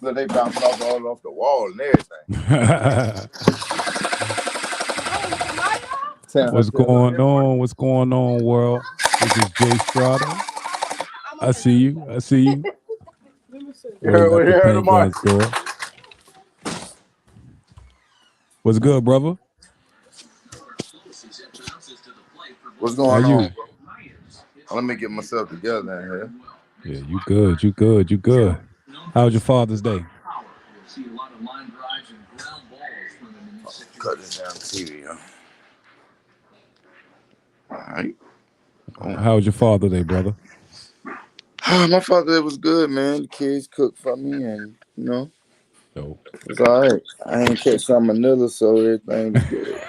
Look, they bouncing all off the wall and everything. What's going on? What's going on, world? This is Jay Strada. I see you. I see you. You heard what you heard tomorrow. What's good, brother? What's going on, bro? Let me get myself together in here. Yeah, you good. You good. You good. How was your Father's Day? Cut this down TV, yo. All right. How was your Father's Day, brother? My Father's Day was good, man. The kids cooked for me, and it's all right. I ain't catch some Manila, so everything was good.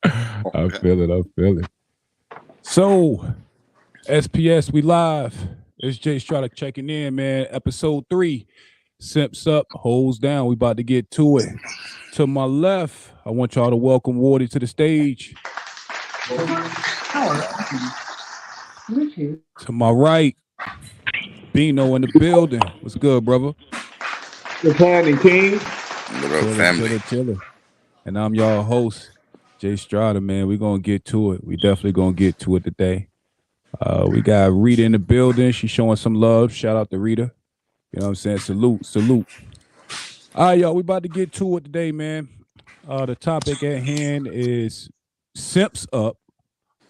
I feel it. I feel it. So, SPS, we live. It's Jay Strada checking in, man. Episode 3. Simps up, Heaux down. We about to get to it. To my left, I want y'all to welcome Wardy to the stage. To my right, Bino in the building. What's good, brother? What's happening, King? Chiller. And I'm y'all host, Jay Strada, man. We're going to get to it. We definitely going to get to it today. We got Rita in the building. She's showing some love. Shout out to Rita. You know what I'm saying? Salute. All right, y'all. We about to get to it today, man. The topic at hand is Simps up,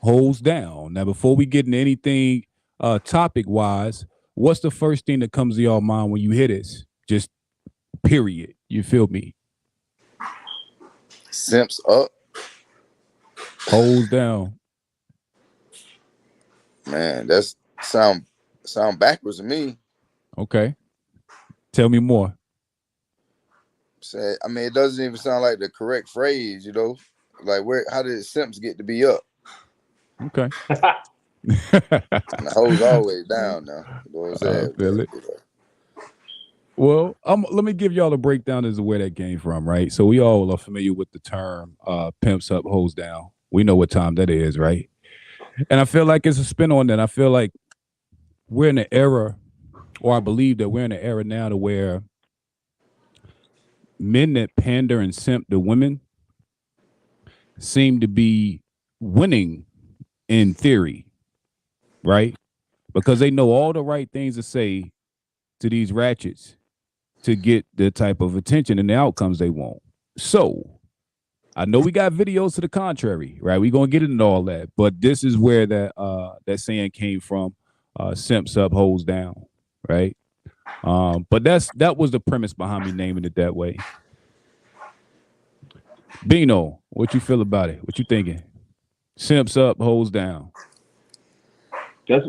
Heaux down. Now, before we get into anything topic-wise, what's the first thing that comes to y'all mind when you hear this? Just period. You feel me? Simps up, Heaux down. Man, that's sound backwards to me. Okay. Tell me more. I mean, it doesn't even sound like the correct phrase, Like, how did simps get to be up? Okay. The Heaux's always down now. You know what I'm saying? I feel it. Well, let me give y'all a breakdown as to where that came from, right? So we all are familiar with the term pimps up, Heaux down. We know what time that is, right? And I feel like it's a spin on that. I feel like we're in an era, or I believe that we're in an era now to where men that pander and simp to women seem to be winning in theory, right? Because they know all the right things to say to these ratchets to get the type of attention and the outcomes they want. So I know we got videos to the contrary, right? We're going to get into all that, but this is where that saying came from, simps up, Heaux down, right? But that was the premise behind me naming it that way. Bino, what you feel about it? What you thinking? Simps up, Heaux down. That's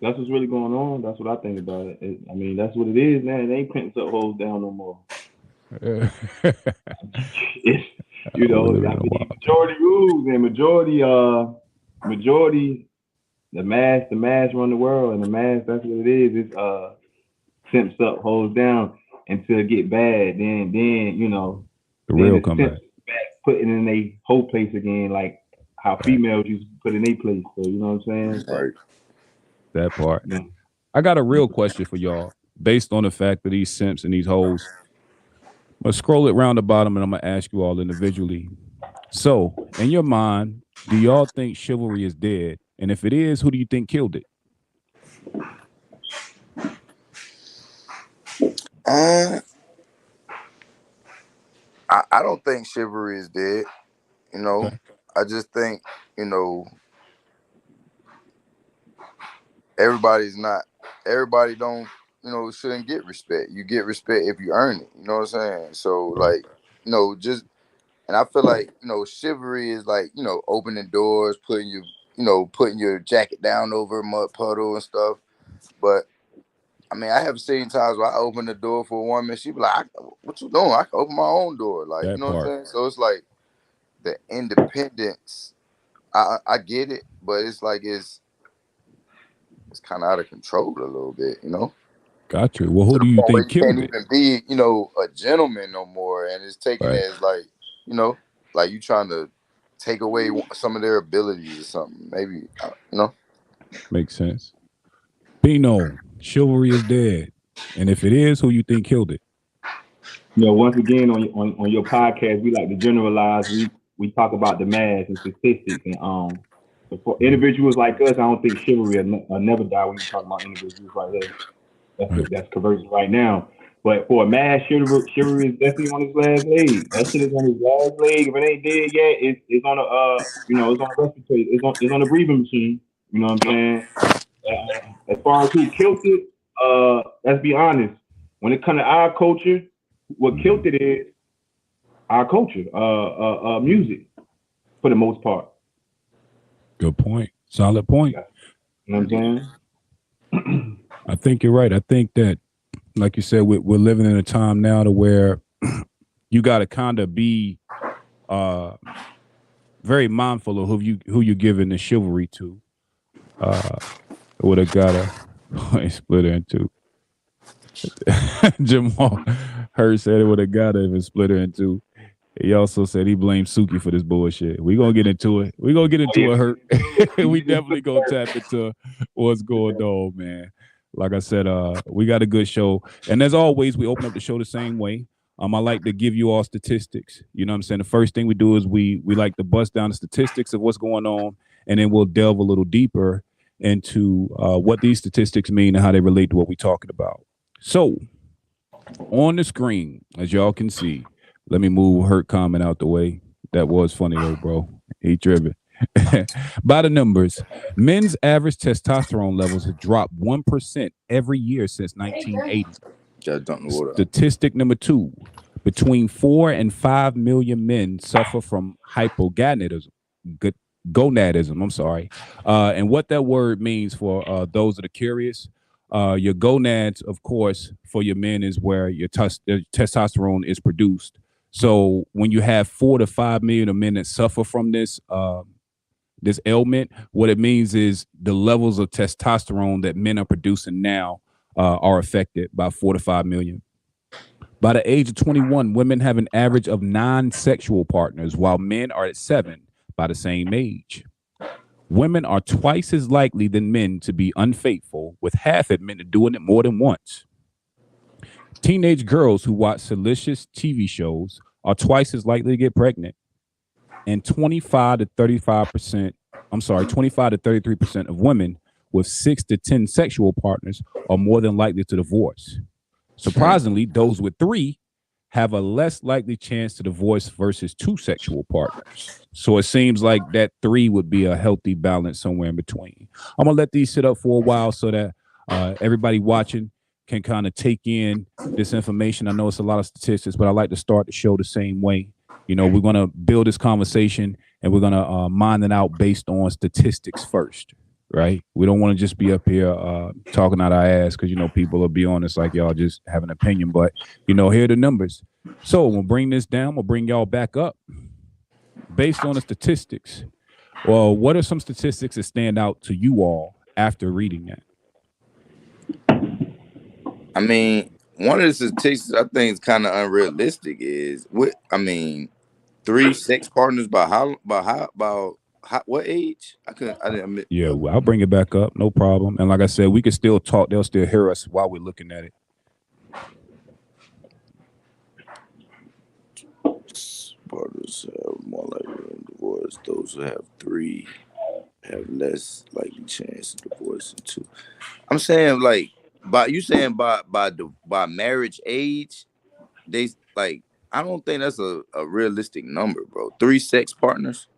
what's really going on. That's what I think about it. I mean, that's what it is, man. It ain't pimps up, Heaux down no more. It's, I mean, majority rules and majority. The mass run the world, and the mass, that's what it is. It's simps up, Heaux down until it get bad. Then the real comeback. Putting in a whole place again, like how females used to put in a place. So you know what I'm saying? Right. That part. Yeah. I got a real question for y'all, based on the fact that these simps and these hoes. I'm gonna scroll it around the bottom, and I'm gonna ask you all individually. So, in your mind, do y'all think chivalry is dead? And if it is, who do you think killed it? I don't think chivalry is dead. You know, Okay. I just think everybody's not. Everybody don't. Shouldn't get respect. You get respect if you earn it. You know what I'm saying? So Right. like, just and I feel like chivalry is like opening doors, putting your jacket down over a mud puddle and stuff. But I mean, I have seen times where I open the door for a woman, she be like, "What you doing? I can open my own door." Like, you That know what I'm part. saying? So it's like the independence. I get it, but it's like it's kind of out of control a little bit. Got you. Well, To who the do you point where think you can't killed it? even be, a gentleman no more, and it's taken Right. as like, like you trying to take away some of their abilities or something. Maybe, Makes sense. Bino, chivalry is dead. And if it is, who you think killed it? Once again on your podcast, we like to generalize. We talk about the math and statistics, and for individuals like us, I don't think chivalry will never die when you talk about individuals right there. Right. That's conversion right now. But for a mass chivalry is definitely on his last leg. That shit is on his last leg. If it ain't dead yet, it's on a it's on a respirator. It's on a breathing machine. You know what I'm saying? As far as who killed it, let's be honest. When it comes to our culture, what killed it is our culture, music, for the most part. Good point. Solid point. You know what I'm saying? I think you're right. I think that, like you said, we're living in a time now to where you got to kind of be very mindful of who you're giving the chivalry to. Would have got a split her in two. Jamal Hurst said it would have got her if it split her in two. He also said he blamed Suki for this bullshit. We're gonna get into it. We're gonna get into it, Hurt. We definitely gonna tap into what's going on, man. Like I said, we got a good show. And as always, we open up the show the same way. I like to give you all statistics. You know what I'm saying? The first thing we do is we like to bust down the statistics of what's going on, and then we'll delve a little deeper into what these statistics mean and how they relate to what we're talking about. So, on the screen, as y'all can see, let me move Hurt comment out the way. That was funny though, bro. He tripping. By the numbers, men's average testosterone levels have dropped 1% every year since 1980. just dump the water. Statistic number 2, between 4 and 5 million men suffer from hypogonadism. Gonadism, I'm sorry. And what that word means for those that are curious, your gonads, of course, for your men is where your testosterone is produced. So when you have 4 to 5 million of men that suffer from this ailment, what it means is the levels of testosterone that men are producing now are affected by 4 to 5 million. By the age of 21, women have an average of 9 sexual partners, while men are at 7 by the same age. Women are twice as likely than men to be unfaithful, with half admitting doing it more than once. Teenage girls who watch salacious TV shows are twice as likely to get pregnant. And 25 to 33% of women with 6 to 10 sexual partners are more than likely to divorce. Surprisingly, those with 3 have a less likely chance to divorce versus 2 sexual partners. So it seems like that 3 would be a healthy balance somewhere in between. I'm going to let these sit up for a while so that everybody watching can kind of take in this information. I know it's a lot of statistics, but I like to start the show the same way. You know, we're going to build this conversation and we're going to mine it out based on statistics first, right? We don't want to just be up here talking out our ass because, people will be on us like y'all just have an opinion. But, here are the numbers. So we'll bring this down. We'll bring y'all back up based on the statistics. Well, what are some statistics that stand out to you all after reading that? I mean, one of the statistics I think is kind of unrealistic is 3 sex partners by what age? I didn't. Yeah, well, I'll bring it back up. No problem. And like I said, we can still talk. They'll still hear us while we're looking at it. Partners have more likely to divorce. Those who have 3 have less likely chance to divorce than 2. I'm saying, like, But you saying by marriage age, they like I don't think that's a realistic number, bro. 3 sex partners.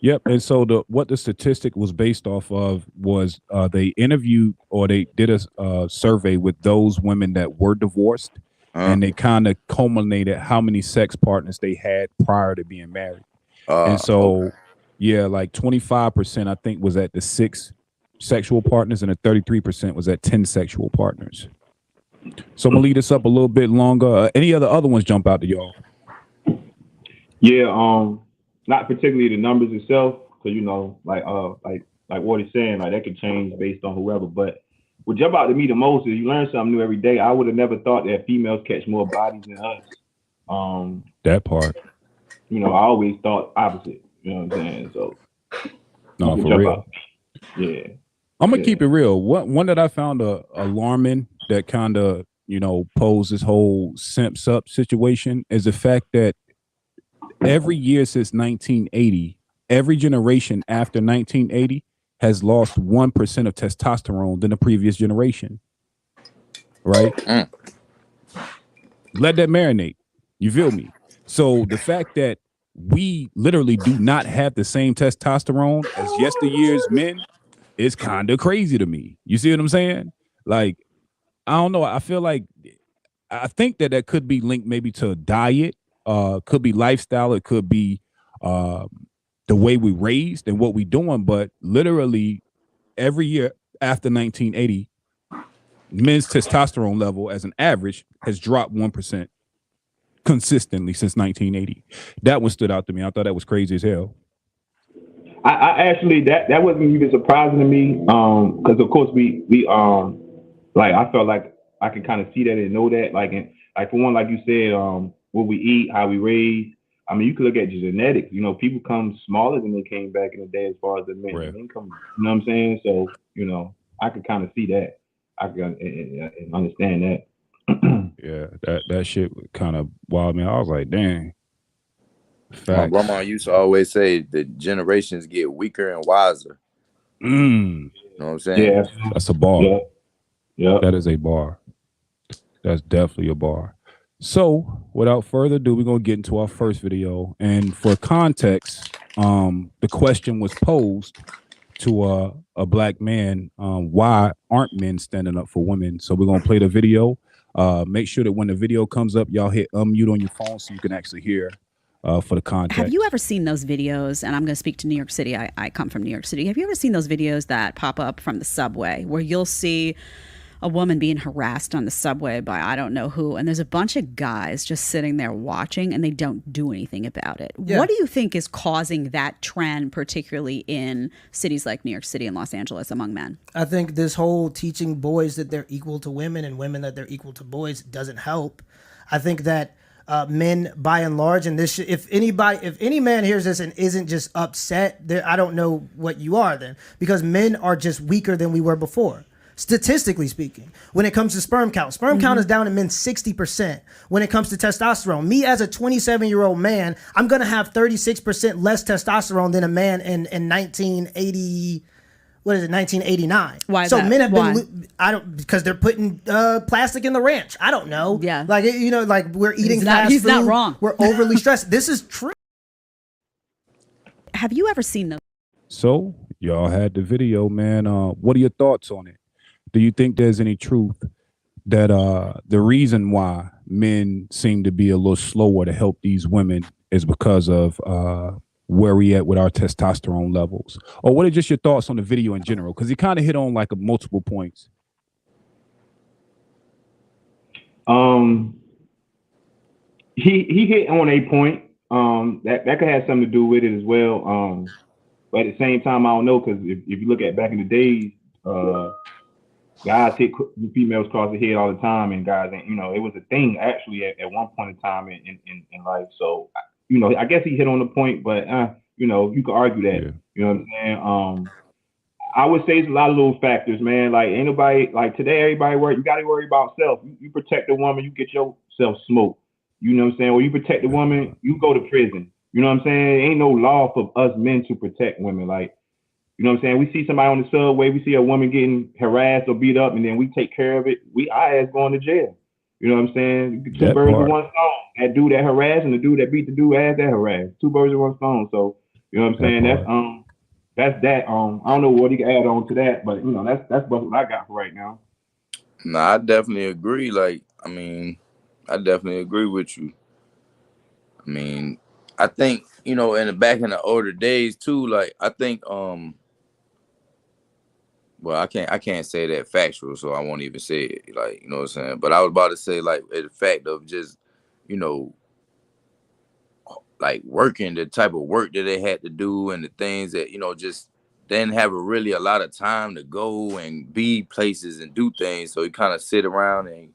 Yep. And so what the statistic was based off of was they interviewed or they did a survey with those women that were divorced, and they kind of culminated how many sex partners they had prior to being married. And so, yeah, like 25% I think was at the 6 sexual partners, and the 33% was at 10 sexual partners. So I'm gonna lead this up a little bit longer. Any other ones jump out to y'all? Yeah, not particularly the numbers itself, because like what he's saying, like that could change based on whoever. But what jump out to me the most is you learn something new every day. I would have never thought that females catch more bodies than us. That part. I always thought opposite. You know what I'm saying? So no, for real. Yeah. I'm gonna keep it real. One that I found alarming that kind of posed this whole simp sup situation is the fact that every year since 1980, every generation after 1980 has lost 1% of testosterone than the previous generation. Right? Let that marinate. You feel me? So the fact that we literally do not have the same testosterone as yesteryear's men is kind of crazy to me. You see what I'm saying? Like, I don't know. I think that could be linked maybe to diet, could be lifestyle, it could be the way we raised and what we doing. But literally every year after 1980, men's testosterone level as an average has dropped 1% consistently since 1980. That one stood out to me. I thought that was crazy as hell. I actually that wasn't even surprising to me, because of course we like I felt like I can kind of see that and know that, like for one, like you said, what we eat, how we raise. I mean, you could look at genetics. People come smaller than they came back in the day as far as the men. Right. Income. You know what I'm saying? So I could kind of see that. I can understand that. Yeah, that shit kind of wild me. I was like, dang. Facts. My grandma used to always say the generations get weaker and wiser. You know what I'm saying? Yeah, that's a bar. Yeah, that is a bar. That's definitely a bar. So, without further ado, we're gonna get into our first video. And for context, the question was posed to a black man: why aren't men standing up for women? So we're gonna play the video. Make sure that when the video comes up, y'all hit unmute on your phone so you can actually hear. For the context. Have you ever seen those videos? And I'm going to speak to New York City. I come from New York City. Have you ever seen those videos that pop up from the subway where you'll see a woman being harassed on the subway by I don't know who, and there's a bunch of guys just sitting there watching and they don't do anything about it? Yeah. What do you think is causing that trend, particularly in cities like New York City and Los Angeles among men? I think this whole teaching boys that they're equal to women and women that they're equal to boys doesn't help. I think that men, by and large, and this, if any man hears this and isn't just upset, I don't know what you are then, because men are just weaker than we were before, statistically speaking. When it comes to sperm count is down in men 60%. When it comes to testosterone, me as a 27-year-old man, I'm gonna have 36% less testosterone than a man in 1980. What is it, 1989? Why? So men have been, because they're putting plastic in the ranch. I don't know. Yeah. Like, like we're eating fast food. He's not wrong. We're overly stressed. This is true. Have you ever seen those? So y'all had the video, man. What are your thoughts on it? Do you think there's any truth that the reason why men seem to be a little slower to help these women is because of where we at with our testosterone levels? Or what are just your thoughts on the video in general? Because he kind of hit on like multiple points. He hit on a point. That could have something to do with it as well. But at the same time, I don't know, because if you look at back in the days, guys hit females across the head all the time, and guys, it was a thing actually at one point in time in life. So I guess he hit on the point, but you could argue that. Yeah. You know what I'm saying? I would say it's a lot of little factors, man. Like ain't nobody, like today, everybody you gotta worry about self. You protect the woman, you get yourself smoked. You know what I'm saying? Or you protect the woman, you go to prison. You know what I'm saying? Ain't no law for us men to protect women. Like You know what I'm saying? We see somebody on the subway, we see a woman getting harassed or beat up, and then we take care of it. Our ass going to jail. You know what I'm saying? Two That birds with part. one stone. That dude that harassed and the dude that beat the dude ass that harassed. Two birds with one stone. So you know what I'm That saying? part. That's that. I don't know what he can add on to that, but that's what I got for right now. Nah, I definitely agree. Like, I mean, I definitely agree with you. I mean, I think, in the older days too, like I think well, I can't say that factual, so I won't even say it. Like, you know what I'm saying? But I was about to say like the fact of just, you know, like working, the type of work that they had to do and the things that, just didn't have really a lot of time to go and be places and do things. So you kind of sit around and,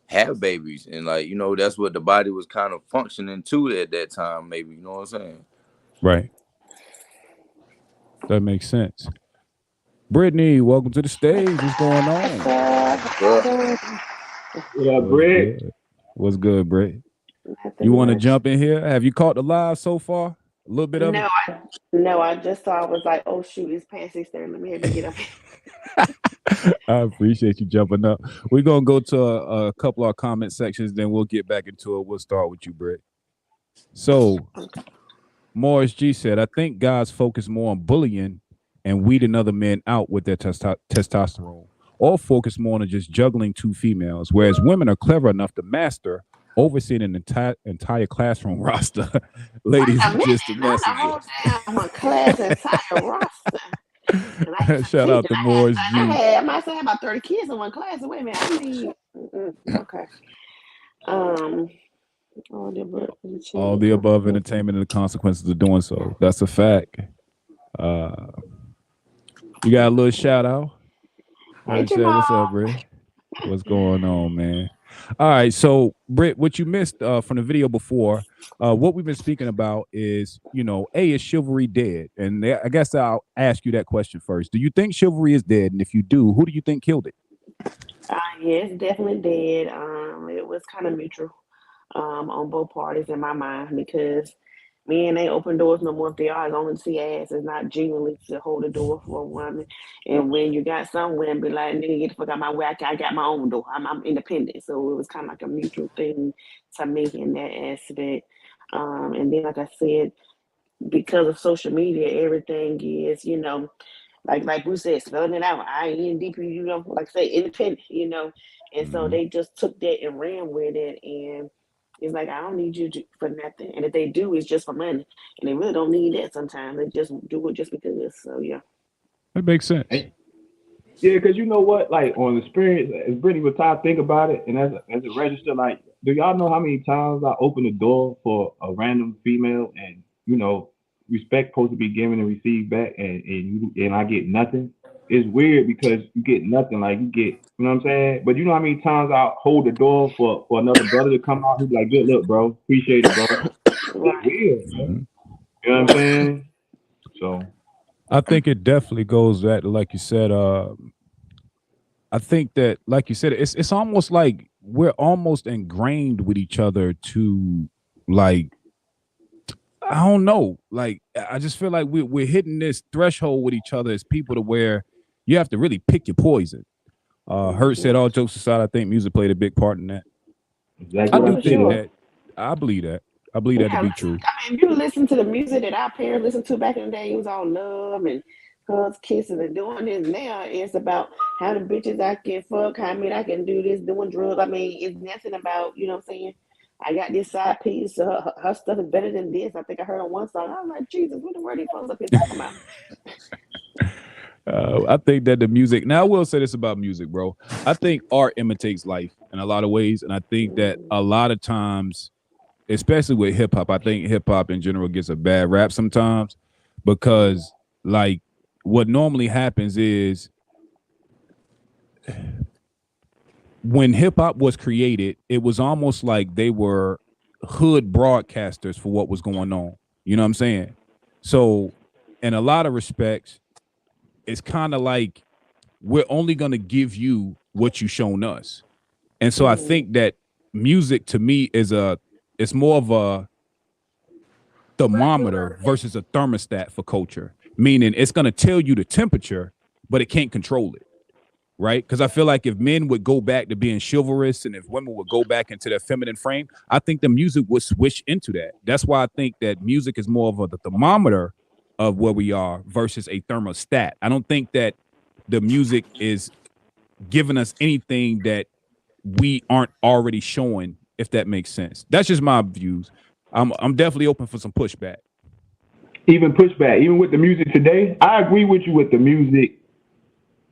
have babies. And like, that's what the body was kind of functioning to at that time, maybe, you know what I'm saying? Right. That makes sense. Brittany, welcome to the stage. What's going on? But Yeah, What's Britt. good? What's good, Britt? Nothing You want to much. jump in here? Have you caught the live so far? A little bit of No, I just saw. I was like, oh shoot, it's past 6:30. Let me have to get up. it? I appreciate you jumping up. We're going to go to a couple of our comment sections, then we'll get back into it. We'll start with you, Britt. So, Morris G said, I think guys focus more on bullying and weeding other men out with their testosterone, or focus more on just juggling two females, whereas women are clever enough to master overseeing an entire classroom roster. Ladies, Wait a minute, just a not a whole damn class entire roster. And I used messenger. to Shout teach, out to Morris G. I might say I had about 30 kids in one class. Wait a minute, I mean, okay. All the above, All the above entertainment and the consequences of doing so. That's a fact. You got a little shout out? Hey, Said, what's up, Jamal. Britt? What's going on, man? All right, so Britt, what you missed from the video before, what we've been speaking about is, is chivalry dead? And I guess I'll ask you that question first. Do you think chivalry is dead? And if you do, who do you think killed it? Yeah, it's definitely dead. It was kind of mutual on both parties in my mind, because men ain't open doors no more if they are. It's only to see ass. It's not genuinely to hold the door for a woman. And when you got some women be like, nigga, get the fuck out my way. I got my own door. I'm independent. So it was kind of like a mutual thing to me in that aspect. And then, like I said, because of social media, everything is, like Bruce said, spelling it out. INDP, like I say, independent, And so Mhm. they just took that and ran with it. And it's like, I don't need you for nothing. And if they do, it's just for money. And they really don't need that sometimes. They just do it just because. So, yeah. That makes sense. Yeah, because you know what? Like on experience, as Brittany was trying to think about it, and as a register, like, do y'all know how many times I open the door for a random female, and respect supposed to be given and received back, and I get nothing? It's weird because you get nothing. Like you get, you know what I'm saying? But you know how many times I hold the door for another brother to come out? He's like, "Good look, bro. Appreciate it, bro." It's Right. weird, man. Mhm. You know what I'm saying? So. I think it definitely goes back to, like you said, I think that, like you said, it's almost like we're almost ingrained with each other to, like, I don't know, like I just feel like we're hitting this threshold with each other as people to where you have to really pick your poison. Hurt said, all jokes aside, I think music played a big part in that. Exactly I what Oh, do I for think sure. said. that. I believe that. I believe that to Yeah, be listen, true. I mean, if you listen to the music that our parents listened to back in the day, it was all love and hugs, kisses, and doing this. Now it's about how the bitches I can fuck, how many I can do this, doing drugs. I mean, it's nothing about, you know what I'm saying? I got this side piece. Her stuff is better than this. I think I heard on one song. I was like, Jesus, what the word these folks up here talking about? I think that the music. Now, I will say this about music, bro. I think art imitates life in a lot of ways, and I think that a lot of times, especially with hip hop, I think hip hop in general gets a bad rap sometimes because, like, what normally happens is when hip hop was created, it was almost like they were hood broadcasters for what was going on. You know what I'm saying? So, in a lot of respects, it's kind of like we're only going to give you what you shown us. And so I think that music to me is it's more of a thermometer versus a thermostat for culture. meaning it's going to tell you the temperature, but it can't control it. Right? Because I feel like if men would go back to being chivalrous and if women would go back into their feminine frame, I think the music would switch into that. That's why I think that music is more of the thermometer of where we are versus a thermostat. I don't think that the music is giving us anything that we aren't already showing, if that makes sense. That's just my views. I'm definitely open for some pushback. Even pushback, even with the music today, I agree with you with the music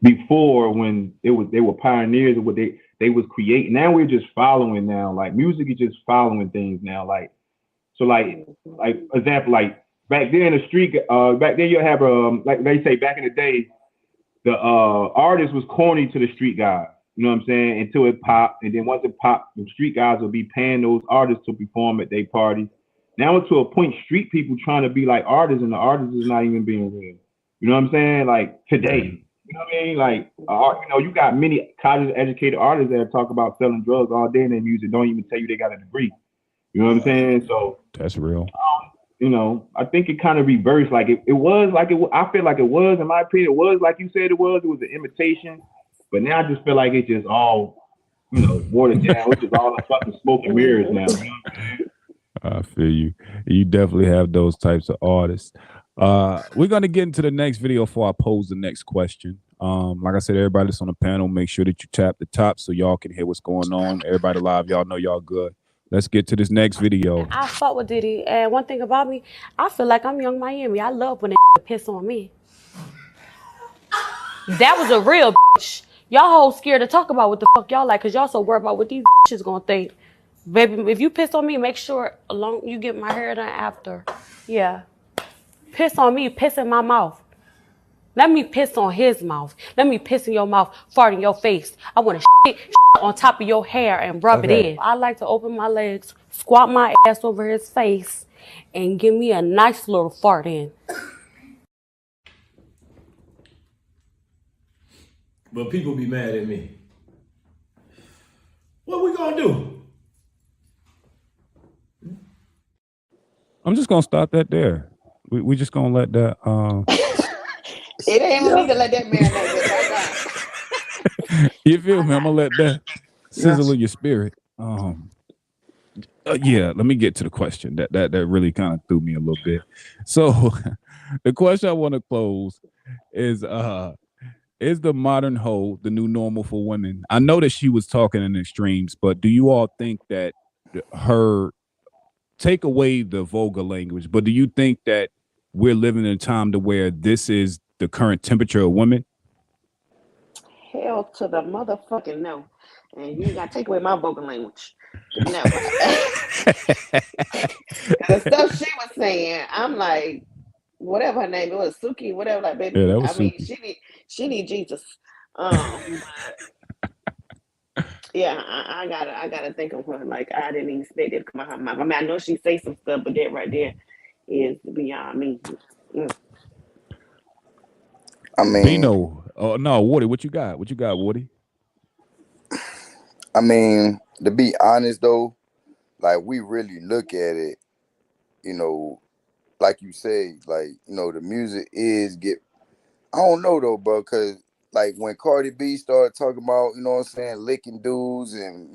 before when they were pioneers of what they was creating. Now we're just following now. Like music is just following things now. Like example, like back then the street back then you have like they say back in the day, the artist was corny to the street guys. You know what I'm saying? Until it popped, and then once it popped, the street guys will be paying those artists to perform at their parties. Now to a point, street people trying to be like artists, and the artist is not even being real. You know what I'm saying? Like today. You know what I mean? Like, you got many college-educated artists that talk about selling drugs all day in their music, don't even tell you they got a degree. You know what I'm saying? So that's real. I think it kind of reversed. Like it was like it. I feel like it was, in my opinion, it was like you said it was. It was an imitation, but now I just feel like it's just all, watered down. It's just all the fucking smoke and mirrors now. You know what I'm saying? I feel you. You definitely have those types of artists. We're gonna get into the next video before I pose the next question. Like I said, everybody that's on the panel, make sure that you tap the top so y'all can hear what's going on. Everybody live, y'all know y'all good. Let's get to this next video. I fought with Diddy, and one thing about me, I feel like I'm Young Miami. I love when they piss on me. That was a real bitch. Y'all hoes scared to talk about what the fuck y'all like, cause y'all so worried about what these bitches gonna think. Baby, if you piss on me, make sure you get my hair done after. Yeah. Piss on me, piss in my mouth. Let me piss on his mouth. Let me piss in your mouth, fart in your face. I want to shit on top of your hair and rub it in. I like to open my legs, squat my ass over his face, and give me a nice little fart in. But people be mad at me. What we gonna do? I'm just gonna stop that there. We just gonna let that. It ain't even need to let that marinate. You feel me? I'm gonna let that sizzle in your spirit. Yeah. Let me get to the question. That really kind of threw me a little bit. So, the question I want to close is the modern hoe the new normal for women? I know that she was talking in extremes, but do you all think that her take away the vulgar language? But do you think that we're living in a time to where this is the current temperature of women? Hell to the motherfucking no. And you ain't got to take away my vocal language. No. The stuff she was saying, I'm like, whatever her name, it was Suki, whatever, like, baby. Yeah, that was mean, Suki. she need Jesus. Yeah, I gotta think of her. Like, I didn't expect it to come out her mouth. I mean, I know she say some stuff, but that right there is beyond me. I mean, Bino. Oh no, Woody, what you got? What you got, Woody? I mean, to be honest though, like we really look at it, like you say, like, the music is I don't know though, bro, because like when Cardi B started talking about, licking dudes and,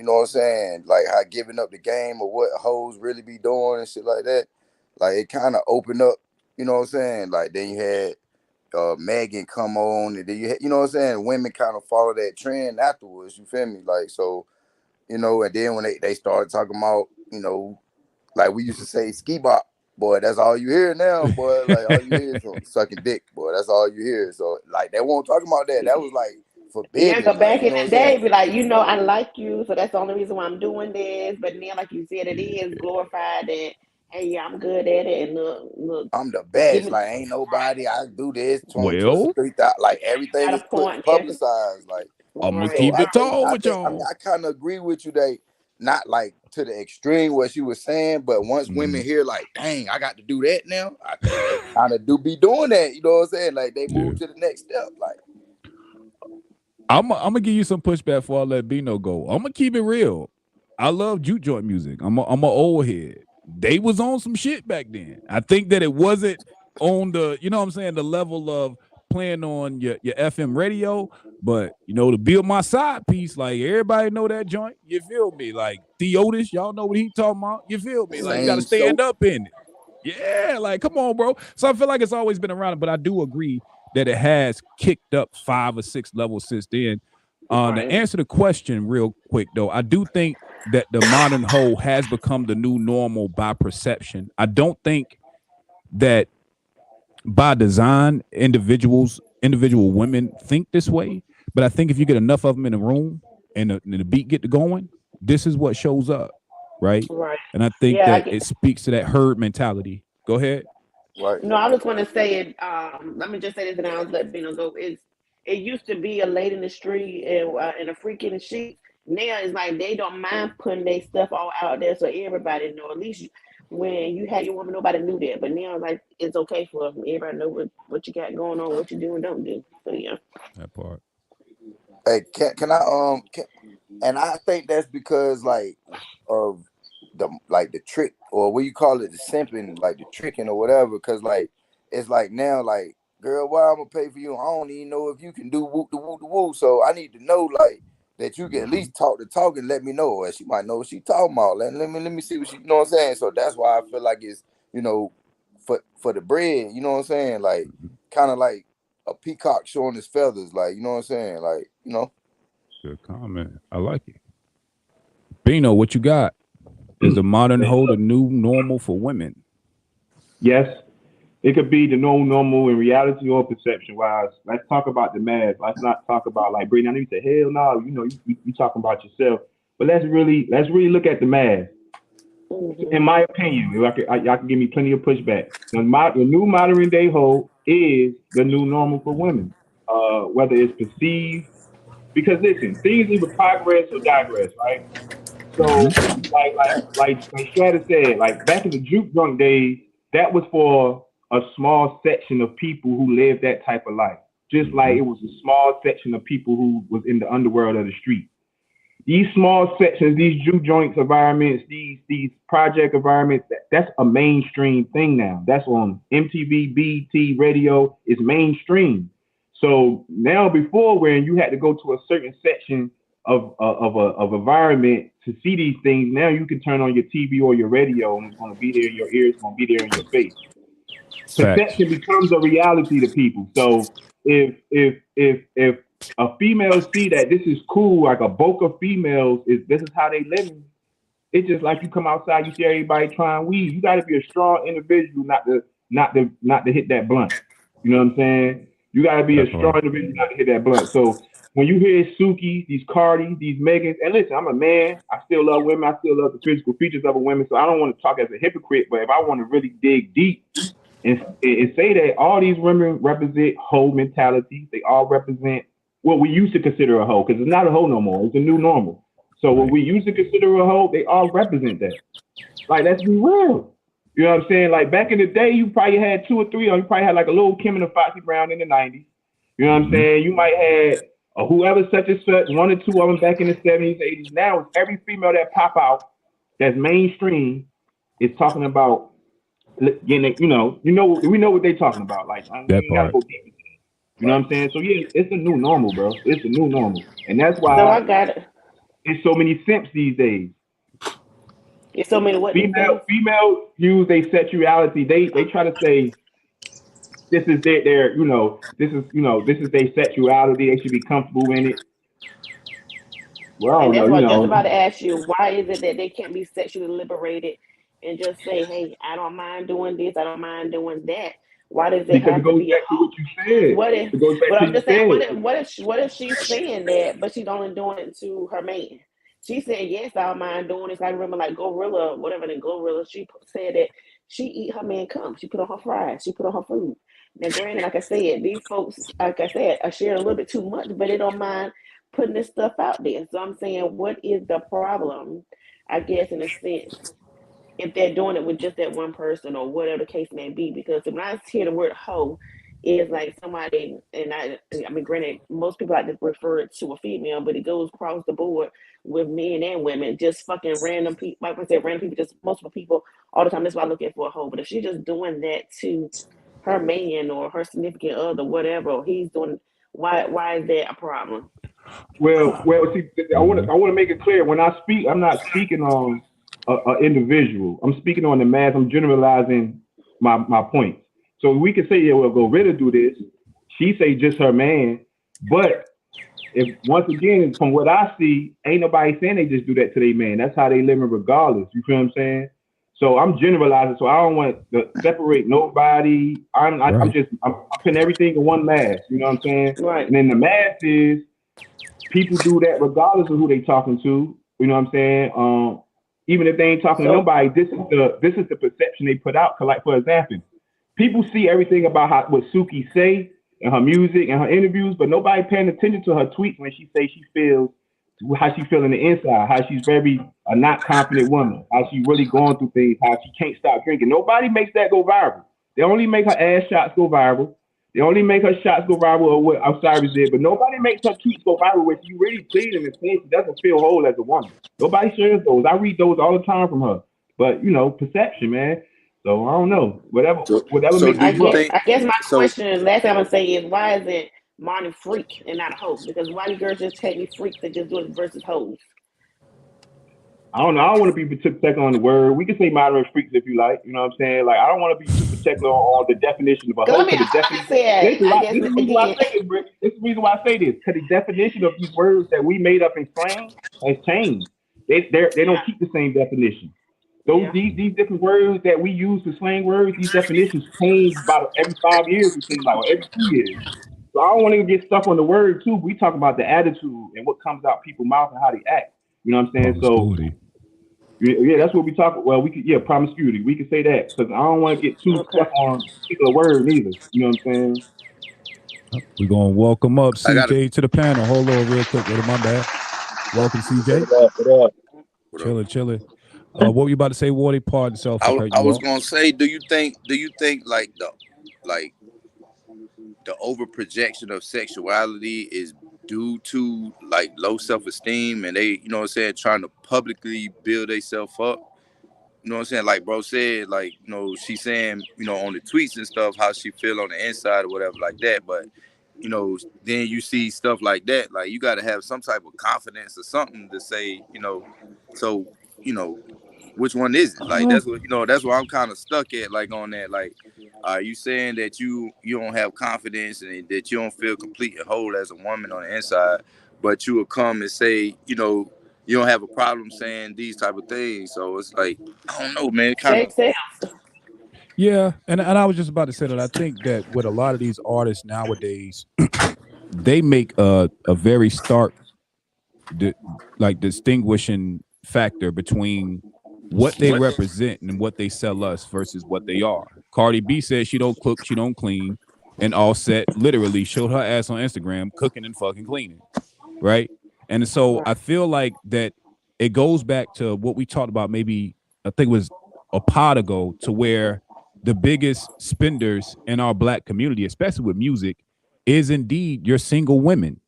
like how giving up the game or what hoes really be doing and shit like that, like it kind of opened up, like then you had Megan come on, and then you women kind of follow that trend afterwards, you feel me? Like, so, and then when they started talking about, like we used to say ski bop, boy, that's all you hear now, boy. Like all you hear is sucking dick, boy. That's all you hear. So like they won't talk about that. That was like forbidden. Yeah, but back like, in the day, be like, I like you, so that's the only reason why I'm doing this. But now, like you said, it is glorified and hey, yeah, I'm good at it. And look, I'm the best. Like ain't nobody. I do this. 20, Well, 3,000. Like everything is publicized. Like I'm gonna so keep it tall with I y'all. kind of agree with you. They not like to the extreme what she was saying, but once women hear like, dang, I got to do that now, I think they kind of do be doing that. You know what I'm saying? Like they move to the next step. Like I'm gonna give you some pushback before I let Bino go. I'm gonna keep it real. I love juke joint music. I'm a old head. They was on some shit back then. I think that it wasn't on the, you know what I'm saying, the level of playing on your FM radio, but to build my side piece, like everybody know that joint. You feel me? Like Theotis, y'all know what he talking about. You feel me? Like you got to Same stand soap. up in it. Yeah, like come on, bro. So I feel like it's always been around, but I do agree that it has kicked up 5 or 6 levels since then. To answer the question real quick, though, I do think that the modern hoe has become the new normal by perception. I don't think that by design individual women think this way, but I think if you get enough of them in a room and the beat get to going, this is what shows up, right? Right. And I think Yeah, I that get. it speaks to that herd mentality. Go ahead. Right. No, I just want to say it. Let me just say this, and I'll let Bino go. It used to be a lady in the street and a freak in the sheet. Now it's like they don't mind putting their stuff all out there so everybody know. At least when you had your woman, nobody knew that. But now, like, it's okay for everybody to know what you got going on, what you do and don't do. So yeah. That part. Hey, can I and I think that's because like of the trick, or what you call it, the simping, like the tricking or whatever. Because like it's like now, like, girl, why I'm gonna pay for you? I don't even know if you can do whoop the whoop the whoop. So I need to know like that you can at least talk the talk and let me know, or she might know what she talking about. Let me see what she, you know what I'm saying. So that's why I feel like it's, for the bread. You know what I'm saying? Like kind of like a peacock showing his feathers. Like, you know what I'm saying? Like, Good comment. I like it. Bino, what you got? Is the modern hoe the new normal for women? Yes, it could be the no normal in reality or perception wise. Let's talk about the math. Let's not talk about like Brittany. I know you say hell no, you talking about yourself. But let's really look at the math. In my opinion, y'all can give me plenty of pushback. The new modern day hoe is the new normal for women. Whether it's perceived, because listen, things either progress or digress, right? So like Strata said, like back in the juke drunk days, that was for a small section of people who lived that type of life. Just like it was a small section of people who was in the underworld of the street. These small sections, these juke joints environments, these project environments, that's a mainstream thing now. That's on MTV, BT, radio, it's mainstream. So now before, when you had to go to a certain section of environment to see these things, now you can turn on your TV or your radio and it's going to be there in your ears, it's going to be there in your face. Facts. Perception becomes a reality to people. So if a female see that this is cool, like a bulk of females this is how they living. It's just like you come outside, you see everybody trying weed. You got to be a strong individual not to hit that blunt. You know what I'm saying? You got to be a strong individual not to hit that blunt. So when you hear Suki, these Cardi, these Megans, and listen, I'm a man. I still love women. I still love the physical features of a woman. So I don't want to talk as a hypocrite, but if I want to really dig deep and say that all these women represent hoe mentality, they all represent what we used to consider a hoe, because it's not a hoe no more. It's a new normal. So what we used to consider a hoe, they all represent that. Like, let's be real. You know what I'm saying? Like back in the day, you probably had 2 or 3, or you probably had like a little Kim and a Foxy Brown in the 90s. You know what I'm saying? You might have whoever such and such, 1 or 2 of them back in the 70s, 80s. Now it's every female that pop out that's mainstream is talking about getting it, we know what they're talking about. Like, we ain't gotta go deep. You know what I'm saying? So yeah, it's a new normal, bro. It's a new normal, and that's why So I got it. there's so many simps these days. It's so many what these days? Females use their sexuality. They try to say this is their this is their sexuality. They should be comfortable in it. Well, I And don't know, that's what I was just about to ask you. Why is it that they can't be sexually liberated and just say, "Hey, I don't mind doing this. I don't mind doing that." Why does it because have it to goes be a back to what you said. what if? It goes back But to I'm you just saying, said. what if she's saying that, but she's only doing it to her man? She said, "Yes, I don't mind doing this." I remember like Gorilla, whatever the Gorilla. She said that she eat her man cum. She put on her fries. She put on her food. Now, granted, like I said, these folks, like I said, are sharing a little bit too much, but they don't mind putting this stuff out there. So I'm saying, what is the problem? I guess in a sense, if they're doing it with just that one person or whatever the case may be. Because when I hear the word hoe, is like somebody, and I mean, granted, most people like to refer it to a female, but it goes across the board with men and women, just fucking random people. Like I said, random people, just multiple people all the time. That's why I look at for a hoe. But if she's just doing that to her man or her significant other, whatever he's doing, why is that a problem? Well, see, I want to make it clear. When I speak, I'm not speaking on a individual. I'm speaking on the mass. I'm generalizing my points. So we can say, yeah, well, go rid of do this. She say just her man, but if once again, from what I see, ain't nobody saying they just do that to their man. That's how they living regardless. You feel what I'm saying? So I'm generalizing. So I don't want to separate nobody. I'm putting everything in one mass. You know what I'm saying? Right. And then the mass is people do that regardless of who they talking to. You know what I'm saying? Even if they ain't talking to nobody, this is the perception they put out. Like for example, people see everything about what Suki say and her music and her interviews, but nobody paying attention to her tweets when she say she feels how she feel in the inside, how she's very a not confident woman, how she really going through things, how she can't stop drinking. Nobody makes that go viral. They only make her ass shots go viral. They only make her shots go viral or what Osiris did, but nobody makes her tweets go viral where she really pleading and saying she doesn't feel whole as a woman. Nobody shares those. I read those all the time from her. But perception, man. So I don't know. Whatever makes I guess my question, last thing I'm gonna say is, why is it Marty freak and not hoe? Because why do girls just take me freaks and just do it versus hoes? I don't know. I don't want to be too particular on the word. We can say moderate freaks if you like. You know what I'm saying? Like, I don't want to be too particular on the definition of a hoe. This is the reason why I say this. Because the definition of these words that we made up in slang has changed. They don't keep the same definition. These different words that we use for slang words, these definitions change about every 5 years, it seems like, or every 2 years. So I don't want to get stuck on the word too. We talk about the attitude and what comes out people's mouth and how they act. You know what I'm saying? So yeah, that's what we talk. Well, we could promiscuity. We could say that because I don't want to get too stuck on a particular word neither. You know what I'm saying? We're gonna welcome up CJ to the panel. Hold on real quick. My bad. Welcome, CJ. What up? Chilling. What were you about to say, Wardy? Pardon yourself. I was gonna say, do you think like the over projection of sexuality is due to like low self-esteem and they, you know what I'm saying, trying to publicly build themselves up? You know what I'm saying? Like bro said, like, she's saying, on the tweets and stuff, how she feel on the inside or whatever like that. But, then you see stuff like that, like you got to have some type of confidence or something to say, so, which one is it? Like, that's what I'm kind of stuck at, like on that. Like, are you saying that you don't have confidence and that you don't feel complete and whole as a woman on the inside, but you will come and say, you don't have a problem saying these type of things? So it's like, I don't know, man. Yeah, and I was just about to say that I think that with a lot of these artists nowadays, they make a very stark, distinguishing factor between what they represent and what they sell us versus what they are. Cardi B says she don't cook, she don't clean, and Offset literally showed her ass on Instagram cooking and fucking cleaning, right? And so I feel like that it goes back to what we talked about maybe, I think it was a pod ago, to where the biggest spenders in our black community, especially with music, is indeed your single women,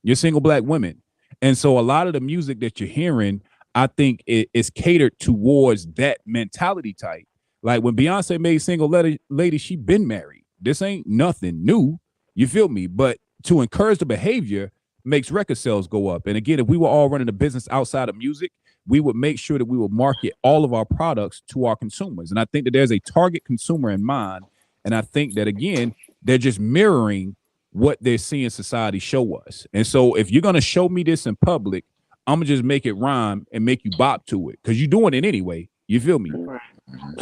your single black women. And so a lot of the music that you're hearing, I think it is catered towards that mentality type. Like when Beyonce made Single Lady, she been married. This ain't nothing new. You feel me? But to encourage the behavior makes record sales go up. And again, if we were all running a business outside of music, we would make sure that we would market all of our products to our consumers. And I think that there's a target consumer in mind. And I think that, again, they're just mirroring what they're seeing society show us. And so if you're going to show me this in public, I'm going to just make it rhyme and make you bop to it because you're doing it anyway. You feel me? Right.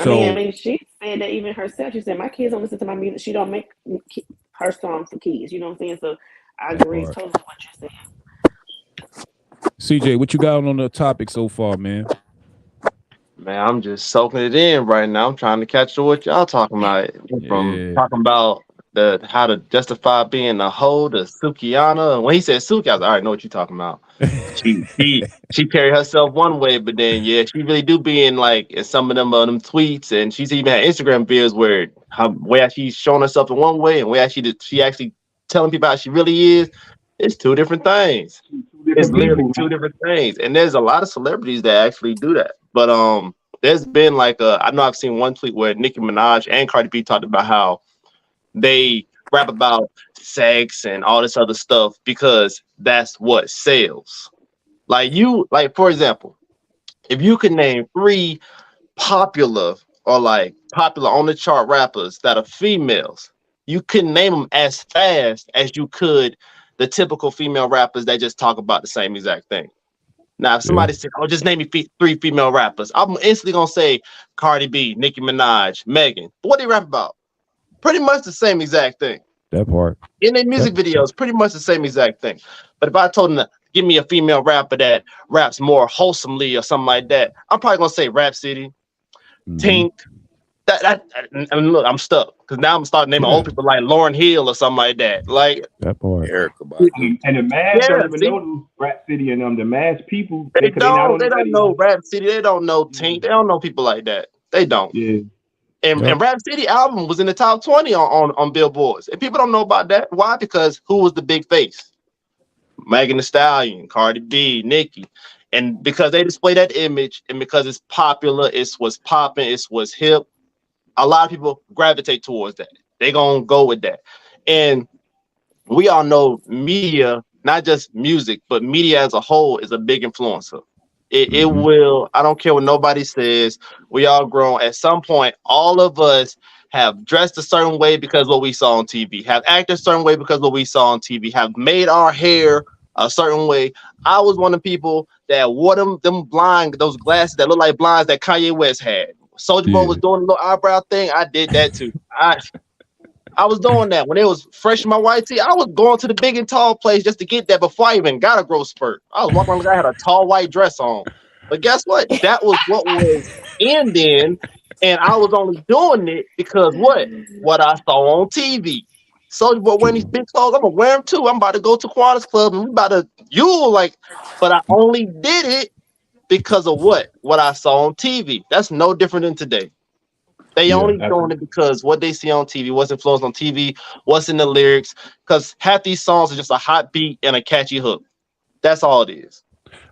So, I mean, she said that even herself. She said, my kids don't listen to my music. She don't make her songs for kids. You know what I'm saying? So I agree totally with what you're saying. CJ, what you got on the topic so far, man? Man, I'm just soaking it in right now. I'm trying to catch what y'all talking about. From talking about how to justify being a hoe to Sukiana. And when he said Suki, I was like, all right, I know what you're talking about. She carry herself one way, but then she really do be in like in some of them tweets, and she's even had Instagram videos where she's showing herself in one way and where she actually telling people how she really is. It's two different things. It's literally two different things, and there's a lot of celebrities that actually do that. But there's been like I know I've seen one tweet where Nicki Minaj and Cardi B talked about how They rap about sex and all this other stuff because that's what sells. Like for example, if you could name three popular or like popular on the chart rappers that are females, you couldn't name them as fast as you could the typical female rappers that just talk about the same exact thing. Now, if somebody said, "Oh, just name me three female rappers," I'm instantly gonna say Cardi B, Nicki Minaj, Megan. But what they rap about? Pretty much the same exact thing. That part. In their music videos, pretty much the same exact thing. But if I told them to give me a female rapper that raps more wholesomely or something like that, I'm probably gonna say Rap City, Tink. And look, I'm stuck because now I'm starting naming old people like Lauryn Hill or something like that. Like that part. Erica, and the mass don't even know those Rap City and the mass people. They don't know Rap City. They don't know Tink. They don't know people like that. They don't. Yeah. And Rap City album was in the top 20 on Billboards. And people don't know about that. Why? Because who was the big face? Megan Thee Stallion, Cardi B, Nicki. And because they display that image and because it's popular, it's what's popping, it's what's hip, a lot of people gravitate towards that. They're going to go with that. And we all know media, not just music, but media as a whole is a big influencer. It will, I don't care what nobody says, we all grown. At some point, all of us have dressed a certain way because what we saw on TV, have acted a certain way because what we saw on TV, have made our hair a certain way. I was one of the people that wore them those glasses that look like blinds that Kanye West had. Soulja Boy was doing a little eyebrow thing. I did that too. I was doing that when it was fresh in my white tee. I was going to the big and tall place just to get that before I even got a growth spurt. I was walking around like I had a tall white dress on. But guess what? That was what was in then, and I was only doing it because what I saw on TV. Soulja Boy wearing these big clothes, I'm gonna wear them too. I'm about to go to Kiwanis Club and we about to but I only did it because of what I saw on TV. That's no different than today. They only doing it because what they see on TV, what's influenced on TV, what's in the lyrics. Because half these songs are just a hot beat and a catchy hook. That's all it is.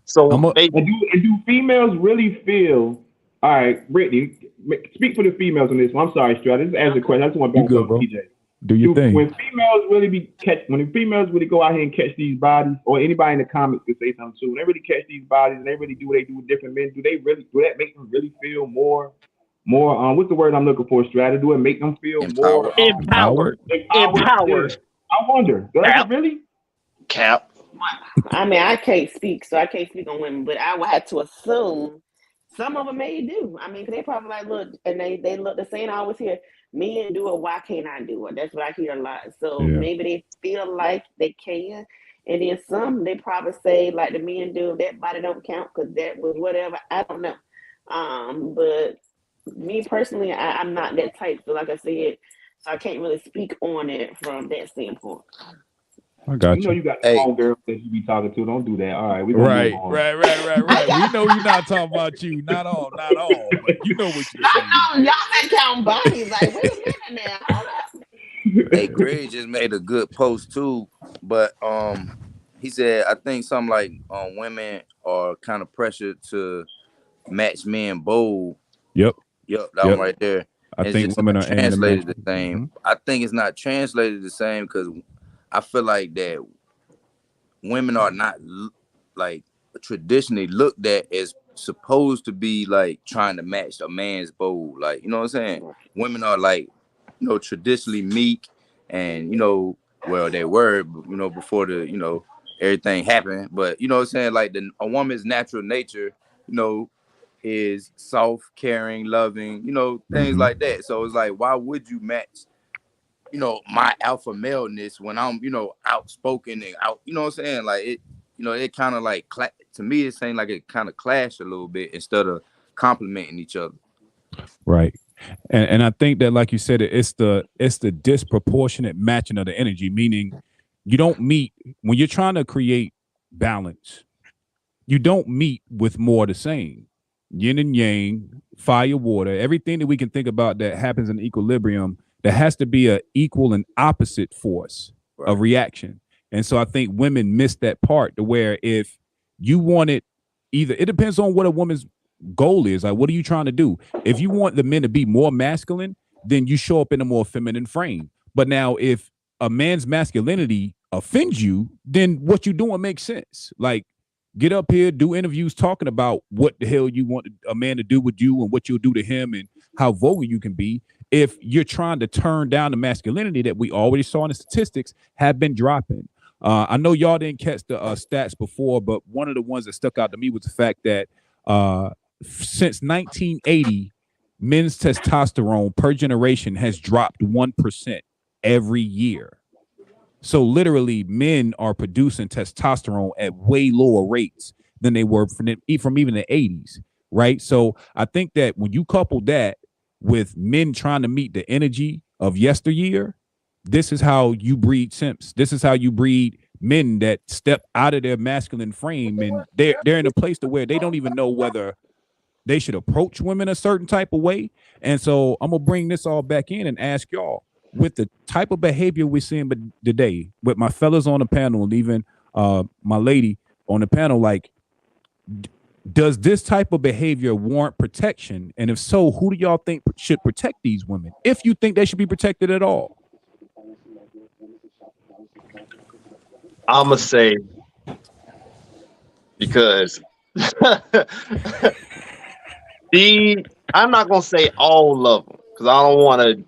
So do females really feel? All right, Brittany, speak for the females on this one. I'm sorry, Strata. This is answer the question. I just want to bounce off TJ. Do you think when females really go out here and catch these bodies, or anybody in the comments could say something too, when they really catch these bodies and they really do what they do with different men, do that make them really feel more what's the word I'm looking for, Strata? Do it make them feel more empowered? I wonder, does it really? Cap. I mean, I can't speak, so I can't speak on women, but I would have to assume some of them may do. I mean, cause they probably like look, and they look the same. I always hear men do it. Why can't I do it? That's what I hear a lot. So maybe they feel like they can, and then some they probably say like the men do. That body don't count because that was whatever. I don't know. But me personally, I'm not that type. So like I said, so I can't really speak on it from that standpoint. I got you. You got the wrong girls that you be talking to. Don't do that. All right, we right. We know you're not talking about you. Not all. But you know what you're saying. Y'all ain't counting bodies. Like, wait a minute now. Hey, Greg just made a good post too, but he said I think something like women are kind of pressured to match men bold. Yep, that one right there. I think women are translated the same. I think it's not translated the same because I feel like that women are not like traditionally looked at as supposed to be like trying to match a man's bold. Like, you know what I'm saying? Women are like, traditionally meek and, well, they were, before the, everything happened. But, you know what I'm saying? Like a woman's natural nature, is soft, caring, loving, things like that. So it's like, why would you match, my alpha maleness when I'm, outspoken and out, you know what I'm saying? Like it, it kind of like, to me, it's saying like it kind of clash a little bit instead of complimenting each other. Right. And I think that, like you said, it's the disproportionate matching of the energy, meaning you don't meet when you're trying to create balance. You don't meet with more of the same. Yin and yang, fire, water, everything that we can think about that happens in equilibrium, there has to be an equal and opposite force of reaction. And so I think women miss that part to where if you want it, it depends on what a woman's goal is. Like, what are you trying to do? If you want the men to be more masculine, then you show up in a more feminine frame. But now, if a man's masculinity offends you, then what you're doing makes sense. Like, get up here, do interviews talking about what the hell you want a man to do with you and what you'll do to him and how vulgar you can be. If you're trying to turn down the masculinity that we already saw in the statistics have been dropping. I know y'all didn't catch the stats before, but one of the ones that stuck out to me was the fact that since 1980, men's testosterone per generation has dropped 1% every year. So literally, men are producing testosterone at way lower rates than they were from even the 80s, right? So I think that when you couple that with men trying to meet the energy of yesteryear, this is how you breed simps. This is how you breed men that step out of their masculine frame, and they're in a place to where they don't even know whether they should approach women a certain type of way. And so I'm gonna bring this all back in and ask y'all, with the type of behavior we're seeing today, with my fellas on the panel and even my lady on the panel, like, does this type of behavior warrant protection? And if so, who do y'all think should protect these women, if you think they should be protected at all? I'm gonna say, because I'm not gonna say all of them, because I don't want to,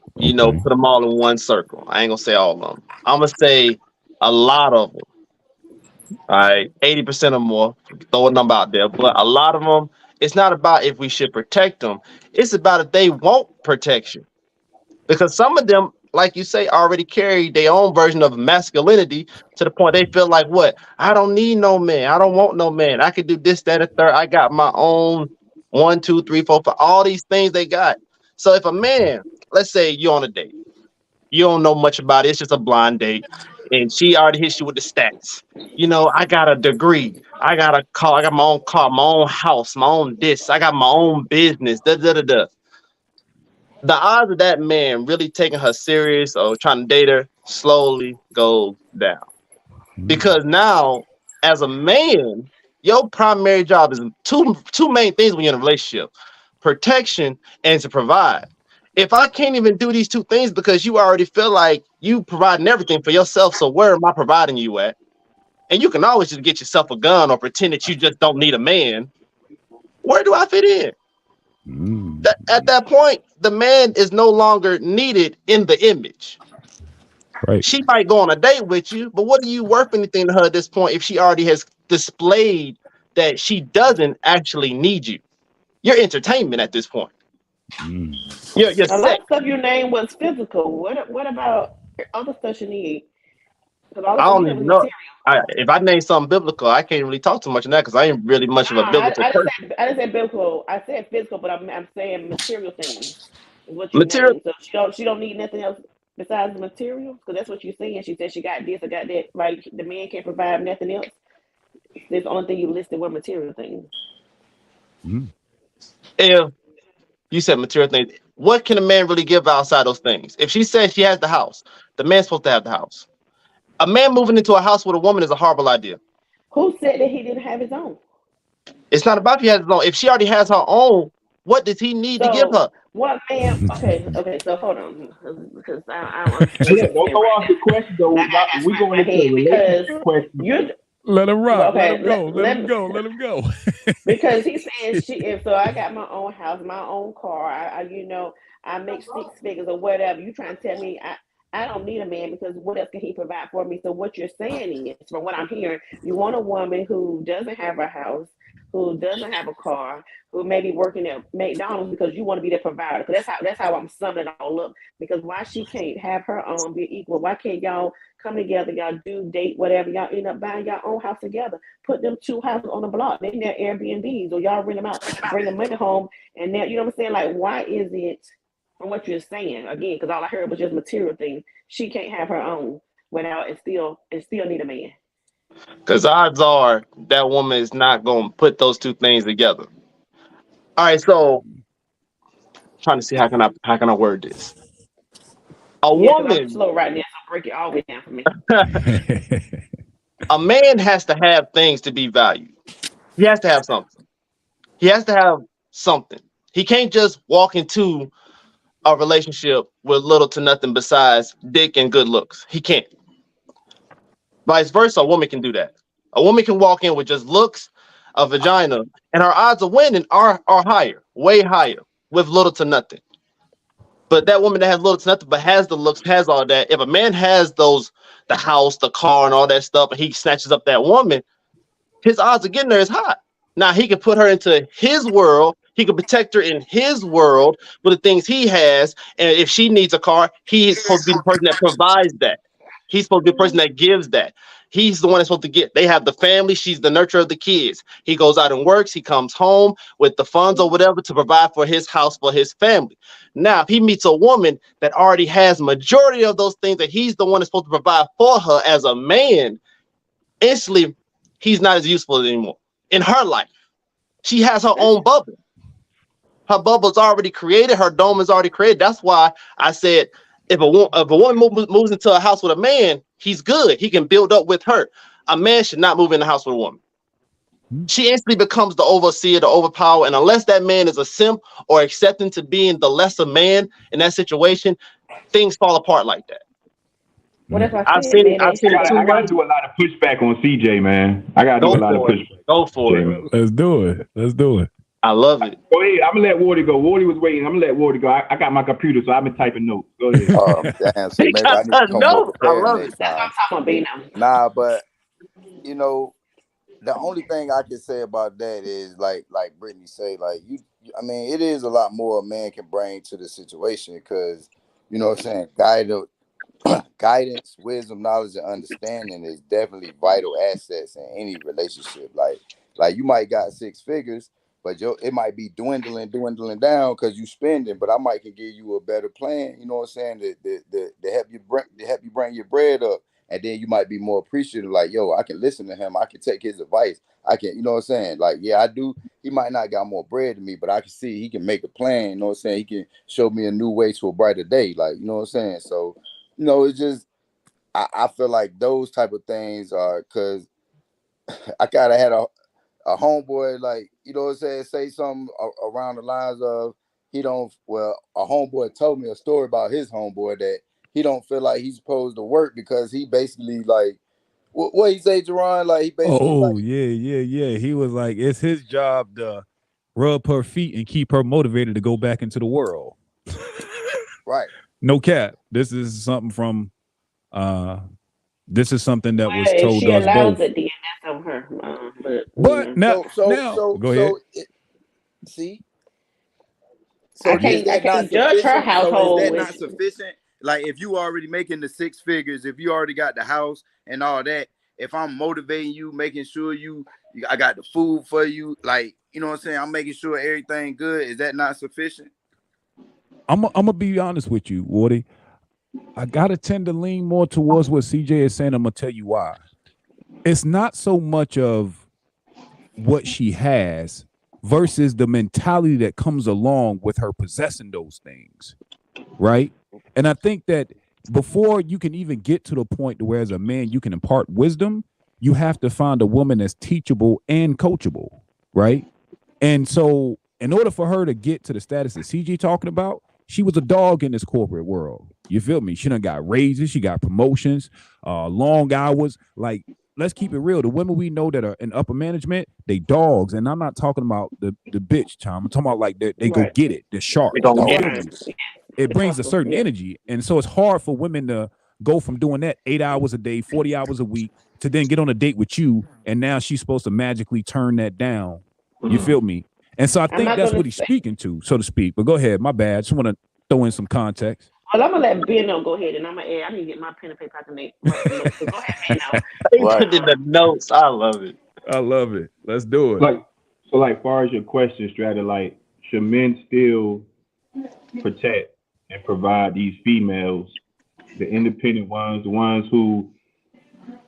put them all in one circle. I ain't gonna say all of them. I'm gonna say a lot of them. All right, 80% or more. Throw a number out there, but a lot of them. It's not about if we should protect them. It's about if they want protection, because some of them, like you say, already carry their own version of masculinity to the point they feel like, what? I don't need no man. I don't want no man. I could do this, that, and third. I got my own 1, 2, 3, 4, 5, all these things they got. So if a man, let's say you're on a date, you don't know much about it, it's just a blind date, and she already hits you with the stats. I got a degree, I got a car, I got my own car, my own house, my own this, I got my own business, da da da da. The odds of that man really taking her serious or trying to date her slowly goes down. Because now, as a man, your primary job is two main things when you're in a relationship: protection and to provide. If I can't even do these two things because you already feel like you providing everything for yourself, so where am I providing you at? And you can always just get yourself a gun or pretend that you just don't need a man. Where do I fit in? At that point, the man is no longer needed in the image. Right. She might go on a date with you, but what are you worth anything to her at this point if she already has displayed that she doesn't actually need you? You're entertainment at this point. You're A lot set. of stuff you named was physical. What about other stuff you need? I don't even know. If I name something biblical, I can't really talk too much on that because I ain't really much of a biblical person. I didn't say biblical. I said physical, but I'm saying material things. Is what you Material. named. So she don't need nothing else besides the material, because that's what you're saying. She said she got this, I got that. Like, the man can't provide nothing else. That's the only thing you listed were material things. If you said material things, what can a man really give outside those things? If she says she has the house, the man's supposed to have the house. A man moving into a house with a woman is a horrible idea. Who said that he didn't have his own? It's not about if he has his own. If she already has her own, what does he need to give her? What man? Okay. So hold on, because I don't understand. Don't go off the question though. We going into a relationship question. Let him rock. Okay, let him go. Because he's saying so I got my own house, my own car. I make 6 figures or whatever. You trying to tell me I don't need a man, because what else can he provide for me? So what you're saying is, from what I'm hearing, you want a woman who doesn't have a house, who doesn't have a car, who may be working at McDonald's, because you want to be the provider. Because that's how I'm summing it all up. Because why she can't have her own, be equal? Why can't y'all come together, y'all date, whatever, y'all end up buying your own house together? Put them 2 houses on the block, then they're Airbnbs, or y'all rent them out, bring the money home, and now, you know what I'm saying? Like, why is it, from what you're saying, again, because all I heard was just material things, she can't have her own without and still need a man? Because odds are that woman is not going to put those two things together. All right, so trying to see how can I word this. Woman. I'm slow right now, so break it all the way down for me. A man has to have things to be valued. He has to have something. He can't just walk into a relationship with little to nothing besides dick and good looks. He can't. Vice versa, a woman can do that. A woman can walk in with just looks, a vagina, and her odds of winning are higher, way higher, with little to nothing. But that woman that has little to nothing, but has the looks, has all that. If a man has those, the house, the car, and all that stuff, and he snatches up that woman, his odds of getting there is high. Now he can put her into his world. He can protect her in his world with the things he has. And if she needs a car, he's supposed to be the person that provides that. He's supposed to be the person that gives that. He's the one that's supposed to get. They have the family. She's the nurturer of the kids. He goes out and works. He comes home with the funds or whatever to provide for his house, for his family. Now, if he meets a woman that already has majority of those things that he's the one that's supposed to provide for her as a man, instantly, he's not as useful anymore in her life. She has her own bubble. Her bubble's already created. Her dome is already created. That's why I said, if a woman moves into a house with a man, he's good. He can build up with her. A man should not move in the house with a woman. She instantly becomes the overseer, the overpower. And unless that man is a simp or accepting to being the lesser man in that situation, things fall apart like that. What if I've seen it too. I gotta do a lot of pushback on CJ, man. I gotta do a lot of pushback. Go for it. Let's do it. Let's do it. I love it. Go ahead. I'm gonna let Wardy go. Wardy was waiting. I'm gonna let Wardy go. I got my computer, so I've been typing notes. Go ahead. Damn, so maybe I need to come more prepared next That's what I'm time. talking about, B now. Nah, but you know, the only thing I can say about that is like Brittany say, like I mean, it is a lot more a man can bring to the situation because you know what I'm saying, guidance, wisdom, knowledge, and understanding is definitely vital assets in any relationship. Like you might got 6 figures, but it might be dwindling down because you spending. But I might can give you a better plan. You know what I'm saying? To help you bring your bread up, and then you might be more appreciative. Like, yo, I can listen to him. I can take his advice. I can, you know what I'm saying? Like, yeah, I do. He might not got more bread than me, but I can see he can make a plan. You know what I'm saying? He can show me a new way to a brighter day. Like, you know what I'm saying? So. You know, it's just I feel like those type of things are because I kind of had a homeboy, like, you know what I'm saying, say something around the lines of a homeboy told me a story about his homeboy that he don't feel like he's supposed to work because he basically like what he say, Jerron? Like he basically yeah. He was like, it's his job to rub her feet and keep her motivated to go back into the world. Right. No cap. This is something from this is something that was told she us allows both. it, then that's on her. But now go ahead. See? So I can't judge her household. So is that not sufficient? Like if you already making the 6 figures, if you already got the house and all that, if I'm motivating you, making sure I got the food for you, like, you know what I'm saying? I'm making sure everything good. Is that not sufficient? I'm gonna be honest with you, Wardy. I gotta tend to lean more towards what CJ is saying. I'm gonna tell you why. It's not so much of what she has versus the mentality that comes along with her possessing those things, right? And I think that before you can even get to the point to where as a man you can impart wisdom, you have to find a woman that's teachable and coachable, right? And so in order for her to get to the status that CJ talking about, she was a dog in this corporate world. You feel me? She done got raises, she got promotions, long hours. Like, let's keep it real. The women we know that are in upper management, they dogs. And I'm not talking about the bitch time. I'm talking about like they go get it. They're sharp. It brings a certain energy. And so it's hard for women to go from doing that 8 hours a day, 40 hours a week, to then get on a date with you. And now she's supposed to magically turn that down. You feel me? And so I think that's what he's speaking to, so to speak. But go ahead, my bad. Just want to throw in some context. Well, I'm gonna let Ben go ahead, and I'm gonna add. I need to get my pen and paper. I can make notes. So go ahead, Ben. Put in the notes. I love it. I love it. Let's do it. Like far as your question, Strata, like should men still protect and provide these females, the independent ones, the ones who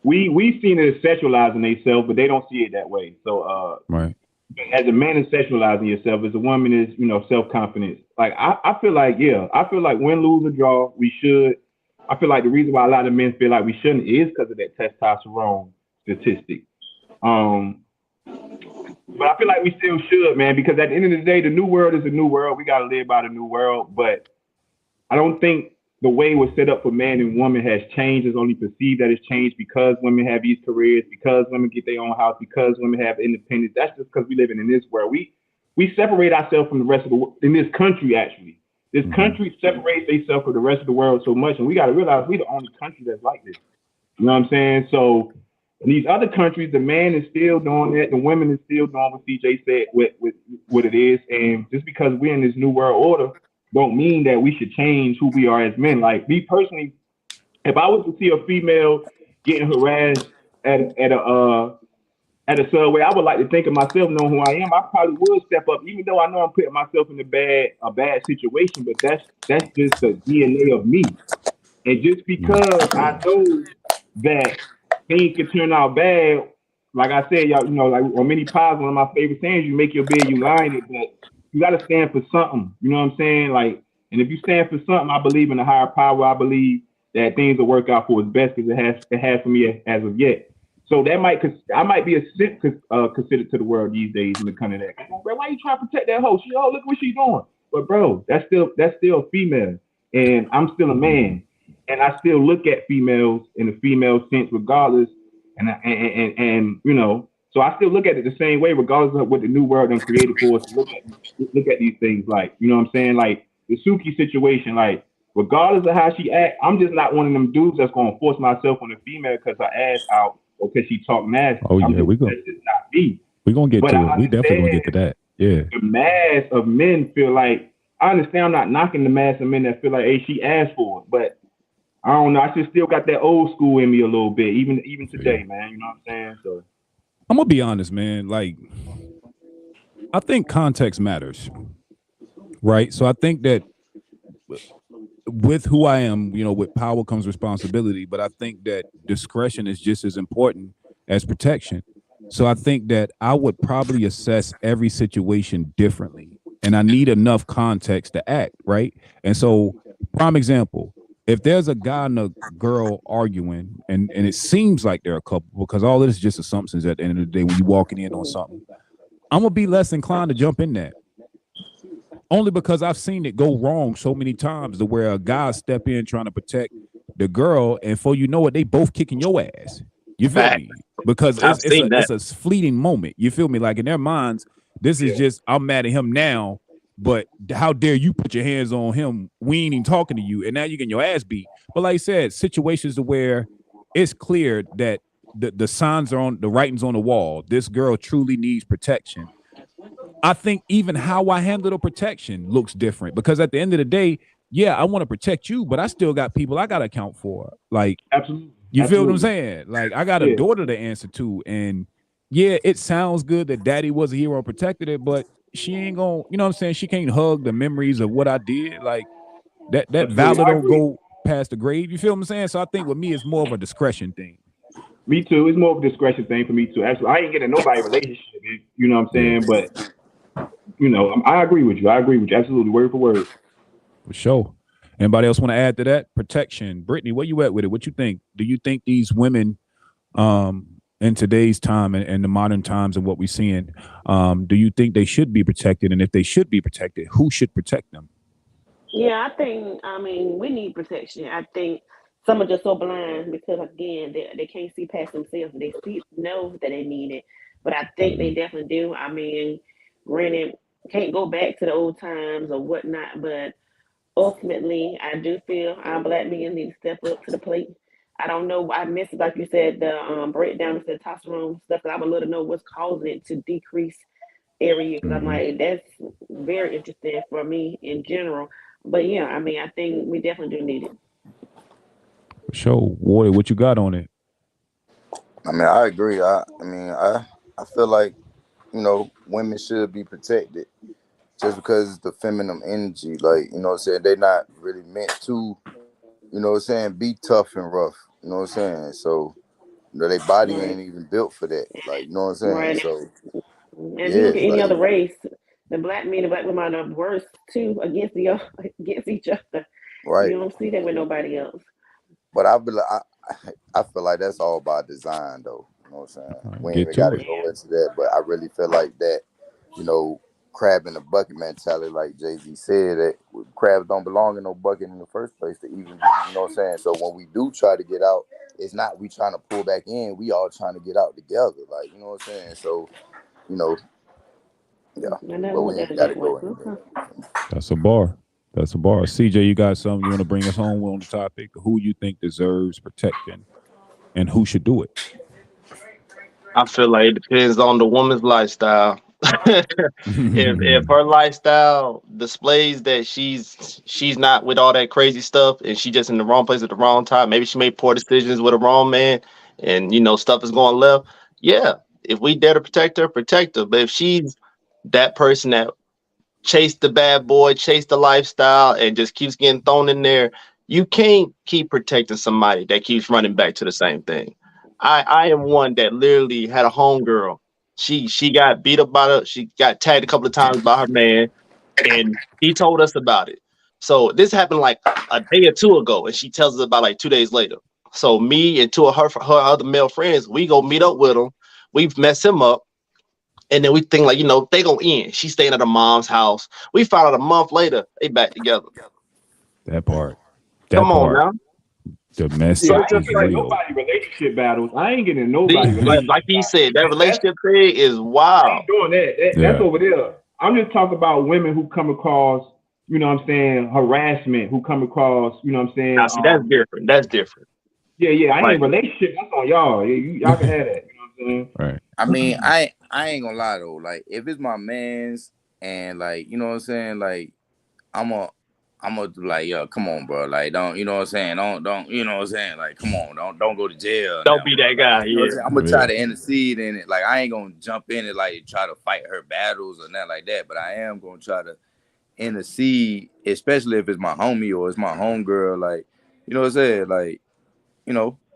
we've seen it as sexualizing themselves, but they don't see it that way. So right. As a man is sexualizing yourself, as a woman is, self-confidence. Like I feel like win, lose, or draw, we should. I feel like the reason why a lot of men feel like we shouldn't is because of that testosterone statistic. But I feel like we still should, man, because at the end of the day, the new world is a new world. We gotta live by the new world. But I don't think the way it was set up for man and woman has changed. It's only perceived that it's changed because women have these careers, because women get their own house, because women have independence. That's just because we living in this world. We separate ourselves from the rest of the world in this country. Actually, this country separates itself from the rest of the world so much, and we got to realize we're the only country that's like this. You know what I'm saying? So in these other countries, the man is still doing that, the women is still doing what CJ said with what it is, and just because we're in this new world order, don't mean that we should change who we are as men. Like me personally, if I was to see a female getting harassed at a subway, I would like to think of myself, knowing who I am. I probably would step up, even though I know I'm putting myself in a bad situation. But that's just the DNA of me. And just because I know that things can turn out bad, like I said, y'all, like on many pies, one of my favorite sayings, you make your bed, you lie in it, but you gotta stand for something. You know what I'm saying? Like, and if you stand for something, I believe in a higher power. I believe that things will work out for its best because it has for me as of yet. So that I might be a simp considered to the world these days when it comes to that. Bro, why you trying to protect that hoe? Look what she doing. But bro, that's still a female, and I'm still a man, and I still look at females in a female sense, regardless. And so I still look at it the same way, regardless of what the new world done created for us to look at these things. Like, you know what I'm saying? Like the Suki situation, like regardless of how she act, I'm just not one of them dudes that's gonna force myself on a female because her ass out or because she talk nasty. Oh yeah, that's just not me. We're gonna get to it. We definitely gonna get to that. Yeah. The mass of men feel like, I understand I'm not knocking the mass of men that feel like, hey, she asked for it, but I don't know. I just still got that old school in me a little bit, even today, man. You know what I'm saying? So I'm gonna be honest, man. Like, I think context matters, right? So I think that with who I am, with power comes responsibility, but I think that discretion is just as important as protection. So I think that I would probably assess every situation differently, and I need enough context to act, right? And so, prime example, if there's a guy and a girl arguing, and it seems like they're a couple, because all this is just assumptions at the end of the day when you're walking in on something, I'm gonna be less inclined to jump in there. Only because I've seen it go wrong so many times, to where a guy step in trying to protect the girl, and before you know it, they both kicking your ass. You feel me? Because it's a fleeting moment. You feel me? Like in their minds, this is just, I'm mad at him now, but how dare you put your hands on him? We ain't even talking to you, and now you're getting your ass beat. But like I said, situations to where it's clear that the signs are on, the writing's on the wall. This girl truly needs protection. I think even how I handle the protection looks different, because at the end of the day, yeah, I want to protect you, but I still got people I got to account for. Like, absolutely. You feel what I'm saying? Like, I got a daughter to answer to, and yeah, it sounds good that daddy was a hero and protected it, but she ain't gonna, you know what I'm saying? She can't hug the memories of what I did. Like that valor don't go past the grave. You feel what I'm saying? So I think with me, it's more of a discretion thing. Me too. It's more of a discretion thing for me too. Actually, I ain't getting nobody relationship. You know what I'm saying? But I agree with you. Absolutely, word for word. For sure. Anybody else want to add to that? Protection. Brittany, where you at with it? What you think? Do you think these women in today's time and the modern times and what we're seeing, do you think they should be protected? And if they should be protected, who should protect them? Yeah, I mean, we need protection. I think some are just so blind because, again, they can't see past themselves. They know that they need it, but I think they definitely do. I mean, granted, can't go back to the old times or whatnot, but ultimately, I do feel our black men need to step up to the plate. I don't know. I missed, like you said, the breakdown of the testosterone stuff. But I would love to know what's causing it to decrease every year. Because I'm like, that's very interesting for me in general. But yeah, I mean, I think we definitely do need it. For sure. Warrior, what you got on it? I mean, I agree. I feel like, women should be protected just because it's the feminine energy. Like, what I'm saying? They're not really meant to, be tough and rough. You know what I'm saying? So, their body ain't even built for that. Like, you know what I'm saying? Right. So, and if you look at any other race, the black men and black women are worse too against each other. Right. You don't see that with nobody else. But I feel like that's all by design, though. You know what I'm saying? We ain't even got to go into that, but I really feel like that, crab in the bucket mentality, like Jay-Z said, that crabs don't belong in no bucket in the first place to even be, you know what I'm saying? So when we do try to get out, it's not we trying to pull back in, we all trying to get out together, like, you know what I'm saying? So, you know, yeah, but we ain't got to go in there. That's a bar. That's a bar. CJ, you got something you want to bring us home on the topic? Who you think deserves protection and who should do it? I feel like it depends on the woman's lifestyle. If her lifestyle displays that she's not with all that crazy stuff and she just in the wrong place at the wrong time, maybe she made poor decisions with a wrong man, and stuff is going left. Yeah, if we dare to protect her, protect her. But if she's that person that chased the bad boy, chased the lifestyle, and just keeps getting thrown in there, you can't keep protecting somebody that keeps running back to the same thing. I am one that literally had a homegirl. She got beat up by she got tagged a couple of times by her man, and he told us about it. So this happened like a day or two ago, and she tells us about like 2 days later. So me and two of her other male friends, we go meet up with him. We mess him up, and then we think like, they gonna end. She's staying at her mom's house. We found out a month later they back together. That part. Come on now. The message is real. Nobody relationship battles. I ain't getting nobody. Like he said, that relationship thing is wild. I ain't doing that. That's over there. I'm just talking about women who come across, you know what I'm saying, harassment, who come across, you know what I'm saying. Now, see, that's different. That's different. Yeah. I ain't relationship. That's on y'all. Y'all can have that. You know what I'm saying? Right. I mean, I ain't gonna lie though. Like, if it's my man's and like, you know what I'm saying, like, I'm a like, yo, come on, bro. Like, don't, you know what I'm saying? Don't, you know what I'm saying? Like, come on, don't go to jail. Don't be that guy. You know what I'm gonna try to intercede in it. Like, I ain't gonna jump in and like try to fight her battles or nothing like that. But I am gonna try to intercede, especially if it's my homie or it's my homegirl. Like, you know what I'm saying? Like,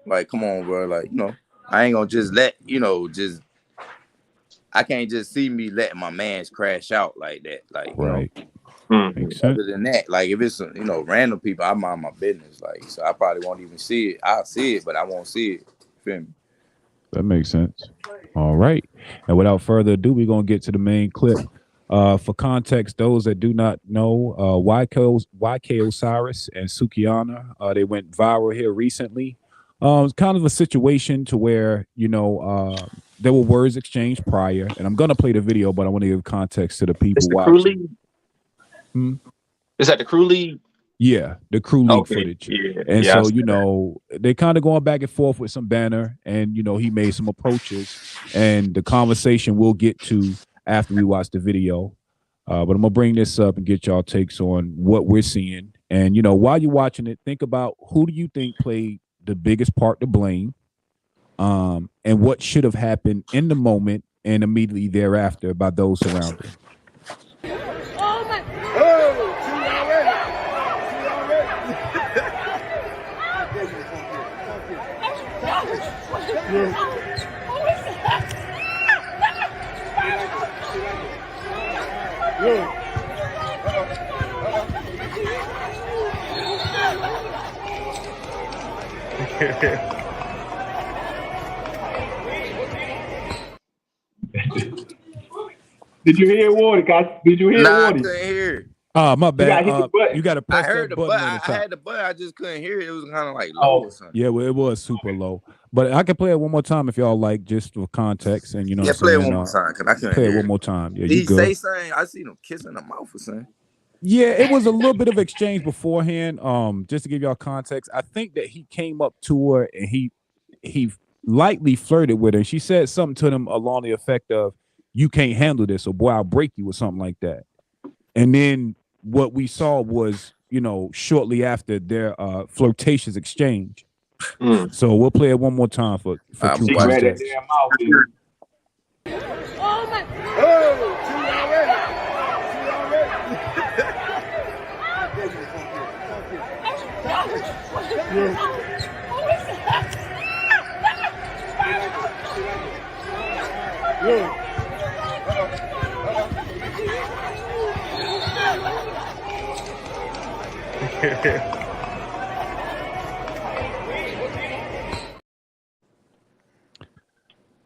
like, come on, bro. Like, I ain't gonna just let, I can't just see me letting my mans crash out like that. Like, right. Other than that, like if it's random people, I mind my business. Like, so I probably won't even see it. I'll see it, but I won't see it. Feel me? That makes sense. All right. And without further ado, we're gonna get to the main clip. For context, those that do not know, YK Osiris and Sukiana, they went viral here recently. It's kind of a situation to where there were words exchanged prior, and I'm gonna play the video, but I want to give context to the people watching. Is that the crew lead? Yeah, the crew league footage. Yeah. And so, they kind of going back and forth with some banner, and he made some approaches, and the conversation we'll get to after we watch the video. But I'm gonna bring this up and get y'all takes on what we're seeing. And while you're watching it, think about who do you think played the biggest part to blame, and what should have happened in the moment and immediately thereafter by those surrounding. Did you hear Wardy, guys? Did you hear Wardy? I couldn't hear it. My bad. You got to press I heard that the button button. on the top. I had the button. I just couldn't hear it. It was kind of like low or something. Yeah, well, it was super low. But I can play it one more time if y'all like, just for context. And play it one more time because I couldn't play hear it one more time. Yeah, Did he say something? I seen him kissing the mouth or something. Yeah, it was a little bit of exchange beforehand. Just to give y'all context, I think that he came up to her and he lightly flirted with her. And she said something to him along the effect of, "You can't handle this, or boy, I'll break you," or something like that. And then what we saw was, shortly after their flirtatious exchange. So we'll play it one more time for true context.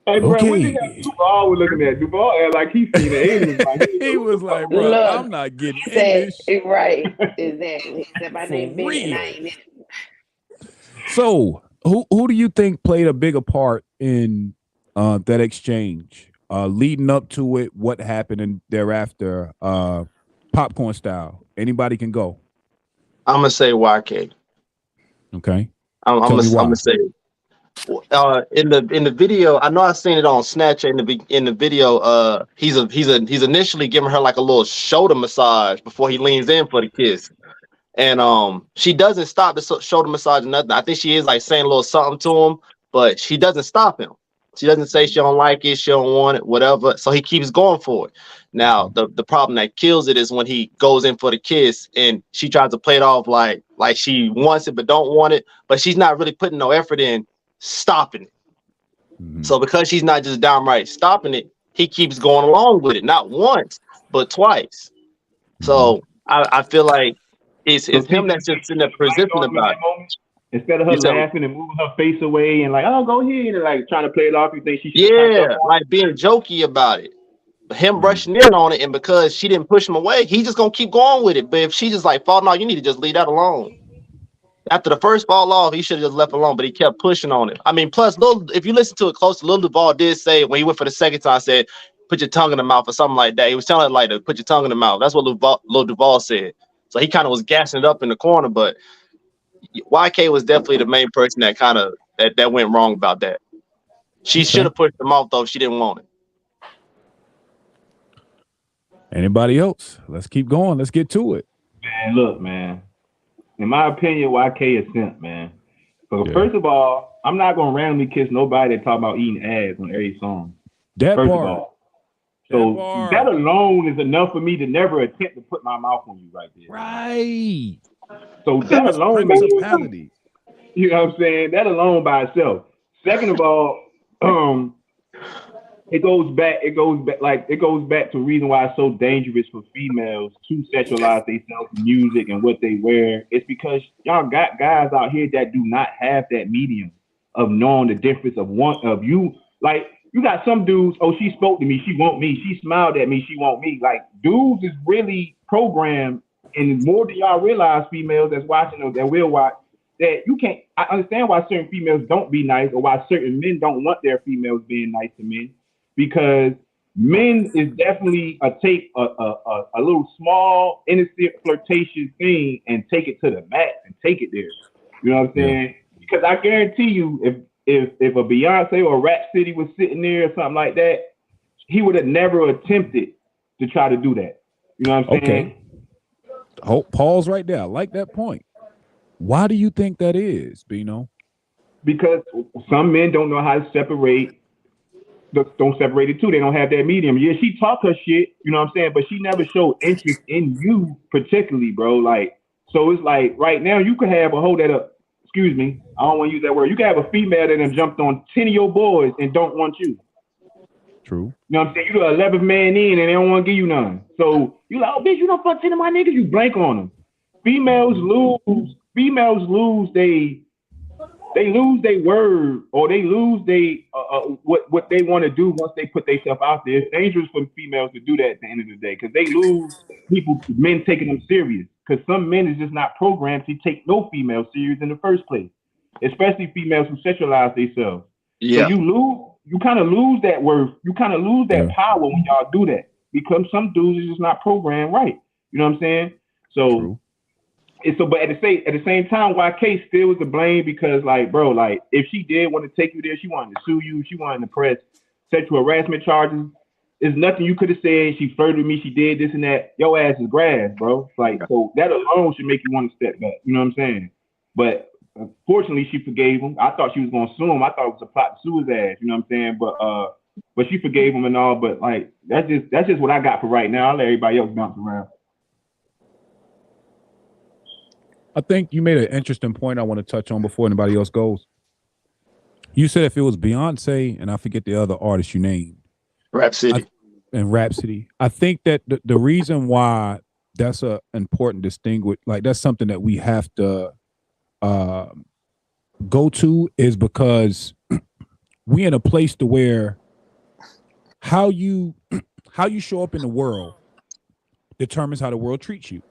Hey, bro, what Okay. did that Duval was looking at? Duval act like he seen the aliens. Like, He was like, bro, Look, I'm not getting in said this right, exactly. He said my for name Bennett and I real. ain't in it. So, who do you think played a bigger part in that exchange, leading up to it? What happened and thereafter, popcorn style? Anybody can go. I'm gonna say YK. Okay, I'm tell gonna me I'm why. gonna say in the video. I know I seen it on Snapchat in the video. He's initially giving her like a little shoulder massage before he leans in for the kiss. And she doesn't stop the shoulder massage or nothing. I think she is like saying a little something to him, but she doesn't stop him. She doesn't say she don't like it, she don't want it, whatever. So he keeps going for it. Now the problem that kills it is when he goes in for the kiss and she tries to play it off like she wants it but don't want it, but she's not really putting no effort in stopping it. Mm-hmm. So because she's not just downright stopping it, he keeps going along with it, not once but twice. So I feel like it's him that's just sitting there persistent about it. Instead of her You tell me. laughing and moving her face away and like, oh, go ahead, and like trying to play it off, you think she should Yeah, like being jokey about it. Him rushing in on it, and because she didn't push him away, he just gonna keep going with it. But if she just like falling off, you need to just leave that alone. After the first fall off, he should have just left alone, but he kept pushing on it. I mean, plus, if you listen to it close, Lil Duval did say when he went for the second time, said, "Put your tongue in the mouth" or something like that. He was telling her like to put your tongue in the mouth. That's what Lil Duval said. So he kind of was gassing it up in the corner, but YK was definitely the main person that kind of that went wrong about that. She should have pushed him off though if she didn't want it. Anybody else? Let's keep going. Let's get to it. Man, look, man. In my opinion, YK is simp, man. So first of all, I'm not gonna randomly kiss nobody that talk about eating ass on every song. That first part. of all. So that alone is enough for me to never attempt to put my mouth on you right there. Right. So that alone, you know what I'm saying? That alone by itself. Second of all, it goes back to the reason why it's so dangerous for females to sexualize themselves in music and what they wear. It's because y'all got guys out here that do not have that medium of knowing the difference of one of you. Like, you got some dudes, oh, she spoke to me, she want me, she smiled at me, she want me. Like, dudes is really programmed, and more than y'all realize, females that's watching or that will watch, that you can't. I understand why certain females don't be nice, or why certain men don't want their females being nice to men, because men is definitely a little small, innocent, flirtatious thing and take it to the max and take it there. You know what I'm saying? Because I guarantee you, if a Beyonce or a Rhapsody was sitting there or something like that, he would have never attempted to try to do that. You know what I'm saying? Okay. Pause right there. I like that point. Why do you think that is, Bino? Because some men don't know how to separate. Don't separate it too. They don't have that medium. Yeah, she talk her shit, you know what I'm saying? But she never showed interest in you particularly, bro. Like, so it's like right now you could have a hoe that excuse me, I don't want to use that word. You can have a female that have jumped on 10 of your boys and don't want you. True. You know what I'm saying? You the 11th man in and they don't want to give you none. So you like, oh bitch, you don't fuck 10 of my niggas, you blank on them. Females lose they lose their word, or they lose what they want to do once they put themselves out there. It's dangerous for females to do that at the end of the day, because they lose men taking them serious. Because some men is just not programmed to take no female serious in the first place, especially females who sexualize themselves. Yeah. So you kind of lose that worth. You kind of lose that power when y'all do that, because some dudes is just not programmed right. You know what I'm saying? So. True. But at the same time, YK still was to blame, because, like, bro, like, if she did want to take you there, she wanted to sue you, she wanted to press sexual harassment charges. There's nothing you could have said. She flirted with me, she did this and that. Your ass is grass, bro. Like, so that alone should make you want to step back. You know what I'm saying? But unfortunately, she forgave him. I thought she was gonna sue him. I thought it was a plot to sue his ass. You know what I'm saying? But she forgave him and all. But like, that's just what I got for right now. I'll let everybody else bounce around. I think you made an interesting point I want to touch on before anybody else goes. You said if it was Beyonce, and I forget the other artist you named. Rhapsody. I think that the reason why that's a important distinguish, like that's something that we have to go to, is because we in a place to where how you show up in the world determines how the world treats you,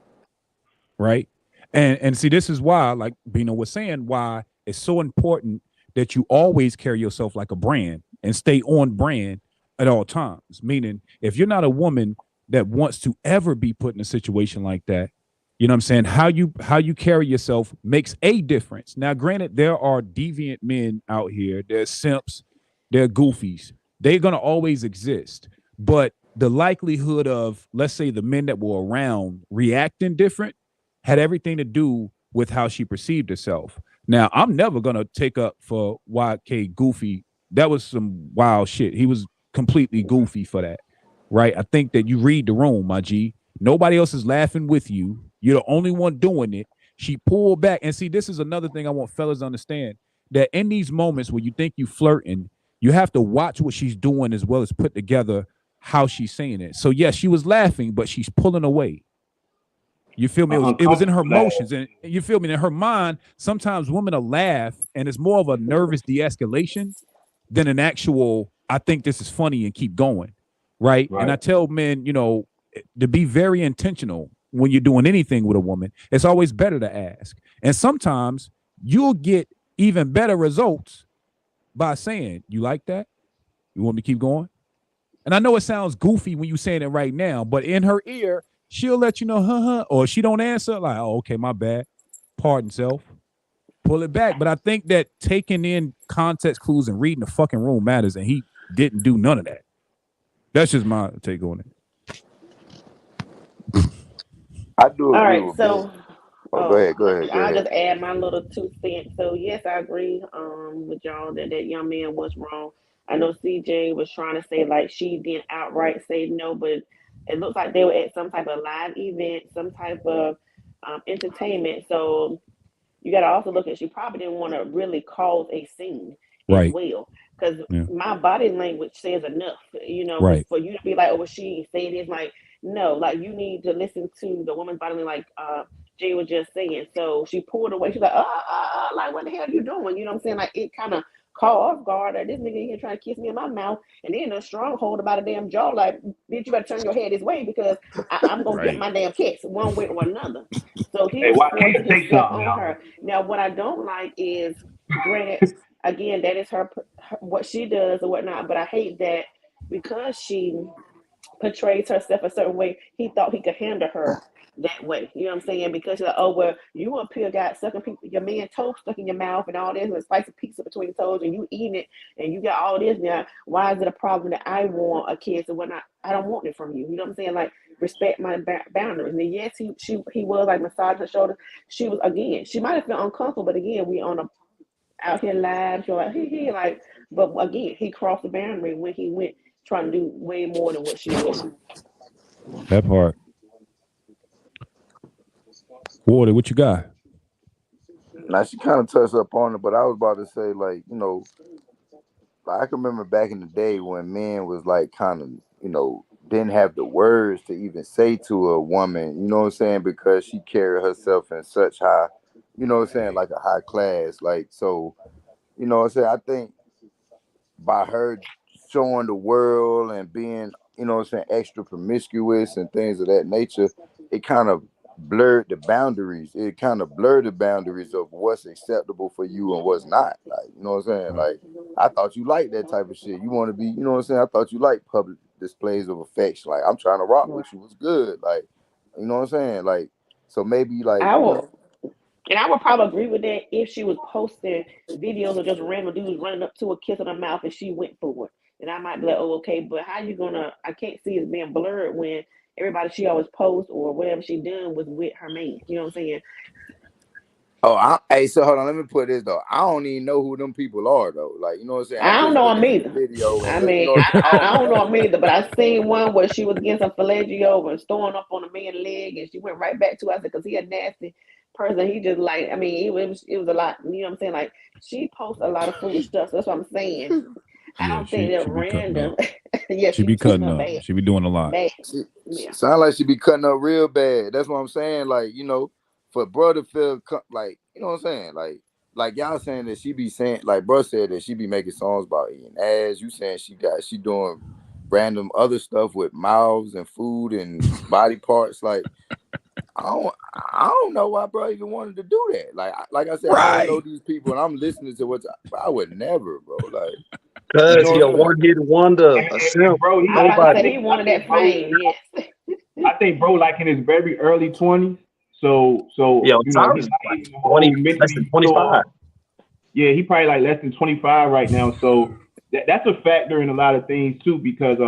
right? And see, this is why, like Bino was saying, why it's so important that you always carry yourself like a brand and stay on brand at all times. Meaning, if you're not a woman that wants to ever be put in a situation like that, you know what I'm saying? How you carry yourself makes a difference. Now, granted, there are deviant men out here. There's simps, there are goofies. They're gonna always exist. But the likelihood of, let's say, the men that were around reacting different had everything to do with how she perceived herself. Now, I'm never gonna take up for YK Goofy. That was some wild shit. He was completely goofy for that, right? I think that you read the room, my G. Nobody else is laughing with you. You're the only one doing it. She pulled back. And see, this is another thing I want fellas to understand, that in these moments where you think you flirting, you have to watch what she's doing as well as put together how she's saying it. So yes, she was laughing, but she's pulling away. You feel me? It was in her motions, and you feel me? In her mind, sometimes women will laugh, and it's more of a nervous de-escalation than an actual, I think this is funny and keep going, right? And I tell men, you know, to be very intentional when you're doing anything with a woman. It's always better to ask. And sometimes you'll get even better results by saying, you like that? You want me to keep going? And I know it sounds goofy when you're saying it right now, but in her ear, she'll let you know, huh, or she don't answer, like, oh, okay, my bad. Pardon self. Pull it back. But I think that taking in context clues and reading the fucking room matters, and he didn't do none of that. That's just my take on it. I do agree. All right, so go ahead. I'll just add my little 2 cents. So yes, I agree with y'all that young man was wrong. I know CJ was trying to say like she didn't outright say no, but it looks like they were at some type of live event, some type of entertainment. So you got to also look at, she probably didn't want to really cause a scene as well, because my body language says enough, you know, for you to be like, oh, well, she said it's like, no, like you need to listen to the woman's body language, like Jay was just saying. So she pulled away. She's like, like what the hell are you doing? You know what I'm saying? Like it kind of caught off guard. Or this nigga here trying to kiss me in my mouth, and then a stronghold about a damn jaw. Like, bitch, you better turn your head this way because I'm gonna get my damn kicks one way or another. So he was forcing himself on her. Now, what I don't like is, granted, again, that is her what she does or whatnot. But I hate that because she portrays herself a certain way, he thought he could handle her that way. You know what I'm saying? Because you're like, oh, well, you up here got sucking people, your man toe stuck in your mouth and all this, and a slice of pizza between toes, and you eating it, and you got all this now. Why is it a problem that I want a kiss and whatnot? I don't want it from you. You know what I'm saying? Like, respect my boundaries. And yes, he was like massaging her shoulder. She was, again, she might have felt uncomfortable, but again, we on a out here live. You're like, he like, but again, he crossed the boundary when he went trying to do way more than what she was. That part. Water, what you got? Now she kind of touched up on it, but I was about to say, like, you know, I can remember back in the day when men was like kind of, you know, didn't have the words to even say to a woman, you know what I'm saying, because she carried herself in such high, you know what I'm saying, like a high class, like, so, you know what I'm saying, I think by her showing the world and being, you know what I'm saying, extra promiscuous and things of that nature, it kind of blurred the boundaries. It kind of blurred the boundaries of what's acceptable for you and what's not. Like, you know what I'm saying? Like, I thought you liked that type of shit. You want to be, you know what I'm saying? I thought you liked public displays of affection. Like, I'm trying to rock with you. What's good? Like, you know what I'm saying? Like, so maybe like, and I would probably agree with that if she was posting videos of just random dudes running up to her, kissing her mouth, and she went for it. And I might be like, oh, okay, but how you gonna? I can't see it being blurred when everybody she always posts or whatever she done was with her man. You know what I'm saying? Oh, hey, so hold on. Let me put this though. I don't even know who them people are though. Like, you know what I'm saying? I don't know them either. Video I mean, I don't know them either. But I seen one where she was getting some fellatio and throwing up on a man's leg, and she went right back to us because he a nasty person. He just like, I mean, it was a lot. You know what I'm saying? Like, she posts a lot of foolish stuff. So that's what I'm saying. I don't think they're random. Yeah, she be cutting up. She be doing a lot. Sound like she be cutting up real bad. That's what I'm saying. Like, you know, for brother feel like, you know what I'm saying? like y'all saying that she be saying, like bro said that she be making songs about eating ass. You saying she doing random other stuff with mouths and food and body parts. Like I don't know why bro even wanted to do that. Like I said, I don't know these people, and I'm listening to what I would never, bro. Like, because he a one-hit wonder, a simp. Bro, I was about to say he wanted that fame. Yes. I think bro, like in his very early 20s. So Yeah, you know, Tyrus he's is not like even the whole 20, mentally less than 25. Yeah, he probably like less than 25 right now. So that's a factor in a lot of things too, because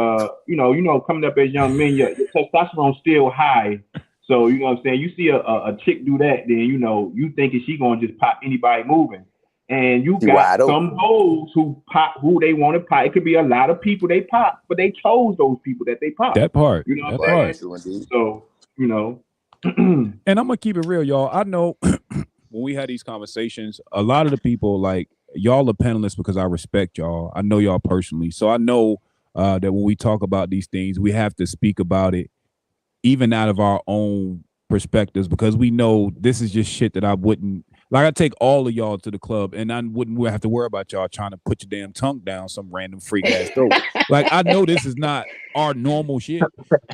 you know, coming up as young men, your testosterone's still high. So you know what I'm saying. You see a chick do that, then you know you thinking she gonna just pop anybody moving. And you got some hoes who pop who they want to pop. It could be a lot of people they pop, but they chose those people that they pop. That part. You know that what I'm part. saying? So you know. And I'm gonna keep it real, y'all. I know when we had these conversations, a lot of the people, like, y'all are panelists because I respect y'all. I know y'all personally, so I know that when we talk about these things, we have to speak about it even out of our own perspectives, because we know this is just shit that I wouldn't like. I take all of y'all to the club, and I wouldn't have to worry about y'all trying to put your damn tongue down some random freak ass throat. Like, I know this is not our normal shit,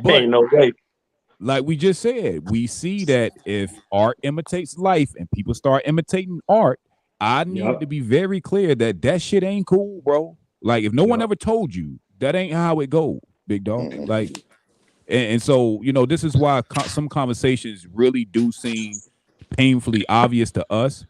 but Ain't no way. like we just said, we see that if art imitates life and people start imitating art, I need to be very clear that that shit ain't cool, bro. Like, if no one ever told you, that ain't how it go, big dog. Like, and so, you know, this is why some conversations really do seem painfully obvious to us,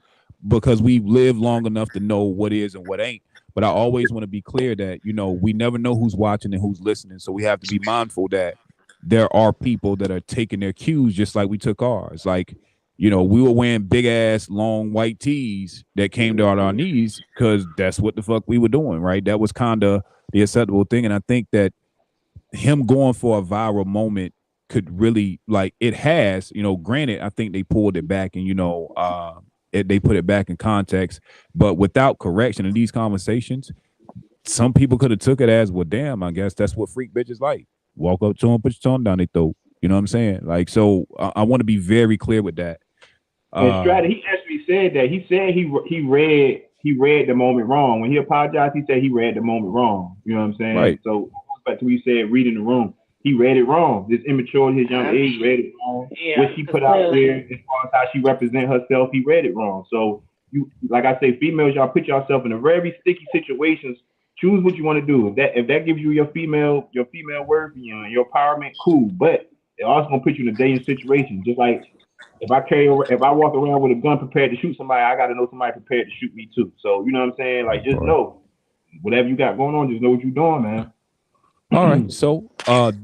because we live long enough to know what is and what ain't. But I always want to be clear that, you know, we never know who's watching and who's listening. So we have to be mindful that there are people that are taking their cues just like we took ours. Like, you know, we were wearing big ass long white tees that came down our knees because that's what the fuck we were doing, right? That was kind of the acceptable thing. And I think that him going for a viral moment could really, like, it has, you know, granted, I think they pulled it back and, you know, they put it back in context, but without correction in these conversations, some people could have took it as, well, damn, I guess that's what freak bitches like. Walk up to them, put your tongue down their throat. You know what I'm saying? Like, so I want to be very clear with that. And Strata, he actually said that. He said he read the moment wrong. When he apologized, he said he read the moment wrong. You know what I'm saying? Right. So back to what he said, reading the room. He read it wrong. This immature in his young age read it wrong. Yeah, what she put out there as far as how she represent herself, he read it wrong. So you, like I say, females, y'all put yourself in a very sticky situations. Choose what you want to do. If that gives you your female worth, you know, your empowerment, cool. But it also gonna put you in a dangerous situation. Just like if I walk around with a gun prepared to shoot somebody, I got to know somebody prepared to shoot me too. So you know what I'm saying? Like, just know whatever you got going on, just know what you're doing, man. All right. So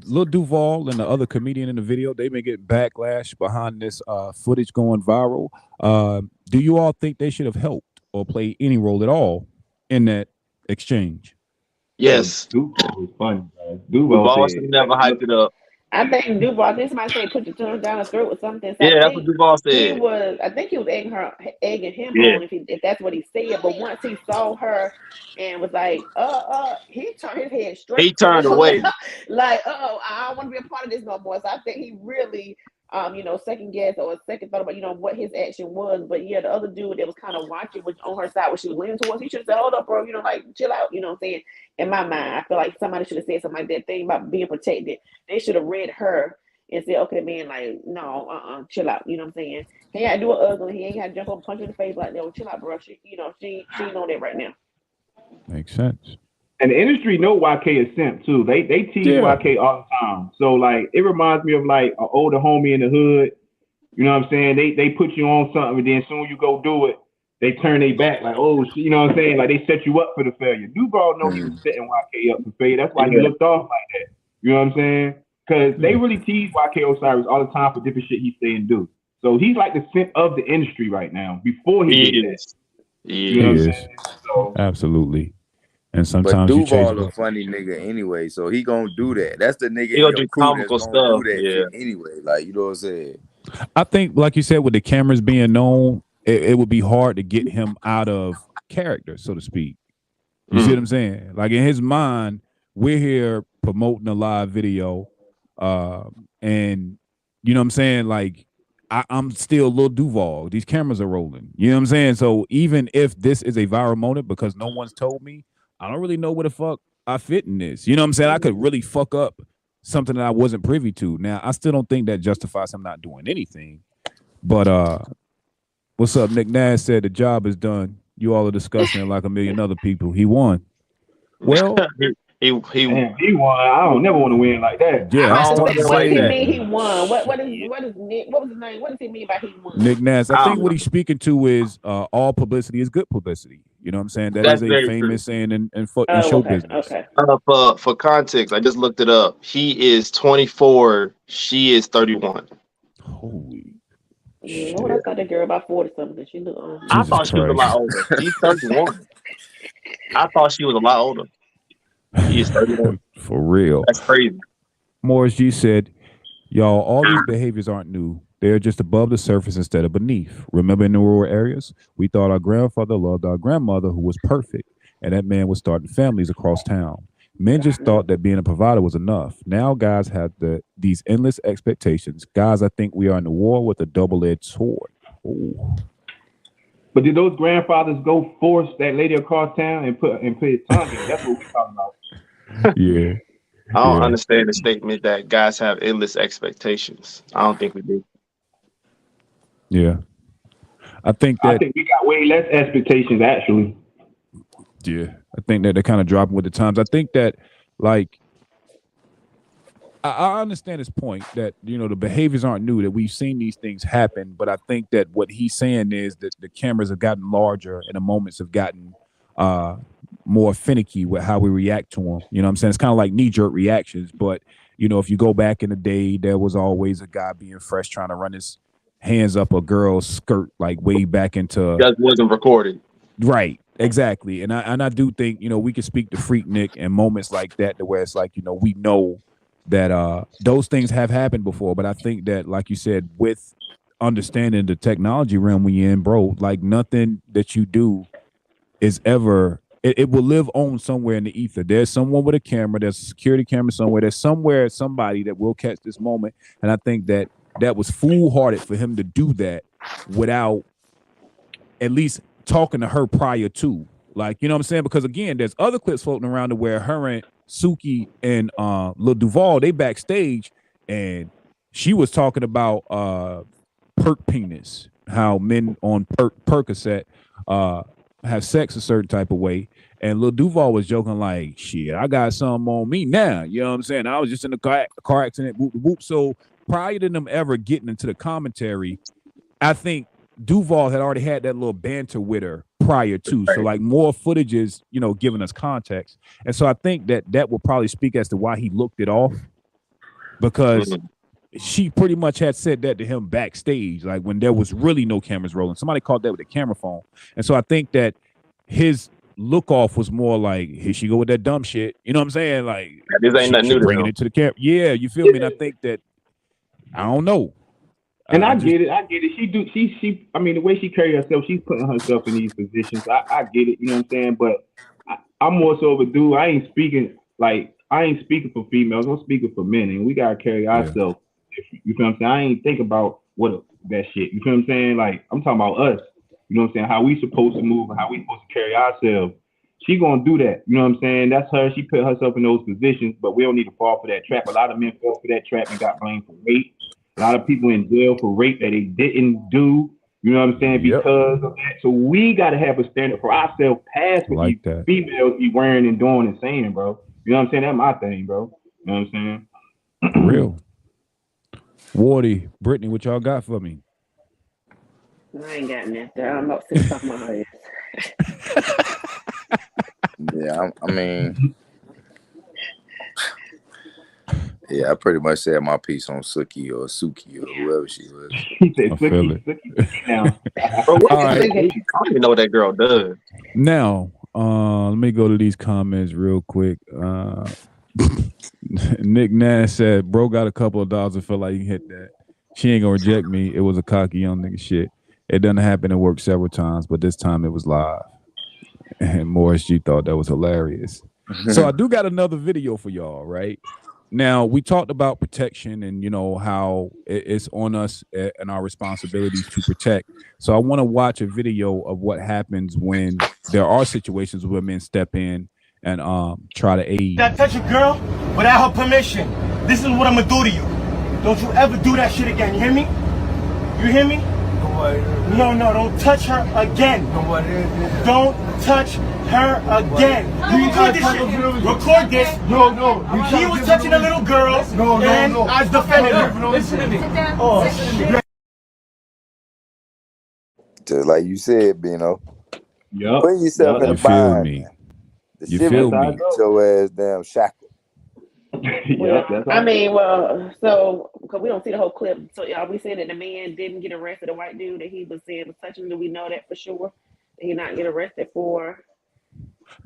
Lil Duval and the other comedian in the video, they may get backlash behind this footage going viral. Do you all think they should have helped or played any role at all in that exchange? Yes. Duval was funny, guys. Duval should never hyped it up. I think Duval, this might say put your tongue down the throat or something. So Yeah, that's what Duval said. I think he was egging him on if that's what he said. But once he saw her and was like, he turned his head straight. He turned away. Like, I don't want to be a part of this no more. So I think he really second guess or second thought about, what his action was. But yeah, the other dude that was kind of watching was on her side, what she was leaning towards. He should have said, hold up, bro, like, chill out, you know what I'm saying? In my mind, I feel like somebody should have said something like that thing about being protected. They should have read her and said, okay, man, like, no, chill out, you know what I'm saying? He ain't got to do it ugly. He ain't got to jump up and punch her in the face like, no, chill out, bro. She ain't on that right now. Makes sense. And the industry know YK is simp too. They tease YK all the time. So like it reminds me of like an older homie in the hood. You know what I'm saying? They put you on something, and then soon you go do it, they turn their back like, oh, you know what I'm saying? Like they set you up for the failure. Duval know he was setting YK up for failure. That's why he looked off like that. You know what I'm saying? Because they really tease YK Osiris all the time for different shit he say and do. So he's like the simp of the industry right now. Before he did that. You know what I'm saying? So, absolutely. And sometimes but Duval a funny nigga anyway, so he gonna do that. That's the nigga he gonna do comical stuff. Do that shit anyway. Like, you know what I'm saying? I think, like you said, with the cameras being known, it would be hard to get him out of character, so to speak. You see what I'm saying? Like in his mind, we're here promoting a live video, and you know what I'm saying? Like, I'm still Lil Duval. These cameras are rolling. You know what I'm saying? So even if this is a viral moment because no one's told me, I don't really know where the fuck I fit in this. You know what I'm saying? I could really fuck up something that I wasn't privy to. Now, I still don't think that justifies him not doing anything. But what's up? Nick Nash said the job is done. You all are discussing it like a million other people. He won. Well, he won. I don't never want to win like that. Yeah, I I was started gonna to say, what say does he that. mean he won? What is Nick? What was his name? What does he mean by he won? Nick Nash. I think what he's speaking to is all publicity is good publicity. You know what I'm saying? That's a famous saying in show business. Okay. For context, I just looked it up. He is 24. She is 31. Holy shit. I thought that girl about 40 something. She looked I thought she was a lot older. She's 31. I thought she was a lot older. She is 31. For real. That's crazy. Morris G said, y'all, all these behaviors aren't new. They're just above the surface instead of beneath. Remember in the rural areas, we thought our grandfather loved our grandmother who was perfect, and that man was starting families across town. Men just thought that being a provider was enough. Now guys have these endless expectations. Guys, I think we are in a war with a double-edged sword. Ooh. But did those grandfathers go force that lady across town and put his tongue in? That's what we're talking about. Yeah. I don't understand the statement that guys have endless expectations. I don't think we do. Yeah. I think we got way less expectations, actually. Yeah. I think that they're kind of dropping with the times. I think that, like, I understand his point that, you know, the behaviors aren't new, that we've seen these things happen. But I think that what he's saying is that the cameras have gotten larger and the moments have gotten more finicky with how we react to them. You know what I'm saying? It's kind of like knee-jerk reactions. But, you know, if you go back in the day, there was always a guy being fresh trying to run his hands up a girl's skirt, like way back into... That wasn't recorded. Right. Exactly. And I do think, you know, we can speak to Freak Nick and moments like that to where it's like, you know, we know that those things have happened before. But I think that, like you said, with understanding the technology realm we in, bro, like nothing that you do is ever... It will live on somewhere in the ether. There's someone with a camera. There's a security camera somewhere. There's somewhere somebody that will catch this moment. And I think that was foolhardy for him to do that without at least talking to her prior to. Like, you know what I'm saying? Because, again, there's other clips floating around to where her and Suki and Lil Duval, they backstage, and she was talking about perk penis, how men on Percocet have sex a certain type of way. And Lil Duval was joking like, shit, I got something on me now. You know what I'm saying? I was just in a car accident, whoop, whoop. So prior to them ever getting into the commentary, I think Duval had already had that little banter with her prior to. So like more footage is, you know, giving us context. And so I think that will probably speak as to why he looked it off, because she pretty much had said that to him backstage, like when there was really no cameras rolling. Somebody caught that with a camera phone. And so I think that his look off was more like, here she go with that dumb shit. You know what I'm saying? Like, this ain't nothing new to bringing it to the camera. Yeah, you feel me? And I think that, I don't know. And I get it. She I mean, the way she carry herself, she's putting herself in these positions. I get it, you know what I'm saying? But I'm more so of a dude. I ain't speaking for females. I'm speaking for men, and we gotta carry ourselves different. You feel what I'm saying? I ain't think about that shit. You feel what I'm saying? Like, I'm talking about us. You know what I'm saying? How we supposed to move and how we supposed to carry ourselves. She gonna do that. You know what I'm saying? That's her. She put herself in those positions, but we don't need to fall for that trap. A lot of men fell for that trap and got blamed for rape. A lot of people in jail for rape that they didn't do. You know what I'm saying? Because of that. So we got to have a standard for ourselves past what like these females be wearing and doing and saying, bro. You know what I'm saying? That's my thing, bro. You know what I'm saying? Real. Wardy, Brittany, what y'all got for me? I ain't got nothing. I'm not sitting talking about her. Yeah, I mean... Yeah, I pretty much said my piece on Suki or whoever she was. He said Suki now. Bro, I don't even know what that girl does. Now, let me go to these comments real quick. Nick Nash said, bro got a couple of dollars and felt like he can hit that. She ain't gonna reject me. It was a cocky young nigga shit. It done happen. It worked several times, but this time it was live. And Morris G thought that was hilarious. So I do got another video for y'all, right? Now we talked about protection and how it's on us and our responsibilities to protect. So I want to watch a video of what happens when there are situations where men step in and try to aid. Not touch a girl without her permission. This is what I'm gonna do to you. Don't you ever do that shit again. You hear me? You hear me? No, don't touch her again. Don't touch her again. You record this shit. Record this. No. He was touching a little girl, and I defended her. Listen to me. Oh, shit. Just like you said, Bino. Yep. Put yourself in a bind. Me? The You shit feel will me? get your ass damn shackled. Yep, that's I mean, well, so because we don't see the whole clip, so are we saying that the man didn't get arrested, the white dude that he was saying was touching? Do we know that for sure? Did he not get arrested for?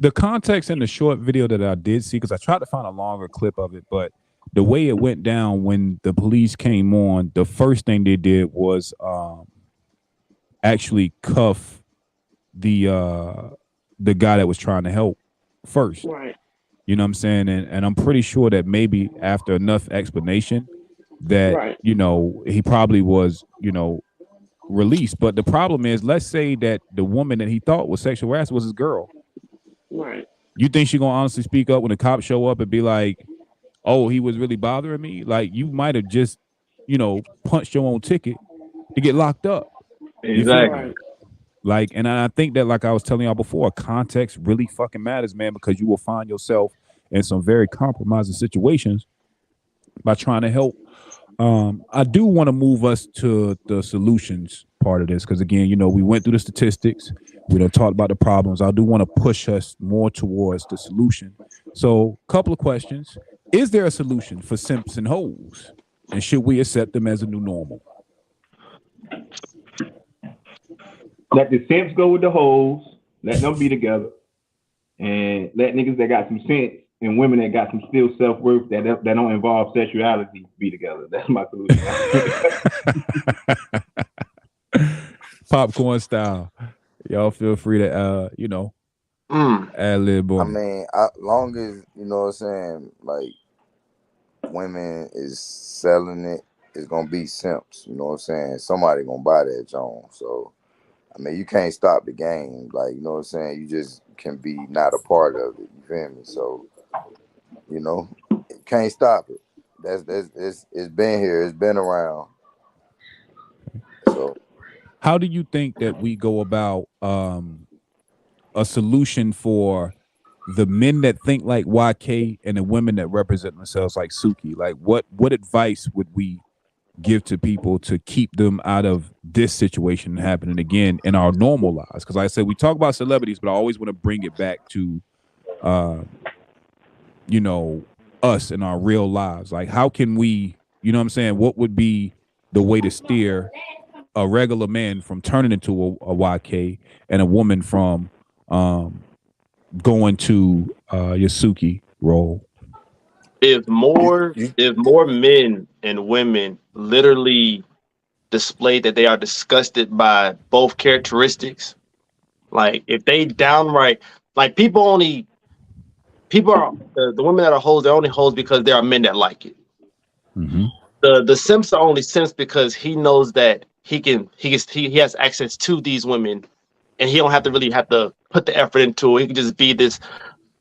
The context in the short video that I did see, because I tried to find a longer clip of it, but the way it went down when the police came on, the first thing they did was actually cuff the guy that was trying to help first. Right. You know what I'm saying? And I'm pretty sure that maybe after enough explanation that, he probably was, released. But the problem is, let's say that the woman that he thought was sexual harassed was his girl. Right. You think she gonna honestly speak up when the cops show up and be like, oh, he was really bothering me? Like, you might have just, punched your own ticket to get locked up. Exactly. Like, and I think that, like I was telling y'all before, context really fucking matters, man, because you will find yourself in some very compromising situations by trying to help. I do want to move us to the solutions part of this, because again, we went through the statistics, we done talked about the problems. I do want to push us more towards the solution. So, couple of questions: is there a solution for simps and hoes, and should we accept them as a new normal? Let the simps go with the hoes. Let them be together, and let niggas that got some sense and women that got some still self-worth that don't involve sexuality be together. That's my solution. Popcorn style. Y'all feel free to ad lib on. I mean, long as what I'm saying, like, women is selling it, it's gonna be simps. You know what I'm saying? Somebody gonna buy that Jones. So I mean, you can't stop the game. Like, you know what I'm saying? You just can be not a part of it. You feel me? So, you can't stop it. It's been here. It's been around. So, how do you think that we go about a solution for the men that think like YK and the women that represent themselves like Suki? Like, what advice would we give to people to keep them out of this situation happening again in our normal lives? Because like I said, we talk about celebrities, but I always want to bring it back to us in our real lives. Like, how can we, what I'm saying, what would be the way to steer a regular man from turning into a YK and a woman from going to your Suki role? If more men and women literally display that they are disgusted by both characteristics, like if they downright, like people are the women that are hoes, they're only hoes because there are men that like it. Mm-hmm. The simps are only simps because he knows that he has access to these women, and he don't have to put the effort into it. He can just be this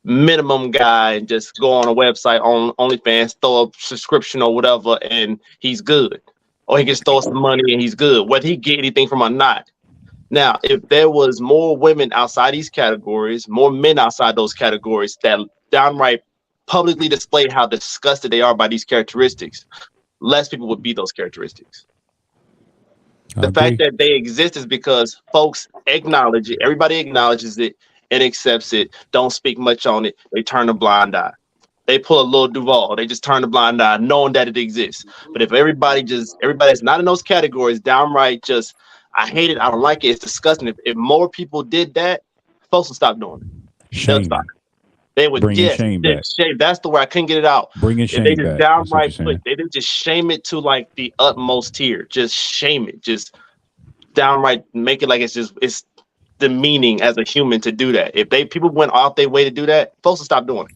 minimum guy and just go on a website on OnlyFans, throw a subscription or whatever, and he's good. Or he can throw some money and he's good, whether he get anything from or not. Now, if there was more women outside these categories, more men outside those categories that downright publicly display how disgusted they are by these characteristics, less people would be those characteristics. The fact that they exist is because folks acknowledge it. Everybody acknowledges it and accepts it. Don't speak much on it. They turn a blind eye. They pull a little Duval. They just turn a blind eye, knowing that it exists. But if everybody that's not in those categories, downright just, I hate it, I don't like it, it's disgusting. If more people did that, folks would stop doing it. They'll stop. They would get shame back. Shame. That's the word. I couldn't get it out. Bringing shame they just back. Downright they didn't just shame it to like the utmost tier. Just shame it. Just downright make it like it's demeaning as a human to do that. If people went off their way to do that, folks will stop doing it.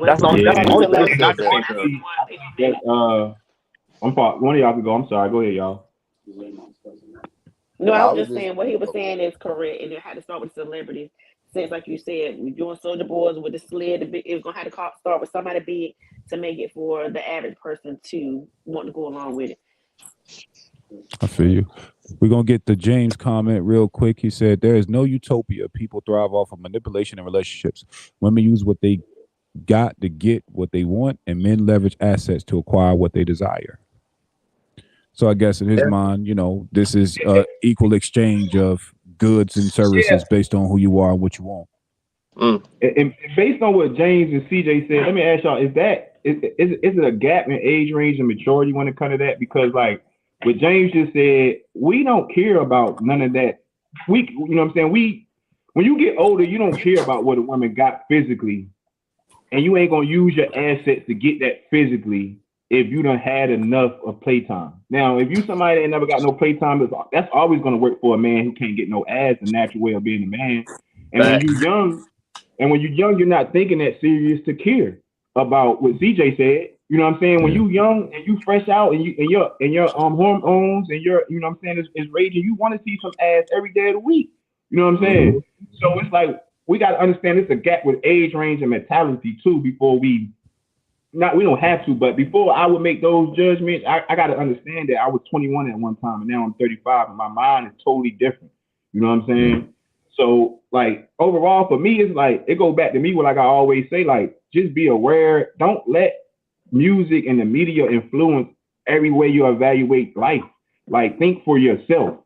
That's the only. That's the Having only thing celebrities not said to that. think I of. just want people One of y'all can go. I'm sorry. Go ahead, y'all. No, No, I I was was just just saying what he was saying is correct, and it had to start with celebrities. Since, like you said, we doing Soldier Boys with the sled, it was gonna have to start with somebody big to make it for the average person to want to go along with it. I feel you. We're going to get the James comment real quick. He said, there is no utopia. People thrive off of manipulation in relationships. Women use what they got to get what they want, and men leverage assets to acquire what they desire. So I guess in his mind, this is equal exchange of goods and services based on who you are and what you want. And based on what James and CJ said, let me ask y'all: is it a gap in age range and maturity when it comes to that? Because like what James just said, we don't care about none of that. You know what I'm saying? When you get older, you don't care about what a woman got physically, and you ain't gonna use your assets to get that physically if you done had enough of playtime. Now, if you somebody that never got no playtime, that's always gonna work for a man who can't get no ass, the natural way of being a man. And when you're young, you're not thinking that serious to care about what CJ said. You know what I'm saying? When you young and you fresh out and your hormones and your you know what I'm saying is raging, you want to see some ass every day of the week. You know what I'm saying? So it's like we got to understand it's a gap with age range and mentality too before we don't have to, but before I would make those judgments, I got to understand that I was 21 at one time and now I'm 35 and my mind is totally different. You know what I'm saying? So like overall for me, it's like it goes back to me what like I always say, like just be aware. Don't let music and the media influence every way you evaluate life. Like think for yourself.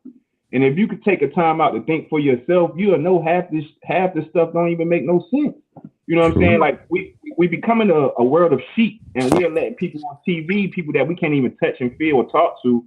And if you could take a time out to think for yourself, you'll know half the stuff don't even make no sense. You know what I'm saying? Like we becoming a world of sheep, and we are letting people on TV, people that we can't even touch and feel or talk to,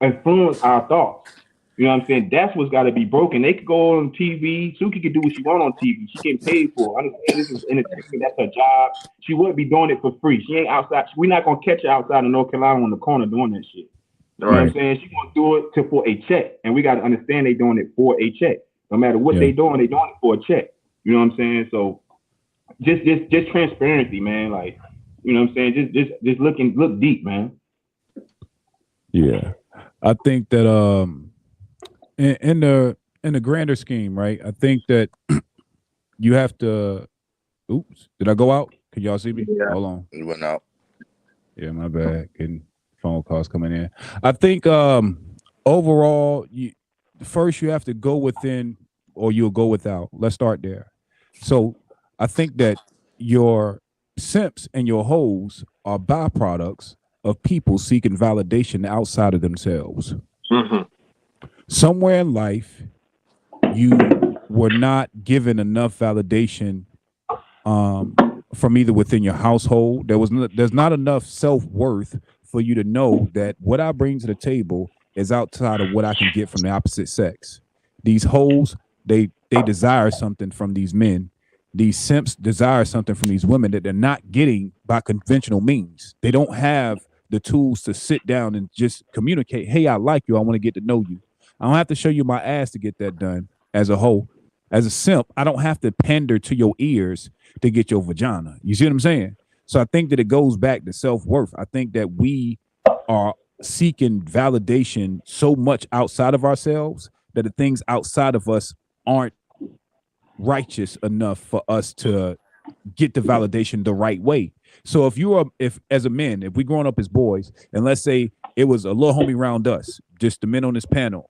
influence our thoughts. You know what I'm saying? That's what's got to be broken. They could go on TV. Suki could do what she want on TV. She getting paid for it. Understand this is entertainment. That's her job. She wouldn't be doing it for free. She ain't outside. We're not gonna catch her outside of North Carolina on the corner doing that shit. You know what I'm saying? She gonna do it for a check, and we got to understand they doing it for a check. No matter what they doing it for a check. You know what I'm saying? So just transparency, man. Like, you know what I'm saying? Just look deep, man. Yeah, I think that in the grander scheme, right? I think that you have to. Oops, did I go out? Can y'all see me? Yeah. Hold on. You went out. Yeah, my bad. Getting phone calls coming in. I think overall, first you have to go within, or you'll go without. Let's start there. So I think that your simps and your hoes are byproducts of people seeking validation outside of themselves. Somewhere in life, you were not given enough validation from either within your household. There's not enough self-worth for you to know that what I bring to the table is outside of what I can get from the opposite sex. These hoes, they desire something from these men. These simps desire something from these women that they're not getting by conventional means. They don't have the tools to sit down and just communicate, hey, I like you, I want to get to know you. I don't have to show you my ass to get that done as a hoe. As a simp, I don't have to pander to your ears to get your vagina. You see what I'm saying? So I think that it goes back to self-worth. I think that we are seeking validation so much outside of ourselves that the things outside of us aren't righteous enough for us to get the validation the right way. So if as a man, if we growing up as boys, and let's say it was a little homie around us, just the men on this panel,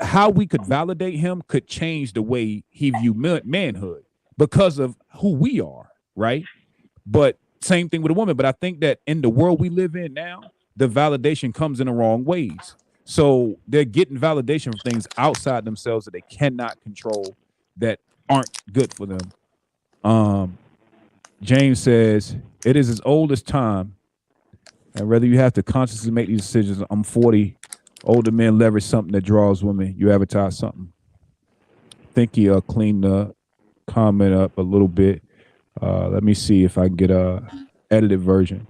how we could validate him could change the way he viewed manhood because of who we are, right? But same thing with a woman. But I think that in the world we live in now, the validation comes in the wrong ways. So they're getting validation from things outside themselves that they cannot control, that aren't good for them. James says, it is as old as time, and whether you have to consciously make these decisions. I'm 40. Older men leverage something that draws women. You advertise something. I think he cleaned the comment up a little bit. Let me see if I can get a edited version.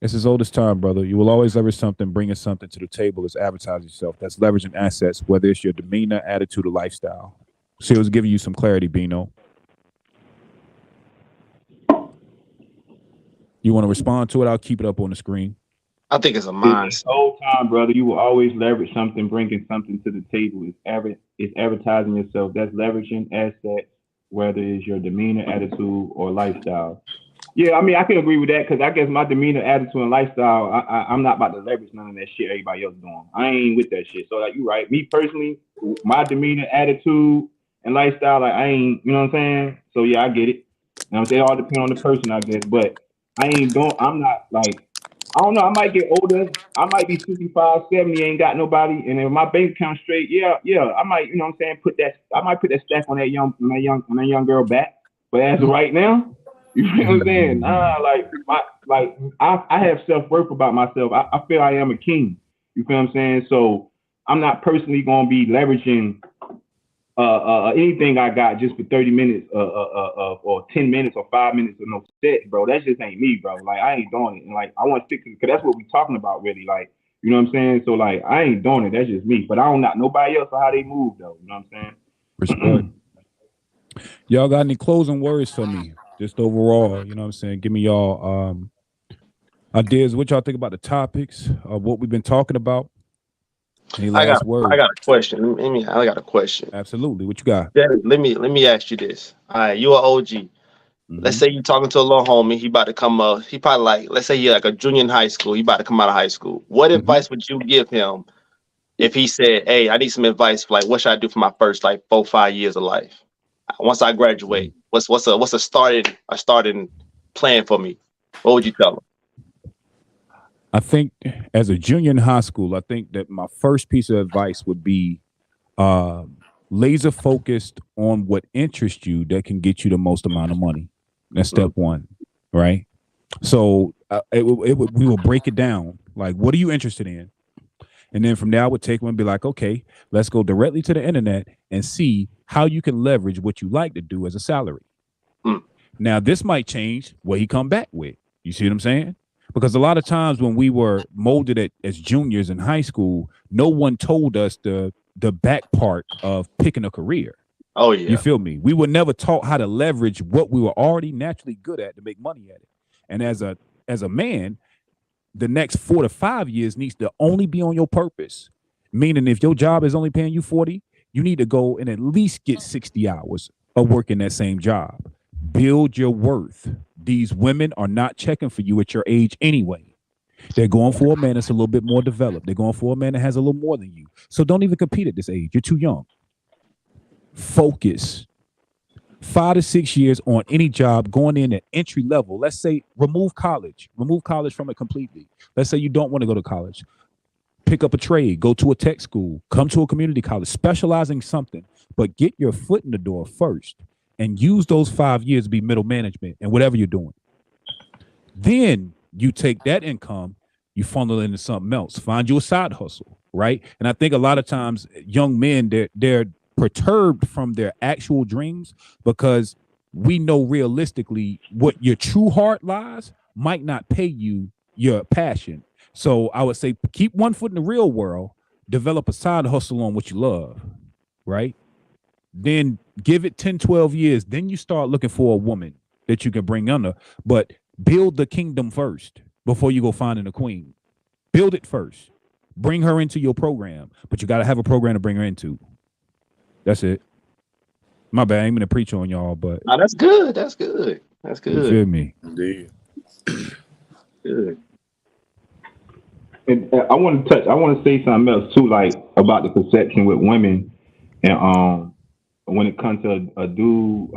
It's as old as time, brother. You will always leverage something, bringing something to the table is advertising yourself. That's leveraging assets, whether it's your demeanor, attitude, or lifestyle. So it was giving you some clarity, Bino. You want to respond to it? I'll keep it up on the screen. I think it's a The mindset. whole time, brother, you will always leverage something, bringing something to the table. It's advertising yourself. That's leveraging assets, whether it's your demeanor, attitude, or lifestyle. Yeah, I mean, I can agree with that because I guess my demeanor, attitude, and lifestyle, I'm not about to leverage none of that shit everybody else doing. I ain't with that shit. So, like, you right. Me personally, my demeanor, attitude, and lifestyle, like, I ain't, you know what I'm saying? So, yeah, I get it. You know what I'm saying? It all depends on the person, I guess. But I'm not like, I don't know. I might get older. I might be 65, 70, ain't got nobody. And if my bank account straight, yeah, I might, you know what I'm saying, I might put that stack on that young girl back. But as of right now, you know what I'm saying? Nah, I have self-worth about myself. I feel I am a king. You feel what I'm saying? So I'm not personally gonna be leveraging anything I got just for 30 minutes or 10 minutes or 5 minutes of no sex, bro. That just ain't me, bro. Like, I ain't doing it. And like, I want to stick to it because that's what we talking about, really. Like, you know what I'm saying? So like, I ain't doing it. That's just me. But I don't know nobody else or how they move though. You know what I'm saying? Respect. Y'all got any closing words for me? Just overall, you know what I'm saying? Give me y'all ideas. What y'all think about the topics of what we've been talking about? Any last words? I got a question. I got a question. Absolutely. What you got? Yeah, let me ask you this. All right, you are OG. Let's say you talking to a little homie. He about to come up. He probably like, let's say you're like a junior in high school. He about to come out of high school. What advice would you give him if he said, "Hey, I need some advice for like what should I do for my first like 4-5 years of life once I graduate? What's a starting plan for me?" What would you tell him? I think as a junior in high school, I think that my first piece of advice would be laser focused on what interests you that can get you the most amount of money. That's step one, right? So we will break it down. Like, what are you interested in? And then from there, I would take one and be like, okay, let's go directly to the internet and see how you can leverage what you like to do as a salary. Now, this might change what he come back with. You see what I'm saying? Because a lot of times when we were molded as juniors in high school, no one told us the back part of picking a career. Oh, yeah. You feel me? We were never taught how to leverage what we were already naturally good at to make money at it. And as a man, the next 4 to 5 years needs to only be on your purpose. Meaning if your job is only paying you 40, you need to go and at least get 60 hours of working that same job. Build your worth. These women are not checking for you at your age anyway. They're going for a man that's a little bit more developed. They're going for a man that has a little more than you. So don't even compete at this age. You're too young. Focus. 5 to 6 years on any job going in at entry level. Let's say remove college from it completely. Let's say you don't want to go to college. Pick up a trade, go to a tech school, come to a community college, specializing something, but get your foot in the door first and use those 5 years to be middle management and whatever you're doing. Then you take that income, you funnel it into something else. Find you a side hustle, right? And I think a lot of times young men, they're perturbed from their actual dreams because we know realistically what your true heart lies might not pay you your passion. So I would say keep one foot in the real world, develop a side hustle on what you love, right? Then give it 10, 12 years. Then you start looking for a woman that you can bring under, but build the kingdom first before you go finding a queen. Build it first. Bring her into your program, but you got to have a program to bring her into. That's it. My bad. I ain't gonna preach on y'all, but that's good. That's good. That's good. You feel me? Indeed. Good. And I want to say something else too, like about the perception with women, and when it comes to a dude,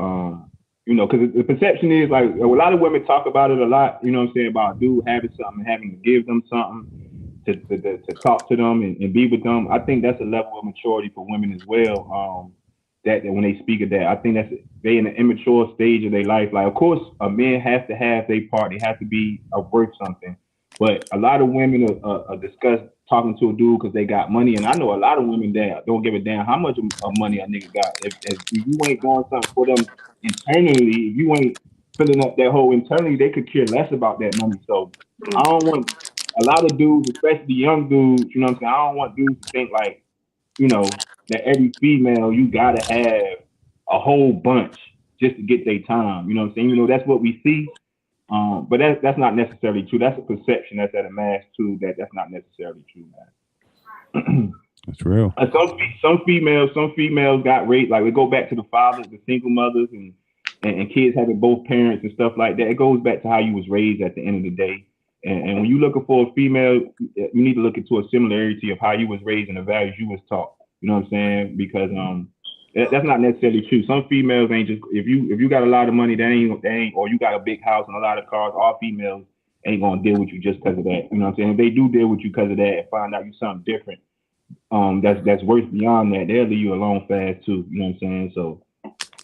you know, because the perception is like a lot of women talk about it a lot. You know what I'm saying, about a dude having something, having to give them something to talk to them and be with them. I think that's a level of maturity for women as well. That when they speak of that, I think that's they in an immature stage of their life. Like, of course, a man has to have their part. They have to be worth something. But a lot of women are discuss talking to a dude because they got money. And I know a lot of women that don't give a damn how much of money a nigga got. If you ain't doing something for them internally, if you ain't filling up that hole internally, they could care less about that money. So I don't want a lot of dudes, especially young dudes, you know what I'm saying? I don't want dudes to think like, you know, that every female, you gotta have a whole bunch just to get their time. You know what I'm saying? You know, that's what we see. But that's not necessarily true. That's a perception that's at a mass too. That's not necessarily true, man. That's real. Some females got raped. Like we go back to the fathers, the single mothers, and kids having both parents and stuff like that. It goes back to how you was raised at the end of the day. And when you're looking for a female, you need to look into a similarity of how you was raised and the values you was taught. You know what I'm saying? Because that's not necessarily true. Some females ain't just if you got a lot of money, they ain't, or you got a big house and a lot of cars. All females ain't gonna deal with you just because of that. You know what I'm saying? If they do deal with you because of that and find out you something different, that's worth beyond that, they'll leave you alone fast too. You know what I'm saying? So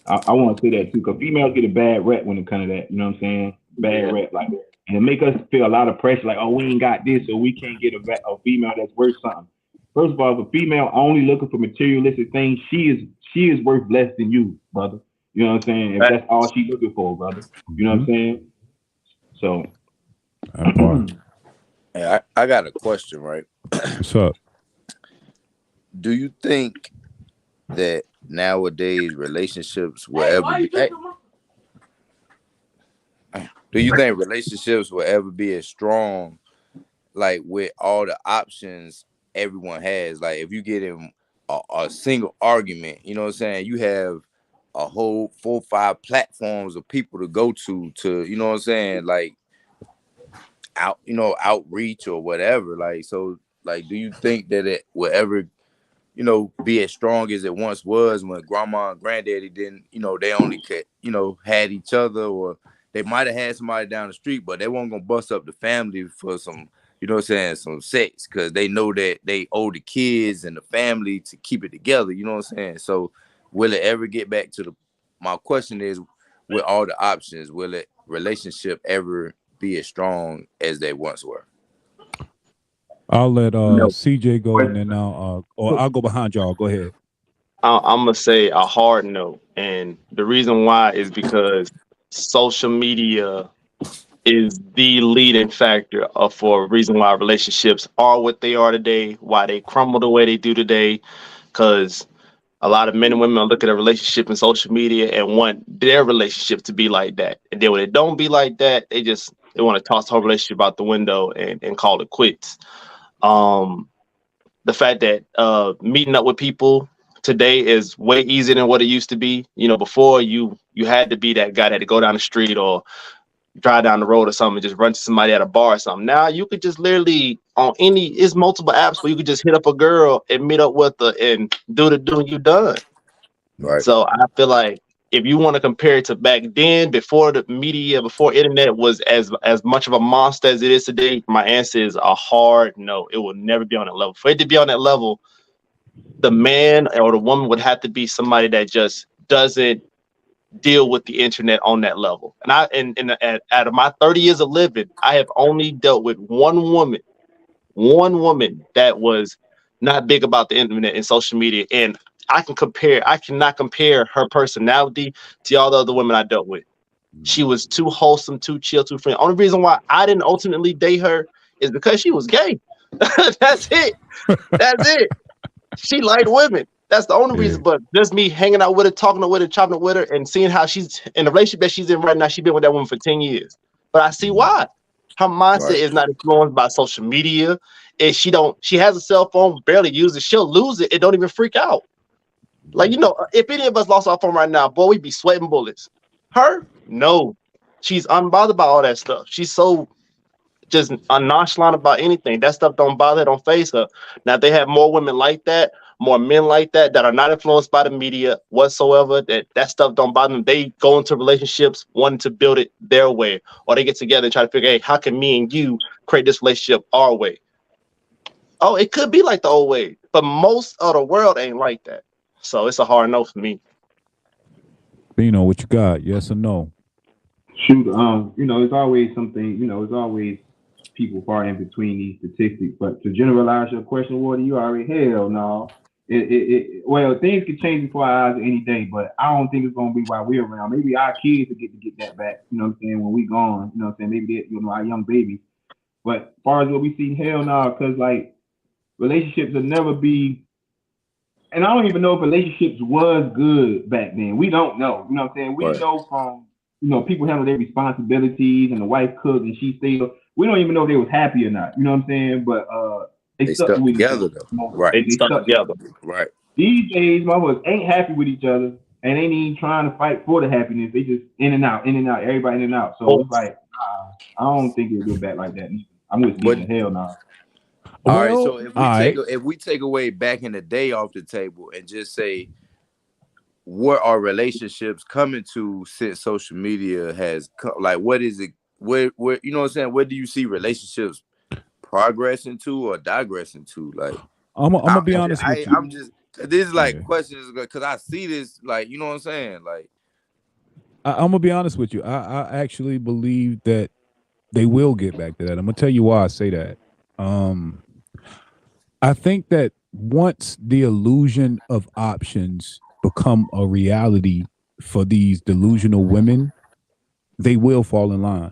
I want to say that too, because females get a bad rep when it comes to that. You know what I'm saying? Bad rep like that. And it make us feel a lot of pressure, like, oh, we ain't got this, so we can't get a female that's worth something. First of all, if a female only looking for materialistic things, she is worth less than you, brother. You know what I'm saying? If that's all she's looking for, brother. You know what I'm saying? So hey, I got a question, right? What's up? Do you think that nowadays relationships will do you think relationships will ever be as strong, like with all the options everyone has? Like if you get in a single argument, you know what I'm saying, you have a whole 4 or 5 platforms of people to go to, you know what I'm saying, like outreach or whatever. Like, so like, do you think that it will ever, be as strong as it once was when grandma and granddaddy didn't, they only had each other, or they might have had somebody down the street, but they weren't gonna bust up the family for some, some sex, because they know that they owe the kids and the family to keep it together, you know what I'm saying? So will it ever get back to my question is, with all the options, will it relationship ever be as strong as they once were? I'll let CJ go, and then I'll go behind y'all. Go ahead. I'm gonna say a hard no, and the reason why is because social media is the leading factor for a reason why relationships are what they are today, why they crumble the way they do today. Because a lot of men and women look at a relationship in social media and want their relationship to be like that, and then when it don't be like that, they want to toss the whole relationship out the window and call it quits. The fact that meeting up with people today is way easier than what it used to be. Before you had to be that guy that had to go down the street or drive down the road or something and just run to somebody at a bar or something. Now you could just literally it's multiple apps where you could just hit up a girl and meet up with her and do the doing you done. Right. So I feel like if you want to compare it to back then, before the media, before internet was as much of a monster as it is today, my answer is a hard no. It will never be on that level. For it to be on that level, the man or the woman would have to be somebody that just doesn't deal with the internet on that level. And out of my 30 years of living, I have only dealt with one woman that was not big about the internet and social media. And I cannot compare her personality to all the other women I dealt with. She was too wholesome, too chill, too friendly. Only reason why I didn't ultimately date her is because she was gay. That's it. That's it. She liked women. That's the only reason. But just me hanging out with her, talking with her, chopping with her, and seeing how she's in the relationship that she's in right now. She's been with that woman for 10 years. But I see why. Her mindset is not influenced by social media. If she has a cell phone, barely uses it. She'll lose it. It don't even freak out. Like, if any of us lost our phone right now, boy, we'd be sweating bullets. Her? No. She's unbothered by all that stuff. She's so just nonchalant about anything. That stuff don't bother her, don't face her. Now, they have more women like that, more men like that are not influenced by the media whatsoever, that stuff don't bother them. They go into relationships wanting to build it their way, or they get together and try to figure, hey, how can me and you create this relationship our way? Oh, it could be like the old way, but most of the world ain't like that. So it's a hard no for me. What you got? Yes or no? Shoot, it's always something, it's always people far in between these statistics. But to generalize your question, Wardy, you already hell no. Well, things can change before our eyes any day, but I don't think it's gonna be while we're around. Maybe our kids will get that back, you know what I'm saying, when we gone, you know what I'm saying? Maybe our young babies. But as far as what we see, hell no, because like relationships will never be. And I don't even know if relationships was good back then. We don't know. You know what I'm saying? We know from, people handle their responsibilities and the wife cooked and she still. We don't even know if they was happy or not. You know what I'm saying? But they stuck together though. Right. They stuck together. Right. These days, motherfuckers ain't happy with each other and ain't even trying to fight for the happiness. They just in and out, everybody in and out. So it's like, I don't think it'll go back like that. I'm with you in hell now. All right, so if we take away back in the day off the table and just say what are relationships coming to since social media has come, like what is it? Where you know what I'm saying? Where do you see relationships progressing to or digressing to? Like I'm gonna be honest with you. I'm just this is like questions because I see this like you know what I'm saying. Like I'm gonna be honest with you. I actually believe that they will get back to that. I'm gonna tell you why I say that. I think that once the illusion of options become a reality for these delusional women, they will fall in line.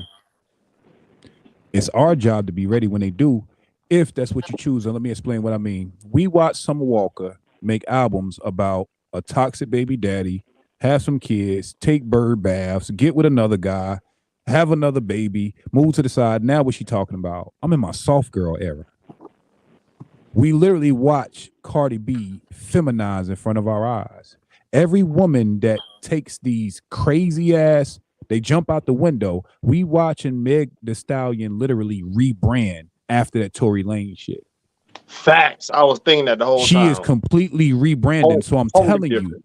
It's our job to be ready when they do, if that's what you choose. And let me explain what I mean. We watched Summer Walker make albums about a toxic baby daddy, have some kids, take bird baths, get with another guy, have another baby, move to the side. Now what's she talking about? I'm in my soft girl era. We literally watch Cardi B feminize in front of our eyes. Every woman that takes these crazy ass, they jump out the window. We watching Meg Thee Stallion literally rebrand after that Tory Lane shit. Facts. I was thinking that the whole time. She is completely rebranding. So I'm telling you,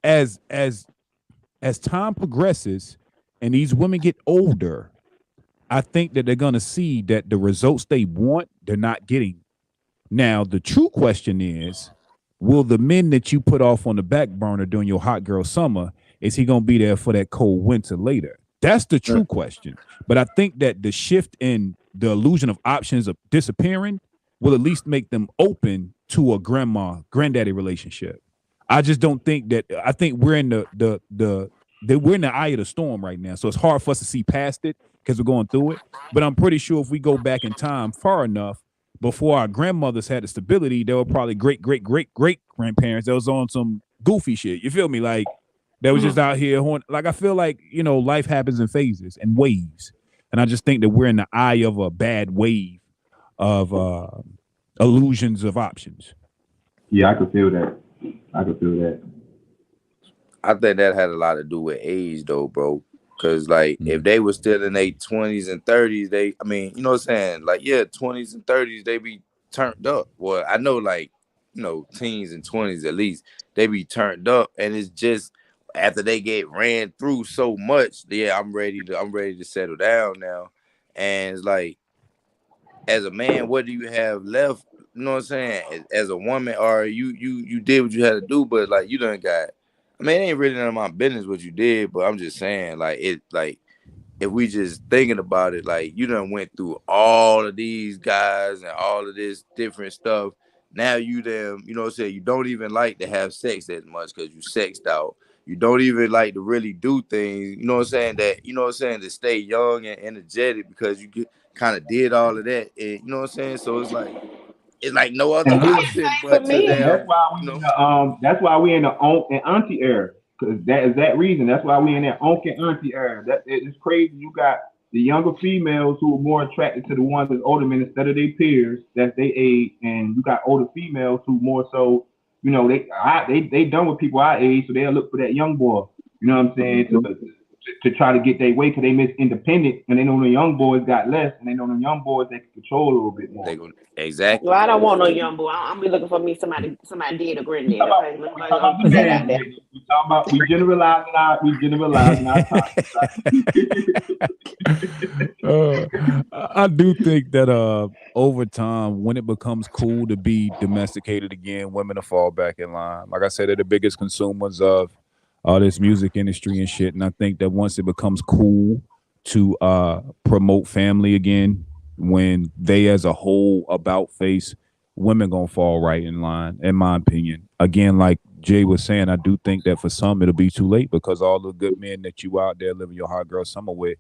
as time progresses and these women get older, I think that they're gonna see that the results they want, they're not getting. Now, the true question is, will the men that you put off on the back burner during your hot girl summer, is he going to be there for that cold winter later? That's the true question. But I think that the shift in the illusion of options of disappearing will at least make them open to a granddaddy relationship. I just don't think that. I think we're in we're in the eye of the storm right now. So it's hard for us to see past it because we're going through it. But I'm pretty sure if we go back in time far enough, before our grandmothers had the stability, there were probably great grandparents that was on some goofy shit. You feel me? Like that was just out here. Like I feel like, life happens in phases and waves. And I just think that we're in the eye of a bad wave of illusions of options. Yeah, I could feel that. I think that had a lot to do with age though, bro. Cause like if they were still in their 20s and 30s, you know what I'm saying? Like, yeah, 20s and 30s, they be turned up. Well, I know like, teens and 20s at least, they be turned up. And it's just after they get ran through so much, yeah, I'm ready to settle down now. And it's like, as a man, what do you have left? You know what I'm saying? As a woman, or you did what you had to do, but like you done got. I mean, it ain't really none of my business what you did, but I'm just saying, like, if we just thinking about it, like, you done went through all of these guys and all of this different stuff. Now you know what I'm saying? You don't even like to have sex as much because you sexed out. You don't even like to really do things, you know what I'm saying? To stay young and energetic because you kind of did all of that. And, you know what I'm saying? So it's like no other option but to that's why we in the onk and auntie era, because that is that reason. That's why we in that onk and auntie era. That it's crazy. You got the younger females who are more attracted to the ones with older men instead of their peers that they age, and you got older females who more so, they done with people our age, so they'll look for that young boy. You know what I'm saying? To try to get their way, because they miss independent, and they know the young boys got less, and they know the young boys they can control a little bit more. Exactly. Well, I don't want no young boy. I'm be looking for me somebody dead or granddad. We generalizing our topics. I do think that over time, when it becomes cool to be domesticated again, women will fall back in line. Like I said, they're the biggest consumers of all this music industry and shit. And I think that once it becomes cool to promote family again, when they as a whole about face, women gonna fall right in line, in my opinion. Again, like Jay was saying, I do think that for some it'll be too late because all the good men that you out there living your hot girl summer with,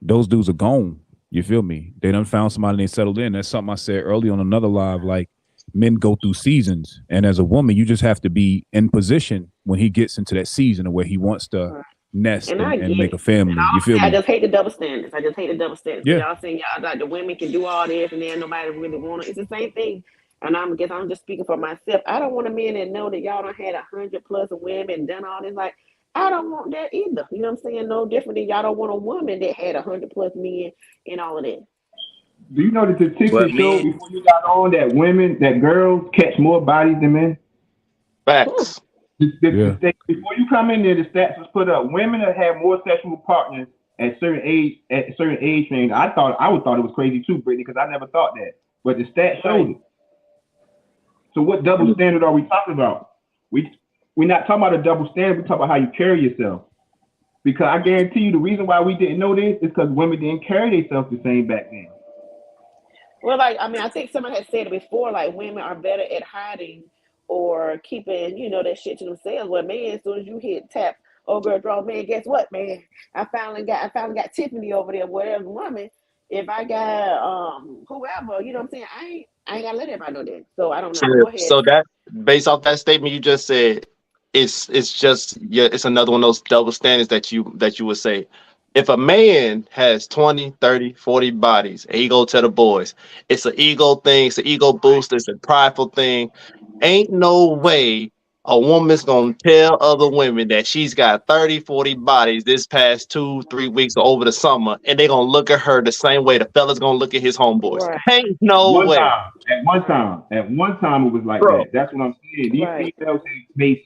those dudes are gone. You feel me? They done found somebody and they settled in. That's something I said early on another live, like men go through seasons. And as a woman, you just have to be in position when he gets into that season of where he wants to nest And I and get make a it. family. You feel I me? just hate the double standards. I just hate the double standards. Yeah. Y'all saying y'all like the women can do all this and then nobody really want it. It's the same thing. And I'm just speaking for myself. I don't want a man that know that y'all done had 100+ of women and done all this. Like, I don't want that either. You know what I'm saying? No different than y'all don't want a woman that had 100+ men and all of that. Do you know the statistics But show men, before you got on that girls catch more bodies than men? Facts. Yeah. Before you come in there, the stats was put up. Women that have more sexual partners at certain age range. I would thought it was crazy too, Brittany, because I never thought that. But the stats showed it. So what double standard are we talking about? We're not talking about a double standard. We're talking about how you carry yourself. Because I guarantee you, the reason why we didn't know this is because women didn't carry themselves the same back then. Well, like, I mean, I think somebody had said it before, like, women are better at hiding or keeping, that shit to themselves. Well, man, as soon as you hit tap, oh, girl, draw, man, guess what, man? I finally got Tiffany over there, whatever woman. If I got whoever, you know what I'm saying? I ain't gotta let everybody know that. So I don't know. Go ahead. So that based off that statement you just said, it's just it's another one of those double standards that you would say. If a man has 20, 30, 40 bodies, and he go to the boys, it's an ego thing, it's an ego boost, it's a prideful thing. Ain't no way a woman's gonna tell other women that she's got 30, 40 bodies this past 2-3 weeks or over the summer, and they gonna look at her the same way the fella's gonna look at his homeboys. Right. Ain't no way. At one time, it was like that. That's what I'm saying. These females have made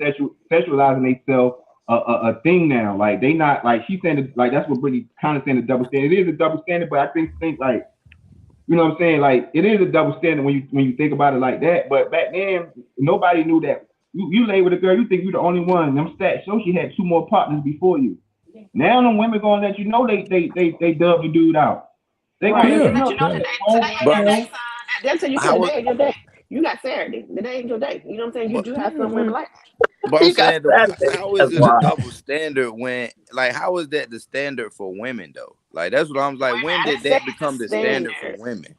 sexualizing themselves a thing now. Like they not like she's saying like that's what Brittany kind of saying the double standard. It is a double standard, but I think like you know what I'm saying. Like it is a double standard when you think about it like that. But back then, nobody knew that. You lay with a girl, you think you're the only one. Them stats show she had 2 more partners before you. Now them women gonna let you know they dub the dude out. They gonna let you know. That's how you say today ain't your day. You got Saturday. Today ain't your day. You know what I'm saying? You do have some women like that. But I'm saying though, how is it a double standard when like how is that the standard for women though? Like that's what I'm like. When did that become the standard for women?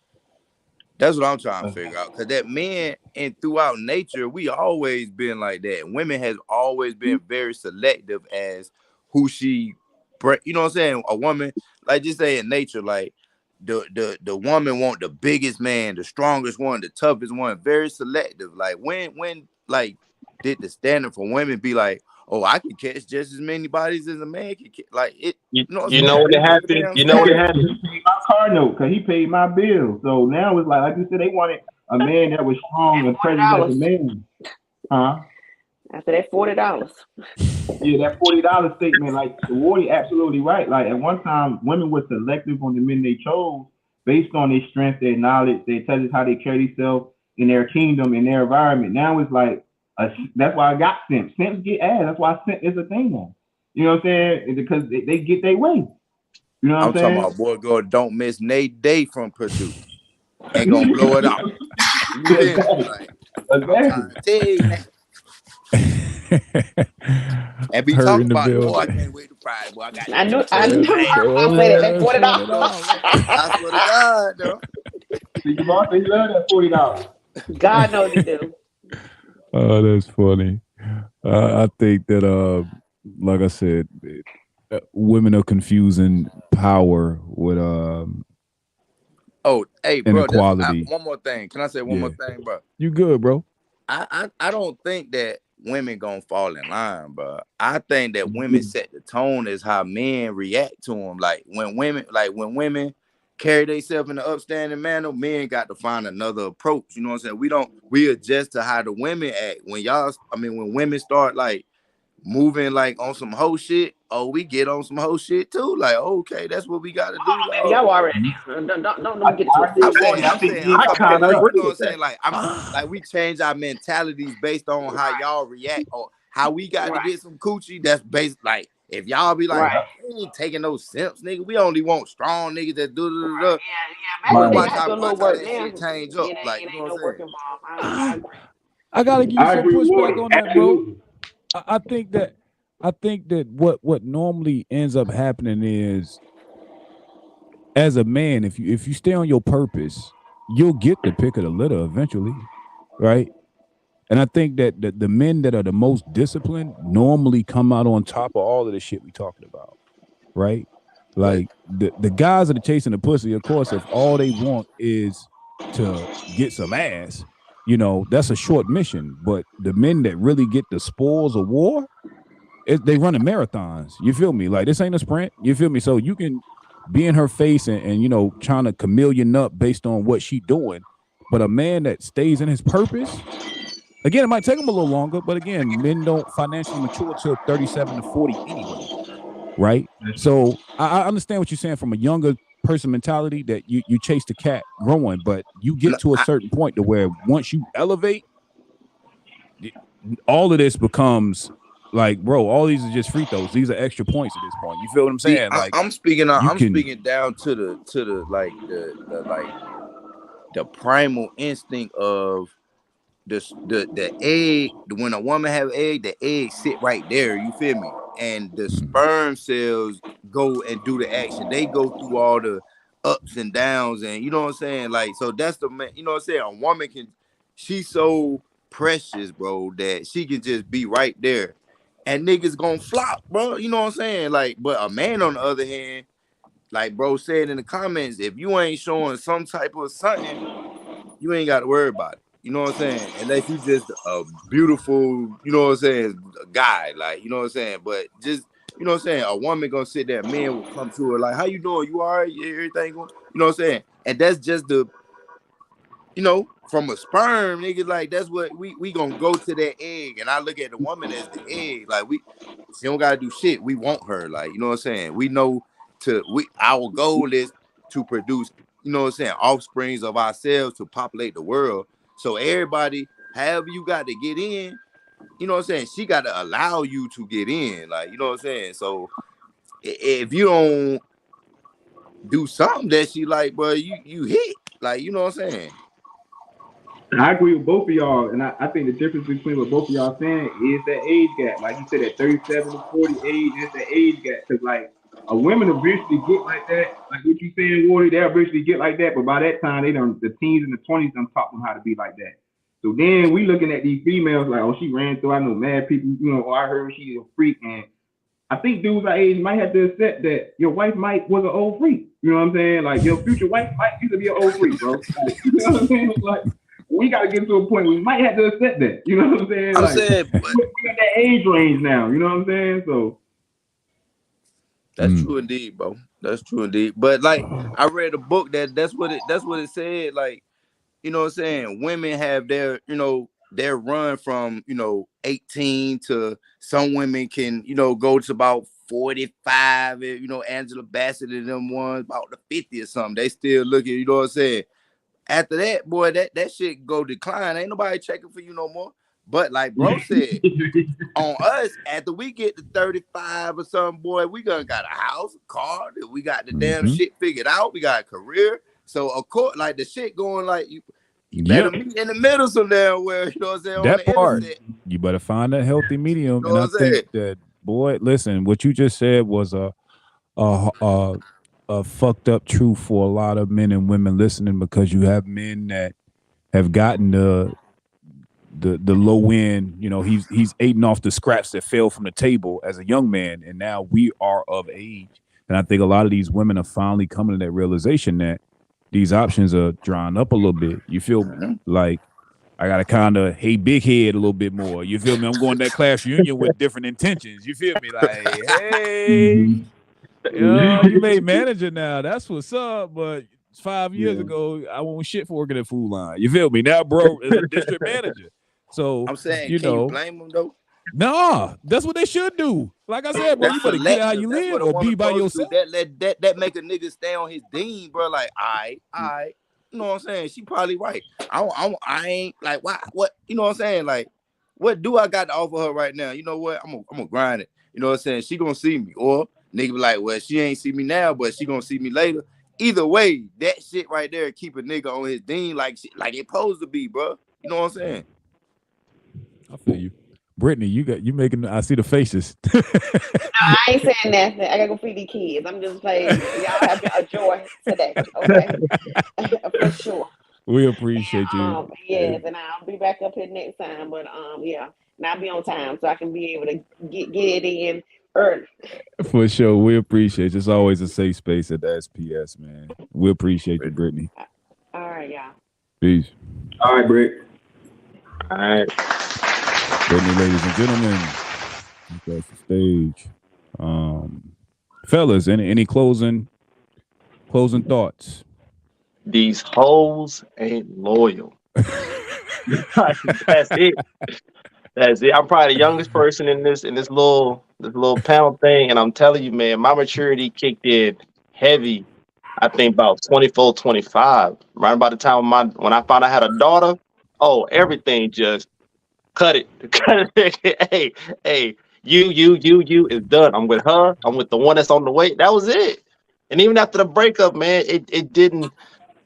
That's what I'm trying to figure out. Because that men and throughout nature, we always been like that. Women has always been very selective as who she, you know what I'm saying? A woman, like just say in nature, like the woman want the biggest man, the strongest one, the toughest one, very selective. Like when like did the standard for women be like, oh, I can catch just as many bodies as a man can catch. Like it, you know what happened? You know what happened? He paid my car note because he paid my bill. So now it's like you said, they wanted a man that was strong and present as a man. Huh? After that $40. Yeah, that $40 statement, like Wardy absolutely right. Like at one time, women were selective on the men they chose based on their strength, their knowledge, they tell us how they carry themselves in their kingdom, in their environment. Now it's like that's why I got simps. Simps get ass. That's why simp is a thing now. You know what I'm saying? Because they get their way. You know what I'm saying? I'm talking about boy, girl, don't miss Nate Day from Purdue. Ain't gonna blow it out. Like, I'm trying to tell you that. And be talking about, boy, I can't wait to Friday. Boy, I knew I said that $40. I swear to God, though. See, you love that $40. God knows you do. Oh, that's funny. I think that, like I said, women are confusing power with hey, bro, inequality. One more thing. Can I say one more thing, bro? You good, bro? I don't think that women gonna fall in line, bro. I think that women set the tone as how men react to them. Like when women carry themselves in an upstanding manner, men got to find another approach. You know what I'm saying? We adjust to how the women act. When women start like moving like on some whole shit, we get on some whole shit too. Like, okay, that's what we gotta do. Man, y'all already don't get to it. I'm saying, you know what I'm saying? Like we change our mentalities based on how y'all react or how we got to get some coochie. That's based like if y'all be like, we ain't taking no simps, nigga. We only want strong niggas that do. Yeah. Watch how that shit change up. Like, you know what I'm saying? I gotta give you some pushback on that, bro. I think that what normally ends up happening is, as a man, if you stay on your purpose, you'll get the pick of the litter eventually, right? And I think that the men that are the most disciplined normally come out on top of all of the shit we talking about, right? Like the guys that are chasing the pussy, of course, if all they want is to get some ass, that's a short mission. But the men that really get the spoils of war, they running marathons. You feel me? Like, this ain't a sprint. You feel me? So you can be in her face and trying to chameleon up based on what she doing. But a man that stays in his purpose, again, it might take him a little longer, but again, men don't financially mature till 37 to 40 anyway, right? So I understand what you're saying from a younger person mentality, that you chase the cat growing, but you get to a certain point to where once you elevate, all of this becomes like, bro, all these are just free throws. These are extra points at this point. You feel what I'm saying? See, like, I'm speaking down to the like the primal instinct of the egg. When a woman have egg, the egg sit right there. You feel me? And the sperm cells go and do the action. They go through all the ups and downs, and you know what I'm saying? Like, so that's the man. You know what I'm saying? A woman she's so precious, bro, that she can just be right there, and niggas gonna flop, bro. You know what I'm saying? Like, but a man on the other hand, like bro said in the comments, if you ain't showing some type of something, you ain't got to worry about it. You know what I'm saying? Unless you just a beautiful, you know what I'm saying, guy, like, you know what I'm saying? But just, you know what I'm saying, a woman gonna sit there, men will come to her like, how you doing? You all right? Yeah, everything going? You know what I'm saying? And that's just from a sperm, nigga, like, that's what we gonna go to that egg. And I look at the woman as the egg. Like, she don't gotta do shit. We want her, like, you know what I'm saying? We know our goal is to produce, you know what I'm saying, offsprings of ourselves to populate the world. So everybody, however you got to get in, you know what I'm saying, she got to allow you to get in, like, you know what I'm saying? So if you don't do something that she like, bro, you hit, like, you know what I'm saying? I agree with both of y'all, and I think the difference between what both of y'all saying is that age gap. Like you said, that 37 to 40 age is the age gap. Because like a woman eventually get like that, like what you saying, Wardy, they'll eventually get like that. But by that time, the teens and the 20s done taught them how to be like that. So then we looking at these females like, oh, she ran through. I know mad people, or I heard she's a freak. And I think dudes our age might have to accept that your wife was an old freak. You know what I'm saying? Like your future wife might used to be an old freak, bro. Like, you know what I'm saying? Like, we got to get to a point where we might have to accept that. You know what I'm saying? We got that age range now. You know what I'm saying? So that's true indeed, bro. That's true indeed. But like, I read a book that's what it said. Like, you know what I'm saying? Women have their run from 18 to some women can go to about 45. Angela Bassett and them ones about the 50 or something. They still looking. You know what I'm saying? After that, boy, that shit go decline. Ain't nobody checking for you no more. But like bro said, on us, after we get to 35 or something, boy, we got a house, a car, we got the damn shit figured out. We got a career. So of course, like the shit going like you better meet in the middle somewhere where, you know what I'm saying? That part, you better find a healthy medium. You know and I think that, boy, listen, what you just said was a fucked up truth for a lot of men and women listening, because you have men that have gotten the low end, he's eating off the scraps that fell from the table as a young man, and now we are of age. And I think a lot of these women are finally coming to that realization that these options are drying up a little bit. You feel me? Like, I gotta kind of big head a little bit more. You feel me? I'm going to that class reunion with different intentions. You feel me? Like, hey, you made manager now. That's what's up. But 5 years ago, I won't shit for working at Food Line. You feel me? Now, bro, is a district manager. So I'm saying, you blame them though? Nah, that's what they should do. Like I said, bro, you better get how you live or be by yourself. That make a nigga stay on his dean, bro. Like, all right. You know what I'm saying? She probably right. I ain't like, why? What? You know what I'm saying? Like, what do I got to offer her right now? You know what? I'm gonna grind it. You know what I'm saying? She gonna see me, or nigga be like, well, she ain't see me now, but she gonna see me later. Either way, that shit right there keep a nigga on his dean like it supposed to be, bro. You know what I'm saying? I feel you. Brittany, you making, I see the faces. No, I ain't saying nothing. I gotta go feed these kids. I'm just playing. Y'all have a joy today, okay? For sure. We appreciate you. Yes, and I'll be back up here next time. But yeah, and I'll be on time so I can be able to get it in early. For sure. We appreciate you. It's always a safe space at the SPS, man. We appreciate you, Brittany. All right, y'all. Peace. All right, Britt. All right. Brittany, ladies and gentlemen, across the stage. Fellas, any closing thoughts? These hoes ain't loyal. That's it. That's it. I'm probably the youngest person in this little panel thing, and I'm telling you, man, my maturity kicked in heavy. I think about 24, 25. Right about the time when I found I had a daughter, everything just cut it. Hey, you is done. I'm with her. I'm with the one that's on the way. That was it. And even after the breakup, man, it didn't.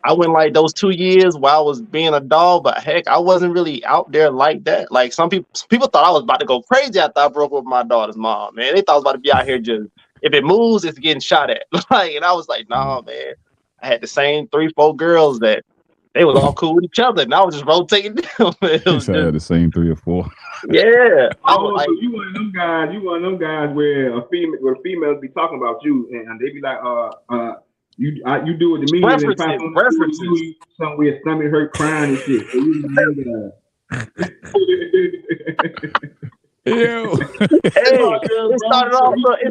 I went like those 2 years while I was being a dog, but heck, I wasn't really out there like that. Like some people thought I was about to go crazy after I broke up with my daughter's mom. Man, they thought I was about to be out here just if it moves, it's getting shot at. And I was like, nah, man. I had the same 3-4 girls that they was all cool with each other, and I was just rotating them. It was I had the same 3 or 4. Yeah. So you one of them guys. You one of them guys where females be talking about you, and they be like, you do it to me, references. Something where stomach hurt, crying and shit. So you it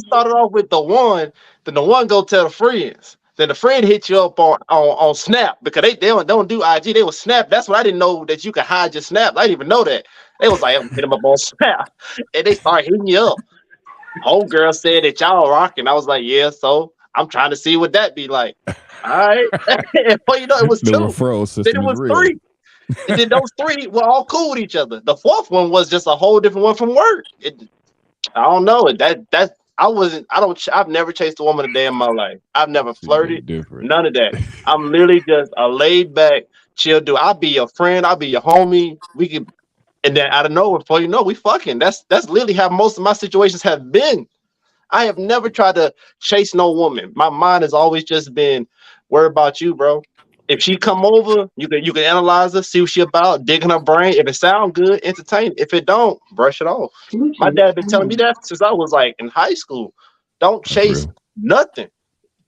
started off with the one. Then the one go tell the friends. Then the friend hit you up on Snap because they don't do IG. They will Snap. That's what I didn't know, that you could hide your Snap. I didn't even know that. They was like, I'm hit them up on Snap, and they started hitting you up. Whole girl said that y'all rocking. I was like, yeah. So I'm trying to see what that be like. All right. Well, it was the 2. referral system Then it was real. 3. And then those 3 were all cool with each other. The 4th one was just a whole different one from work. I don't know. I've never chased a woman a day in my life. I've never flirted. None of that. I'm literally just a laid back, chill dude. I'll be your friend. I'll be your homie. We can, and then out of nowhere, before you know, we fucking. That's literally how most of my situations have been. I have never tried to chase no woman. My mind has always just been worried about you, bro. If she come over, you can analyze her, see what she about, dig in her brain. If it sound good, entertain it. If it don't, brush it off. My dad been telling me that since I was like in high school. Don't chase nothing.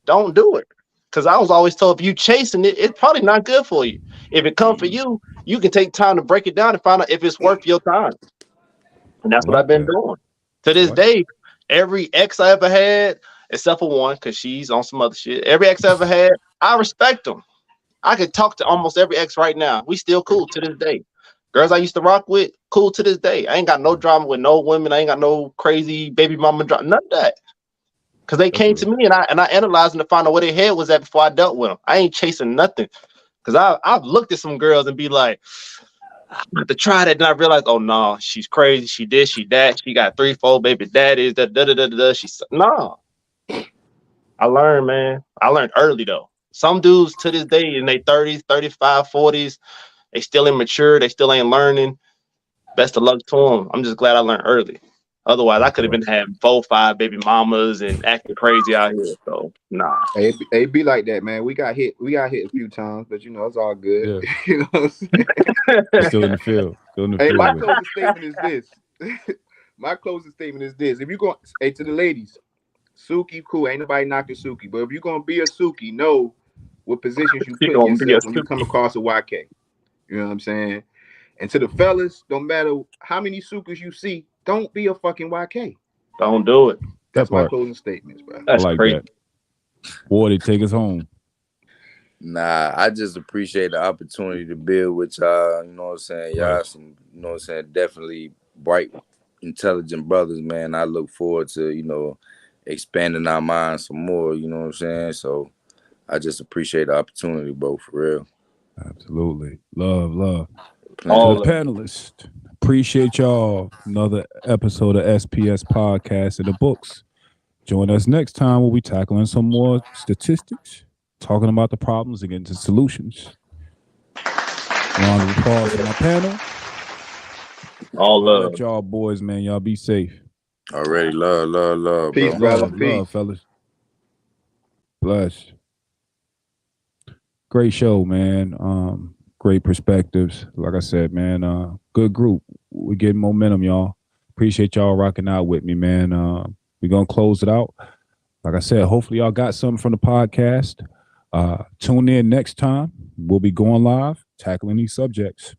Don't do it. Because I was always told if you chasing it, it's probably not good for you. If it come for you, you can take time to break it down and find out if it's worth your time. And that's what I've been doing. To this day, every ex I ever had, except for one, because she's on some other shit. Every ex I ever had, I respect them. I could talk to almost every ex right now. We still cool to this day. Girls I used to rock with, cool to this day. I ain't got no drama with no women. I ain't got no crazy baby mama drama. None of that. Because they came to me and I analyzed them to find out where their head was at before I dealt with them. I ain't chasing nothing. Because I've looked at some girls and be like, I'm about to try that. And I realized, oh no, she's crazy. She this, she that. She got 3-4 baby daddies. She's no. I learned, man. I learned early though. Some dudes to this day in their 30s, 35, 40s, they still immature. They still ain't learning. Best of luck to them. I'm just glad I learned early. Otherwise, I could have been having 4, 5 baby mamas and acting crazy out here. So, nah. It be like that, man. We got hit a few times, but it's all good. Yeah. You know what I'm saying? Still in the field. My closing statement is this. My closing statement is this. If you're going, to the ladies, Suki, cool. Ain't nobody knocking Suki. But if you're going to be a Suki, know what positions you put yourself when you come across a YK. You know what I'm saying? And to the fellas, don't matter how many Sukas you see, don't be a fucking YK. Don't do it. That's my closing statements, bro. That's like crazy. Boy, take us home. Nah, I just appreciate the opportunity to build with y'all. You know what I'm saying? Y'all some, definitely bright, intelligent brothers, man. I look forward to, expanding our minds some more, you know what I'm saying? So I just appreciate the opportunity, bro, for real. Absolutely. Love. All the panelists. Appreciate y'all. Another episode of SPS Podcast in the books. Join us next time we'll be tackling some more statistics, talking about the problems and getting to solutions. Round of applause for my panel. All love. Y'all boys, man. Y'all be safe. Already love. Peace, brother. Peace. Love, fellas. Bless. Great show, man. Great perspectives. Like I said, man, good group. We're getting momentum, y'all. Appreciate y'all rocking out with me, man. We're going to close it out. Like I said, hopefully y'all got something from the podcast. Tune in next time. We'll be going live, tackling these subjects.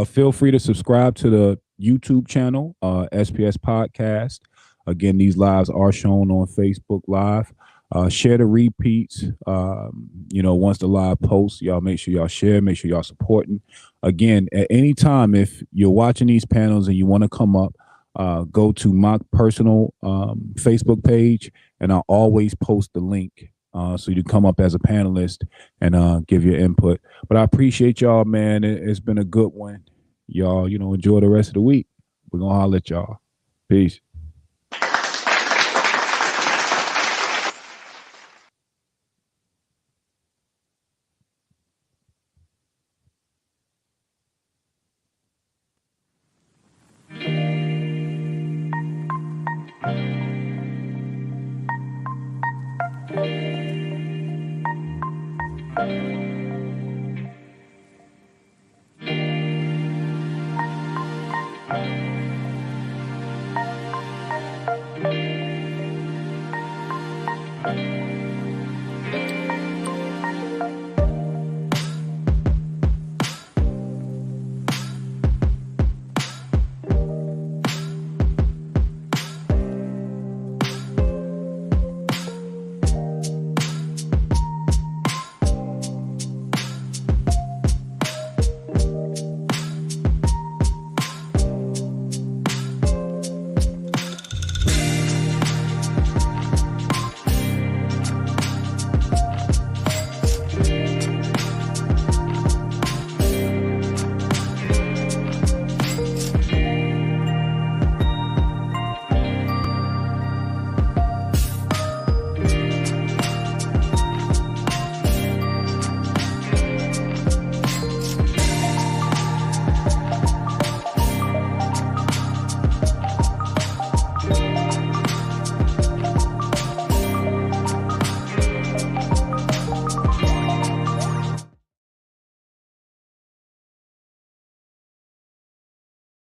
Feel free to subscribe to the YouTube channel, SPS Podcast. Again, these lives are shown on Facebook Live. Share the repeats. Once the live posts, y'all make sure y'all share, make sure y'all supporting. Again, at any time, if you're watching these panels and you want to come up, go to my personal Facebook page, and I'll always post the link so you can come up as a panelist and give your input. But I appreciate y'all, man. It's been a good one. Y'all, enjoy the rest of the week. We're going to holler at y'all. Peace.